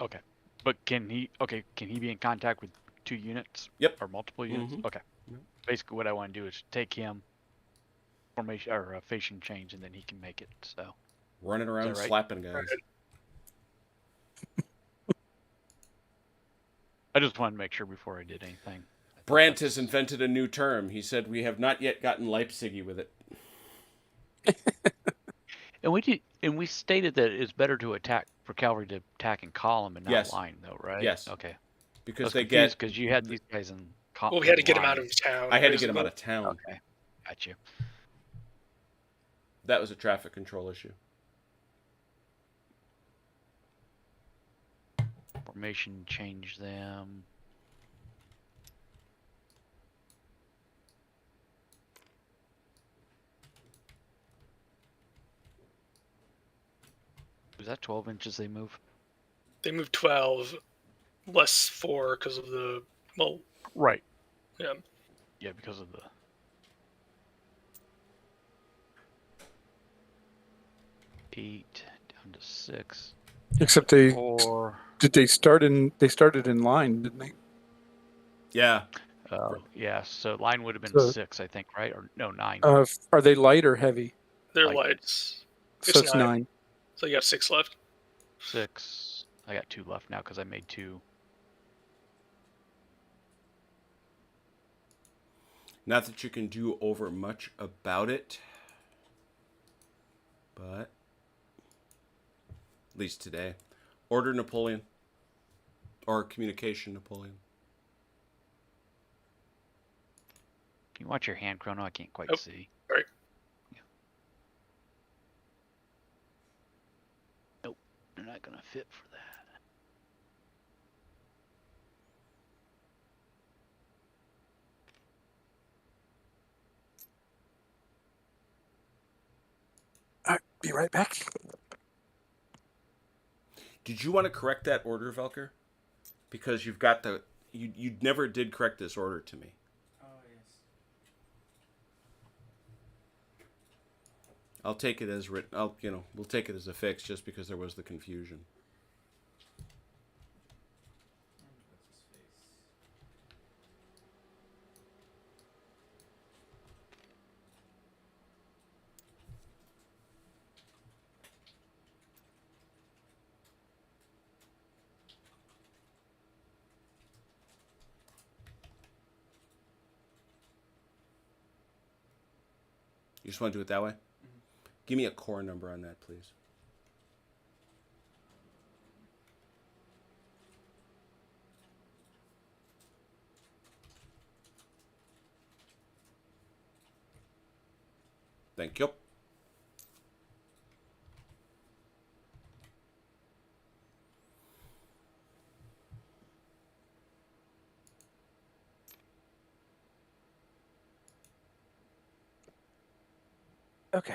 Okay, but can he? Okay, can he be in contact with 2 units? Yep. Or multiple units? Mhm. Okay. Yep. Basically, what I want to do is take him formation or facing change, and then he can make it. So. Running around right? slapping guys. I just wanted to make sure before I did anything. Brandt has invented a new term. He said we have not yet gotten Leipzig with it. And we stated that it's better to attack for cavalry to attack in column and not Yes. line, though, right? Yes. Okay. because they get. because you had these guys in. Well, we had to get him out of town. I had to get him basically. out of town. Okay, got you. That was a traffic control issue. Formation, change them. Was that 12 inches they move? They moved 12, less 4 because of the Right. yeah. Yeah, because of the. Eight down to 6. Except they 4. they started in line, didn't they? Yeah. Yeah, so line would have been So- 6, I think, right? Or no, 9. Are they light or heavy? They're Like- lights. So It's it's 9. 9. So you got 6 left. 6. I got 2 left now because I made 2. Not that you can do over much about it, but at least today. Order Napoleon. Or communication Napoleon. Can you watch your hand, Chrono? I can't quite Oh, see. sorry. Yeah. Nope, they're not gonna fit for that. I'll be right back. Did you want to correct that order, Velker? Because you've got the... You never did correct this order to me. Oh, yes. I'll take it as written. We'll take it as a fix just because there was the confusion. And what's his face? You just want to do it that way? Give me a core number on that, please. Thank you. Okay.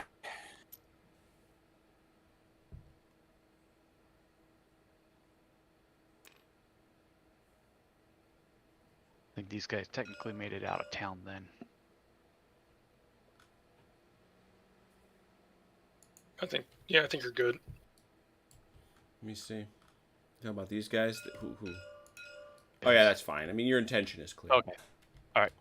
I think these guys technically made it out of town then. I think you're good. Let me see. How about these guys? Who? Oh, yeah, that's fine. I mean, your intention is clear. Okay. All right.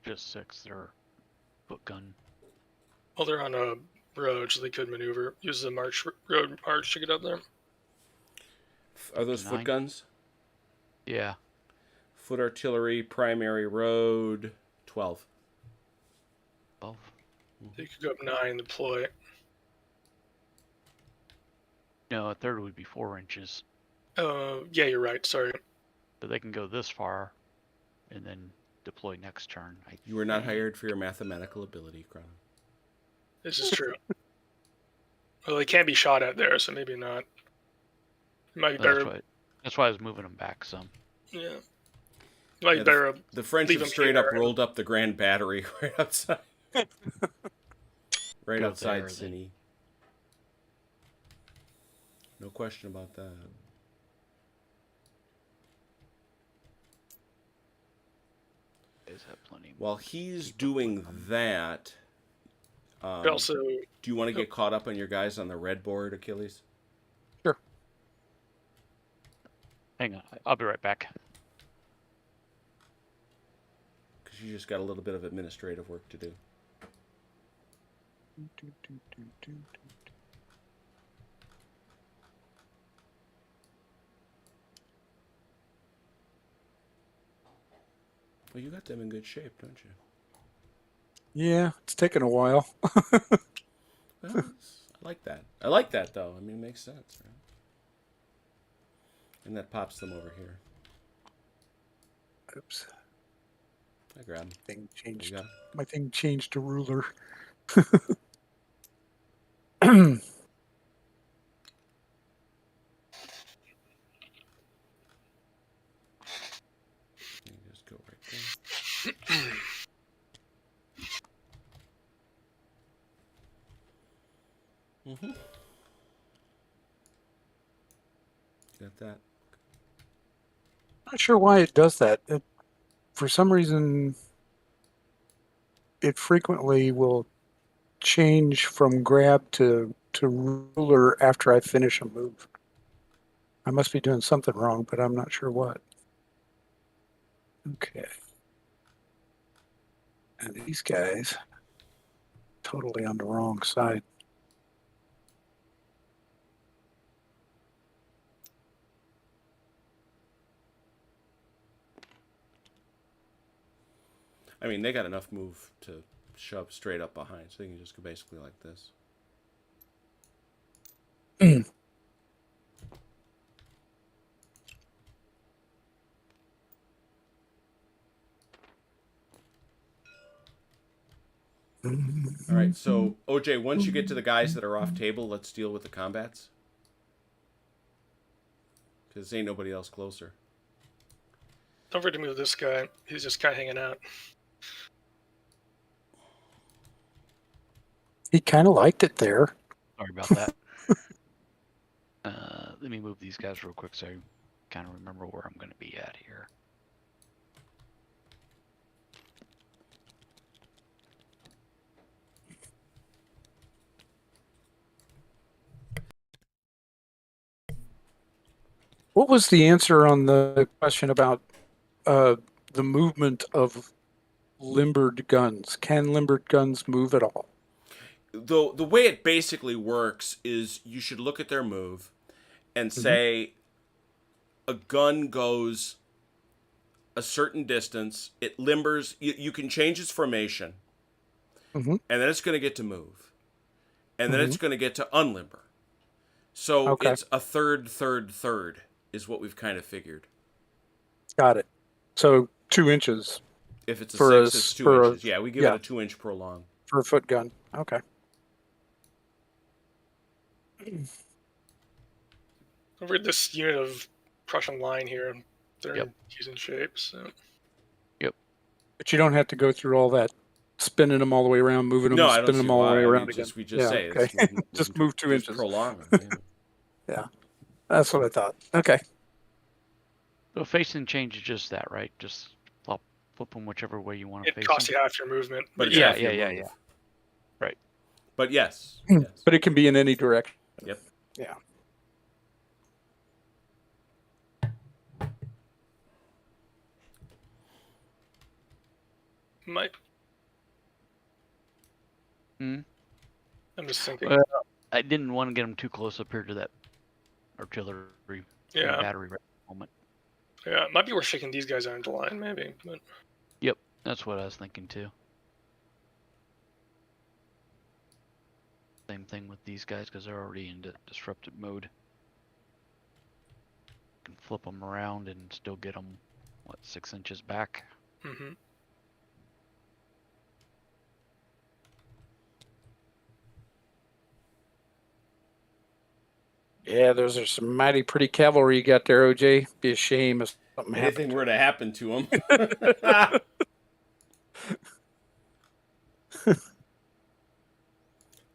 Just 6. They're foot gun. Well, they're on a road, so they could maneuver. Use the road march to get up there. Are those foot 9. guns? Yeah. Foot artillery, primary road, 12. 12. They could go up 9 and deploy. No, a third would be 4 inches. Yeah, you're right. Sorry. So they can go this far and then deploy next turn. You were not hired for your mathematical ability, Chrono. This is true. Well, they can't be shot at there, so maybe not. It might be better. That's why I was moving them back some. Yeah. It might be Yeah, better. The French Leave have them straight here. up rolled up the Grand Battery right outside. Right Go outside there, then. Cine. No question about that. Guys have plenty. While he's doing that, But also, do you want to get caught up on your guys on the red board, Achilles? Sure. Hang on. I'll be right back. Because you just got a little bit of administrative work to do. Well, you got them in good shape, don't you? Yeah, it's taken a while. Well, I like that. I like that, though. I mean, it makes sense, right? And that pops them over here. Oops. I grab them. Thing There you changed. go. My thing changed to ruler. You just go right there. Mm-hmm. Got that. Not sure why it does that. For some reason, it frequently will change from grab to ruler after I finish a move. I must be doing something wrong, but I'm not sure what. Okay. And these guys, totally on the wrong side. I mean, they got enough move to shove straight up behind, so they can just go basically like this. All right, so OJ, once you get to the guys that are off table, let's deal with the combats. Because ain't nobody else closer. Don't forget to move this guy. He's just kind of hanging out. He kind of liked it there. Sorry about that. Let me move these guys real quick so I kind of remember where I'm going to be at here. What was the answer on the question about the movement of limbered guns? Can limbered guns move at all? The way it basically works is you should look at their move and say a gun goes a certain distance, it limbers, you can change its formation, and then it's going to get to move, and then it's going to get to unlimber. So Okay. it's a third is what we've kind of figured. Got it. So 2 inches If it's a For 6, a- it's 2 for a- inches. Yeah, we give yeah. it a 2-inch prolong. for a foot gun. Okay. Don't forget this unit of Prussian line here. They're Yep. using shapes. So. But you don't have to go through all that spinning them all the way around, moving them, No, and I don't spinning see them all the why. way I around mean, again. we just say okay. it's Just move 2 inches. Prolong them. Yeah. That's what I thought. Okay. So facing change is just that, right? Just flip them whichever way you want to It face costs them. you half your movement. But it's Yeah, half your yeah, move. yeah. Right. But yes. But it can be in any direction. Yep. Yeah. Might. Hmm. I'm just thinking. Well, I didn't want to get them too close up here to that artillery Yeah. battery moment. Yeah, it might be worth shaking these guys out into line, maybe. But Yep, that's what I was thinking too. Same thing with these guys because they're already into disrupted mode. Can flip them around and still get them, 6 inches back. mm-hmm. Yeah, those are some mighty pretty cavalry you got there, OJ. Be a shame if something happened. Anything were to happen to them.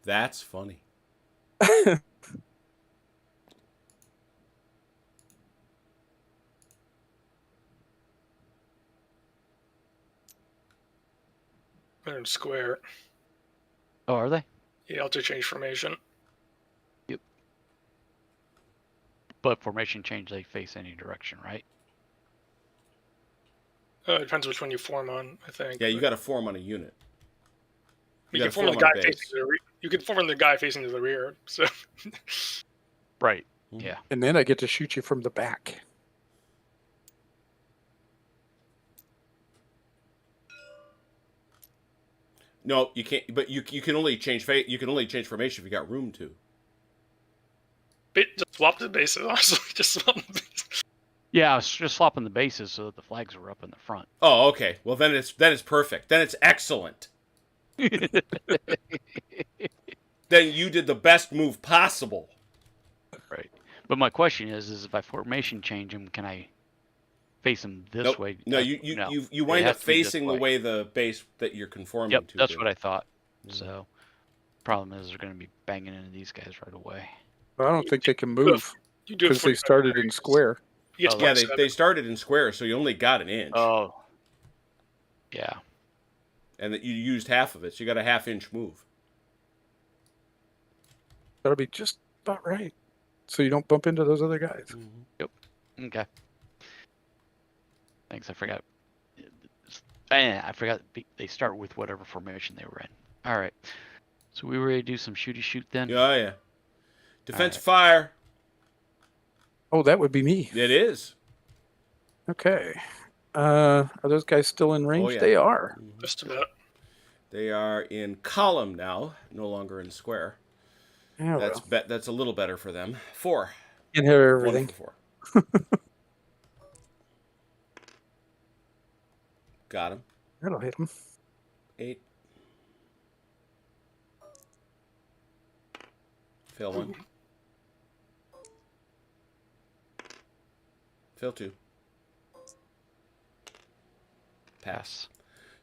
That's funny. They're in square. Oh, are they? Yeah, alter change formation. But formation change, they face any direction, right? It depends which one you form on, I think. Yeah, you got to form on a unit. You gotta can form on the form on guy a facing base. to the rear. You can form on the guy facing to the rear. So. Right. Mhm. Yeah. And then I get to shoot you from the back. No, you can't. But you can only change You can only change formation if you got room to. Just swap the bases, honestly. Just swap the bases. Yeah, I was just swapping the bases so that the flags were up in the front. Oh, okay. Well, then it's perfect. Then it's excellent. Then you did the best move possible. Right. But my question is if I formation change them, can I face them this Nope. way? No, you wind up facing the way the base that you're conforming yep, to. that's what I thought. So, problem is they're going to be banging into these guys right away. Well, I don't think they can move You do it because they started in square. Yes, Yeah, they started in square, so you only got an inch. Oh. Yeah. And that you used half of it, so you got a half-inch move. That'll be just about right, so you don't bump into those other guys. Yep. Okay. Thanks. I forgot. I forgot they start with whatever formation they were in. All right. So we were ready to do some shooty shoot then. Oh yeah. Defense right. fire. Oh, that would be me. It is. Okay. Are those guys still in range? Oh, yeah. They are. Just about. They are in column now, no longer in square. Yeah, That's a little better for them. 4. Can't have everything. 1 for 4. Got him. That'll hit him. 8. Fail 1. Fail 2. Pass.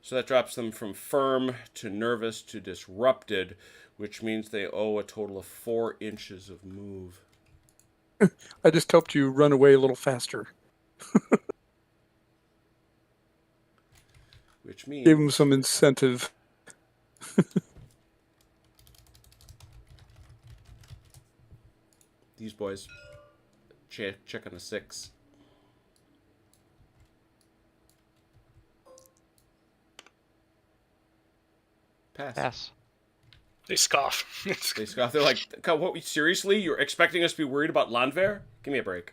So that drops them from firm to nervous to disrupted, which means they owe a total of 4 inches of move. I just helped you run away a little faster. Which means... Gave them some incentive. These boys check on a 6. Pass. They scoff. They scoff. They're like, God, what? Seriously? You're expecting us to be worried about Landwehr? Give me a break.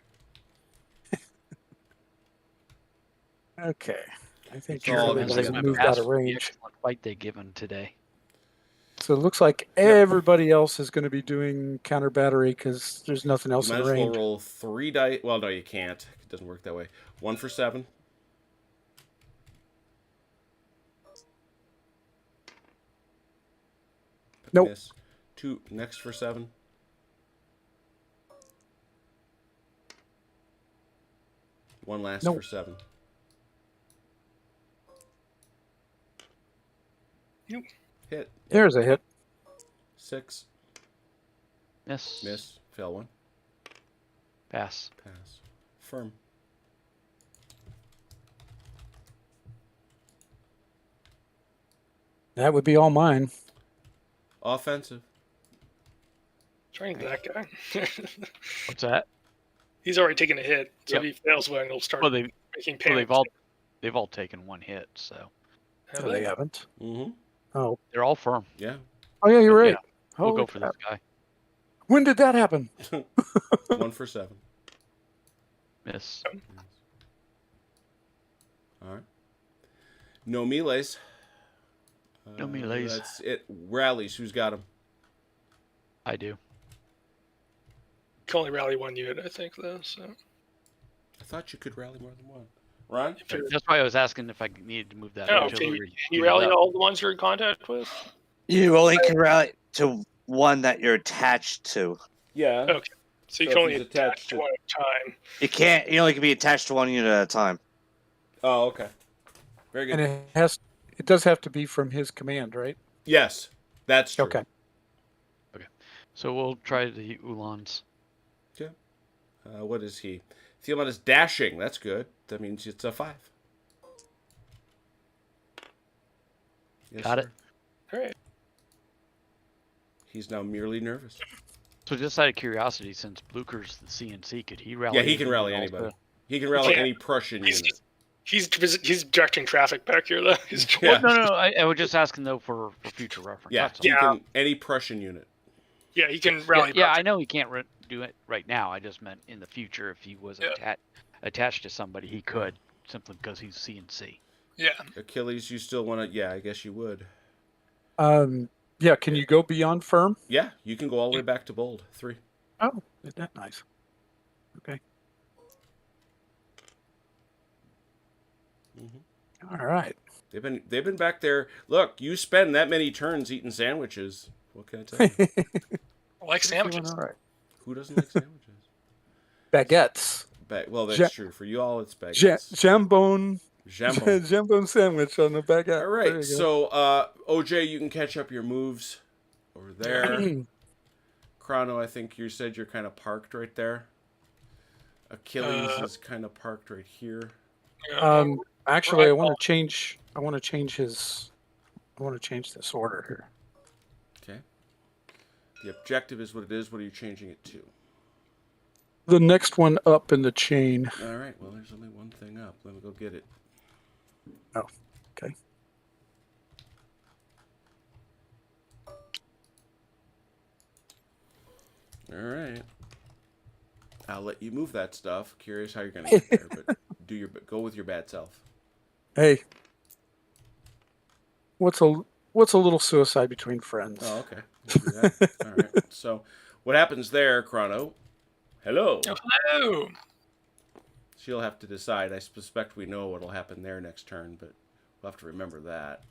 Okay. I think It's all everybody's together. moved out of range. Excellent fight they given today. So it looks like everybody else is going to be doing counter battery because there's nothing else You in might as well range. roll 3 dice. Well, no, you can't. It doesn't work that way. 1 for 7. Nope. Miss. 2 next for 7. One last Nope. for 7. Nope. Hit. There's a hit. 6. Miss. Miss. Fail 1. Pass. Pass. Firm. That would be all mine. Offensive. Trying that guy. What's that? He's already taken a hit, so Yep. if he fails one, he'll start Well, making well, panic. they've all taken one hit, so Have No, they they? haven't. Mm-hmm. Oh. they're all firm. Yeah. Oh, yeah, you're right. Yeah, we'll Holy go for crap. this guy. When did that happen? 1 for 7. Miss. All right. No melees. No melees. That's it. Rallies. Who's got them? I do. Can only rally one unit, I think, though. So I thought you could rally more than one. Ron? That's why I was asking if I needed to move that oh, can artillery. you rally all the ones you're in contact with? You only can rally to one that you're attached to. Yeah. Okay. So you So can if only he's attach attached to to- one at a time. You can't. You only can be attached to one unit at a time. Oh, okay. Very good. And it does have to be from his command, right? Yes, that's true. Okay. So we'll try the Ulans. What is he? Thielman is dashing. That's good. That means it's a 5. Yes, Got it. All right. He's now merely nervous. So just out of curiosity, since Blucher's the CNC, could he rally? Yeah, he can rally anyone anybody. also? He can rally Yeah. any Prussian He's unit. he's directing traffic back here, though. He's Yeah. No. I was just asking though for future reference. Yeah, That's all. he Yeah. can any Prussian unit. Yeah, he can rally. Yeah, back. I know he can't do it right now. I just meant in the future, if he was Yeah. attached to somebody, he could simply because he's CNC. Yeah. Achilles, you still want to? Yeah, I guess you would. Yeah, can you go beyond firm? Yeah, you can go all the way back to bold. 3. Oh, isn't that nice? Okay. Mm-hmm. All right. They've been back there. Look, you spend that many turns eating sandwiches. What can I tell you? I like Doing sandwiches. all right. Who doesn't like sandwiches? Baguettes. Well, Ja- that's true. For you all, it's baguettes. jambone. Jambon. Jambone sandwich on the baguette. All There right, you so OJ, you can catch up your moves over there. go. Chrono, I think you said you're kind of parked right there. Achilles is kind of parked right here. Actually, I want to change. I want to change his. I want to change this order here. Okay. The objective is what it is. What are you changing it to? The next one up in the chain. All right. Well, there's only one thing up. Let me go get it. Oh, okay. All right. I'll let you move that stuff. Curious how you're gonna get there, but go with your bad self. Hey, what's a little suicide between friends? Oh, okay. We'll do that. All right. So, what happens there, Chrono? Hello. Oh, hello. She'll have to decide. I suspect we know what'll happen there next turn, but we'll have to remember that.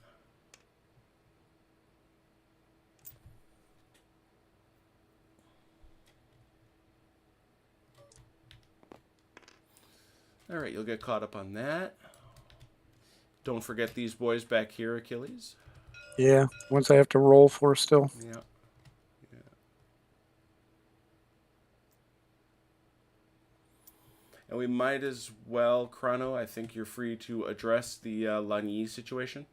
All right, you'll get caught up on that. Don't forget these boys back here, Achilles. Yeah, ones I have to roll for still. Yeah. And we might as well, Chrono, I think you're free to address the Lagny situation.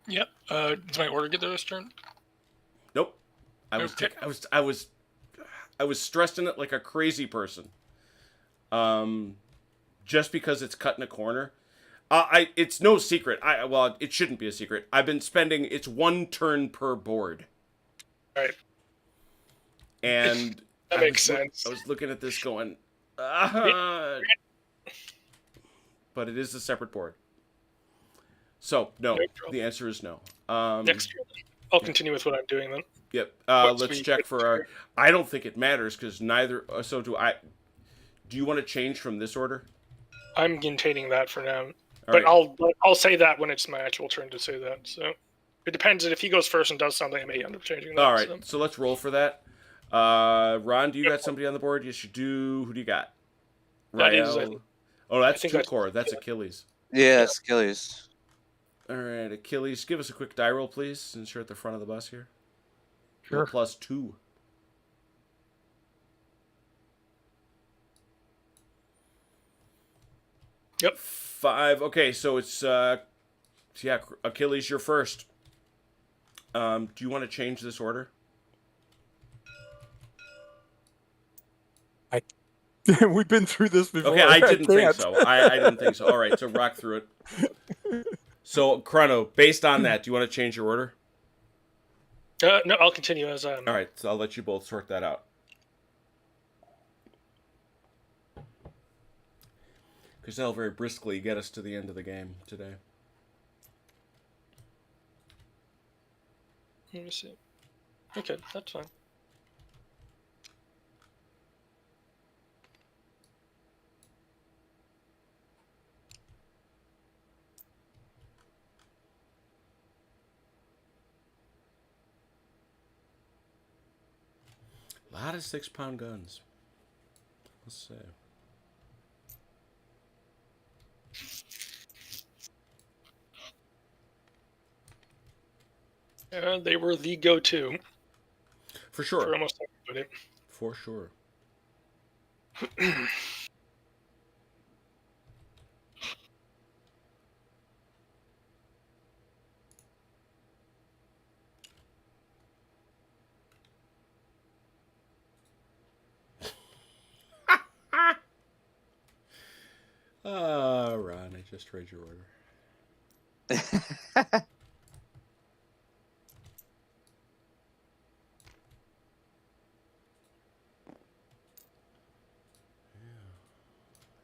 Yep. Does my order get there this turn? Nope. I was stressing it like a crazy person. Just because it's cut in a corner. It's no secret. Well, it shouldn't be a secret. I've been spending it's 1 turn per board. Right. And That makes sense. I was looking at this going, but it is a separate board. So no, the answer is no. Next turn, I'll continue with what I'm doing then. Yep. Once Let's we check get for our. I don't think it matters because neither. So do I. Do you want to change from this order? I'm maintaining that for now, All but right. I'll say that when it's my actual turn to say that. So it depends. If he goes first and does something, I may end up changing that. All right. So. So let's roll for that. Ron, do you got somebody on the board? Yes, you do. Who do you got? That is, Rael. Oh, that's think two that's- core. That's Achilles. Yeah, it's Achilles. All right, Achilles. Give us a quick die roll, please, since you're at the front of the bus here. Sure. +2. Yep. 5. Okay, so it's yeah, Achilles, you're first. Do you want to change this order? We've been through this before. Okay, I didn't think can't. so. I didn't think so. All right, so rock through it. So, Chrono, based on that, do you want to change your order? No, I'll continue as All right, so I'll let you both sort that out. Because that'll very briskly get us to the end of the game today. Let me see. Okay, that's fine. A lot of 6-pound guns. Let's see. They were the go-to For sure. for almost everybody. For sure. Ron, I just read your order.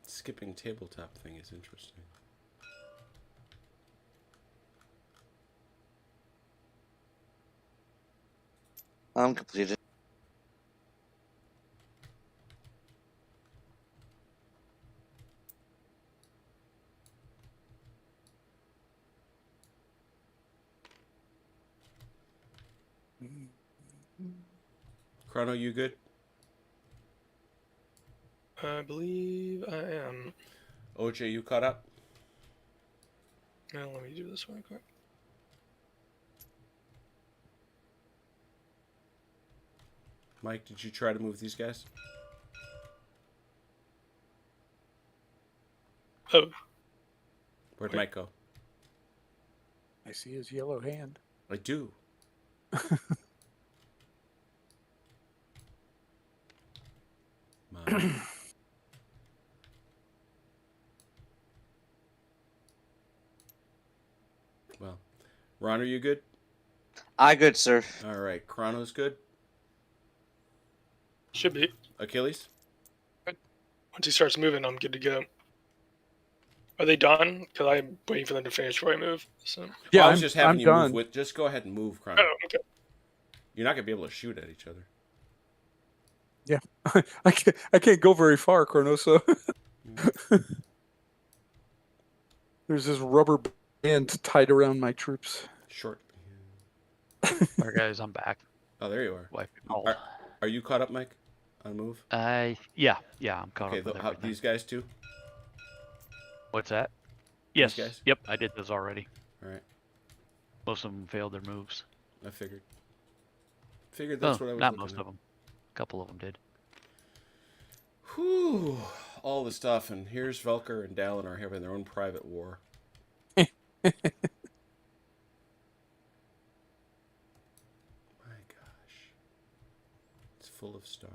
Skipping tabletop thing is interesting. I'm completed. Chrono, you good? I believe I am. OJ, you caught up? Now let me do this one quick. Mike, did you try to move these guys? Oh, Where'd Wait. Mike go? I see his yellow hand. I do. Mom. Well, Ron, are you good? I good, sir. All right. Chrono's good. should be. Achilles? Once he starts moving, I'm good to go. Are they done? Because I'm waiting for them to finish before I move. So. Yeah, I was just having I'm you done. move with. Just go ahead and move, Chrono. Oh, okay. You're not gonna be able to shoot at each other. Yeah, I can't go very far, Chrono. So there's this rubber band tied around my troops. Short. All right, guys, I'm back. Oh, there you are. Wipe it all. Are you caught up, Mike? On move? Yeah, I'm caught Okay, up with everything. these guys too? What's that? Yes. guys? Yep, I did those already. All right. Most of them failed their moves. I figured. That's what I was not looking most at. of them. A couple of them did. Whew. All the stuff, and here's Velker and Dallin are having their own private war. My gosh. It's full of stars.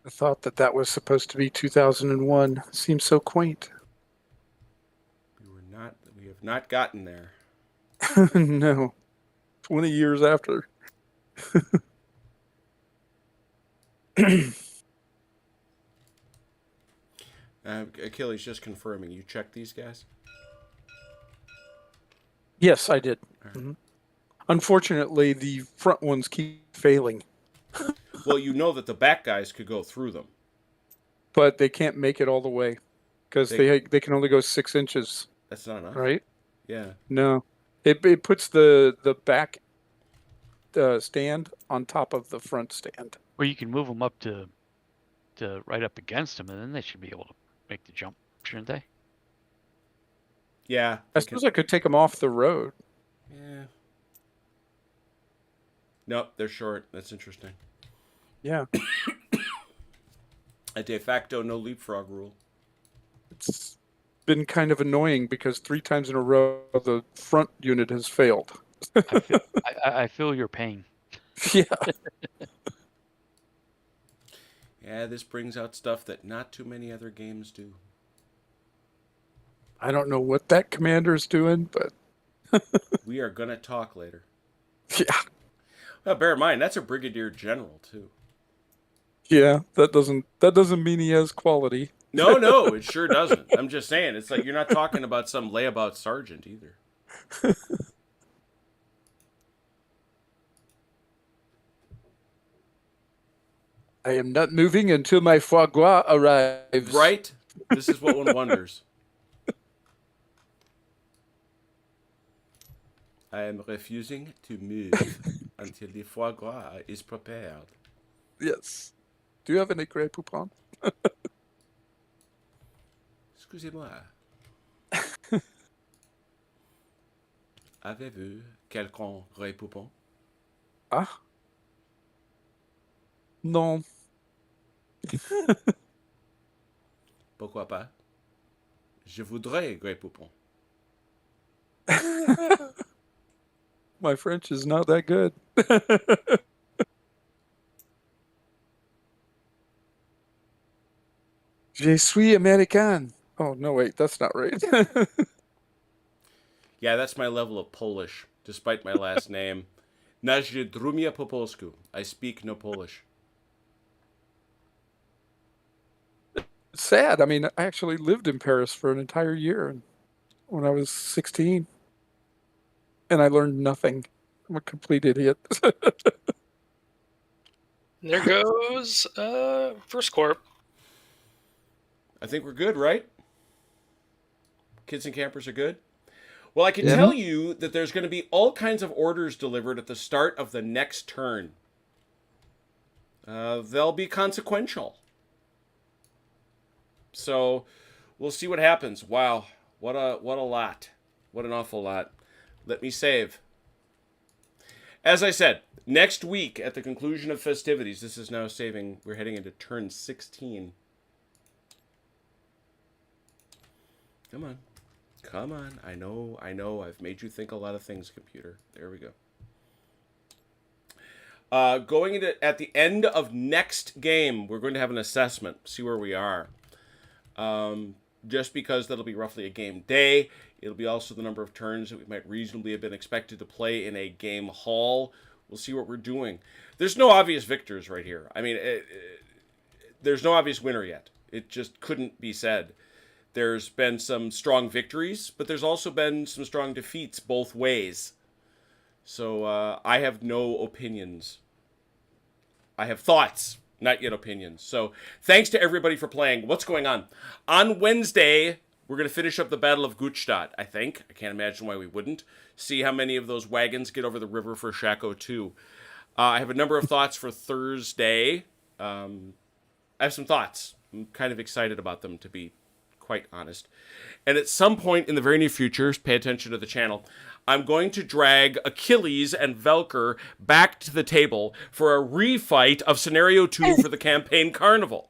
I thought that was supposed to be 2001. Seems so quaint. We have not gotten there. No, 20 years after. Achilles, just confirming, you checked these guys? Yes, I did. All right. Mhm. Unfortunately, the front ones keep failing, Well, you know that the back guys could go through them. but they can't make it all the way because they can only go 6 inches, That's not enough. right? Yeah. No, it puts the back stand on top of the front stand. Well, you can move them up to right up against them, and then they should be able to make the jump, shouldn't they? Yeah. I suppose I could take them off the road. Yeah. Nope, they're short. That's interesting. Yeah, A de facto no leapfrog rule. it's been kind of annoying because 3 times in a row the front unit has failed. I feel your pain. Yeah. Yeah, this brings out stuff that not too many other games do. I don't know what that commander's doing, but We are gonna talk later. yeah. Well, bear in mind that's a brigadier general too. Yeah, that doesn't mean he has quality. No, it sure doesn't. I'm just saying, it's like you're not talking about some layabout sergeant either. I am not moving until my foie gras arrives. Right? This is what one wonders. I am refusing to move until the foie gras is prepared. Yes. Do you have any Grey Poupon? Excusez-moi. Avez-vous quelqu'un Grey Poupon? Ah. Non. Pourquoi pas? Je voudrais Grey Poupon. My French is not that good. Je suis américain. Oh, no, wait, that's not right. Yeah, that's my level of Polish, despite my last name. Najdrumia po polsku. I speak no Polish. It's sad. I mean, I actually lived in Paris for an entire year when I was 16, and I learned nothing. I'm a complete idiot. There goes first corp. I think we're good, right? Kids and campers are good. Well, I can Yeah. tell you that there's going to be all kinds of orders delivered at the start of the next turn. They'll be consequential. So we'll see what happens. Wow, what a lot. What an awful lot. Let me save. As I said, next week at the conclusion of festivities, this is now saving. We're heading into turn 16. Come on. Come on. I know. I've made you think a lot of things, computer. There we go. Going into at the end of next game, we're going to have an assessment, see where we are. Just because that'll be roughly a game day. It'll be also the number of turns that we might reasonably have been expected to play in a game hall. We'll see what we're doing. There's no obvious victors right here. I mean, there's no obvious winner yet. It just couldn't be said. There's been some strong victories, but there's also been some strong defeats both ways. So I have no opinions. I have thoughts, not yet opinions. So thanks to everybody for playing. What's going on? On Wednesday, we're going to finish up the Battle of Gutstadt, I think. I can't imagine why we wouldn't. See how many of those wagons get over the river for Shaco 2. I have a number of thoughts for Thursday. I have some thoughts. I'm kind of excited about them, to be quite honest. And at some point in the very near future, pay attention to the channel, I'm going to drag Achilles and Velker back to the table for a refight of Scenario 2 for the Campaign Carnival.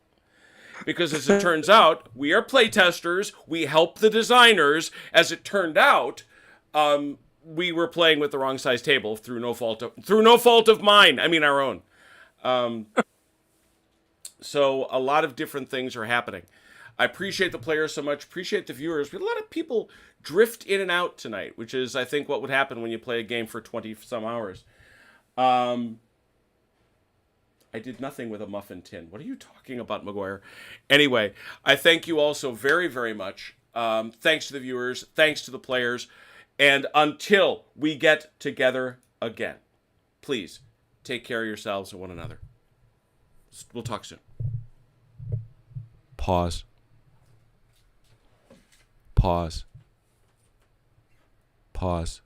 Because as it turns out, we are playtesters, we help the designers. As it turned out, we were playing with the wrong size table through no fault of mine. I mean our own. So a lot of different things are happening. I appreciate the players so much, appreciate the viewers. We had a lot of people drift in and out tonight, which is, I think, what would happen when you play a game for 20-some hours. I did nothing with a muffin tin. What are you talking about, McGuire? Anyway, I thank you all so very, very much. Thanks to the viewers. Thanks to the players. And until we get together again, please take care of yourselves and one another. We'll talk soon. Pause. Pause. Pause.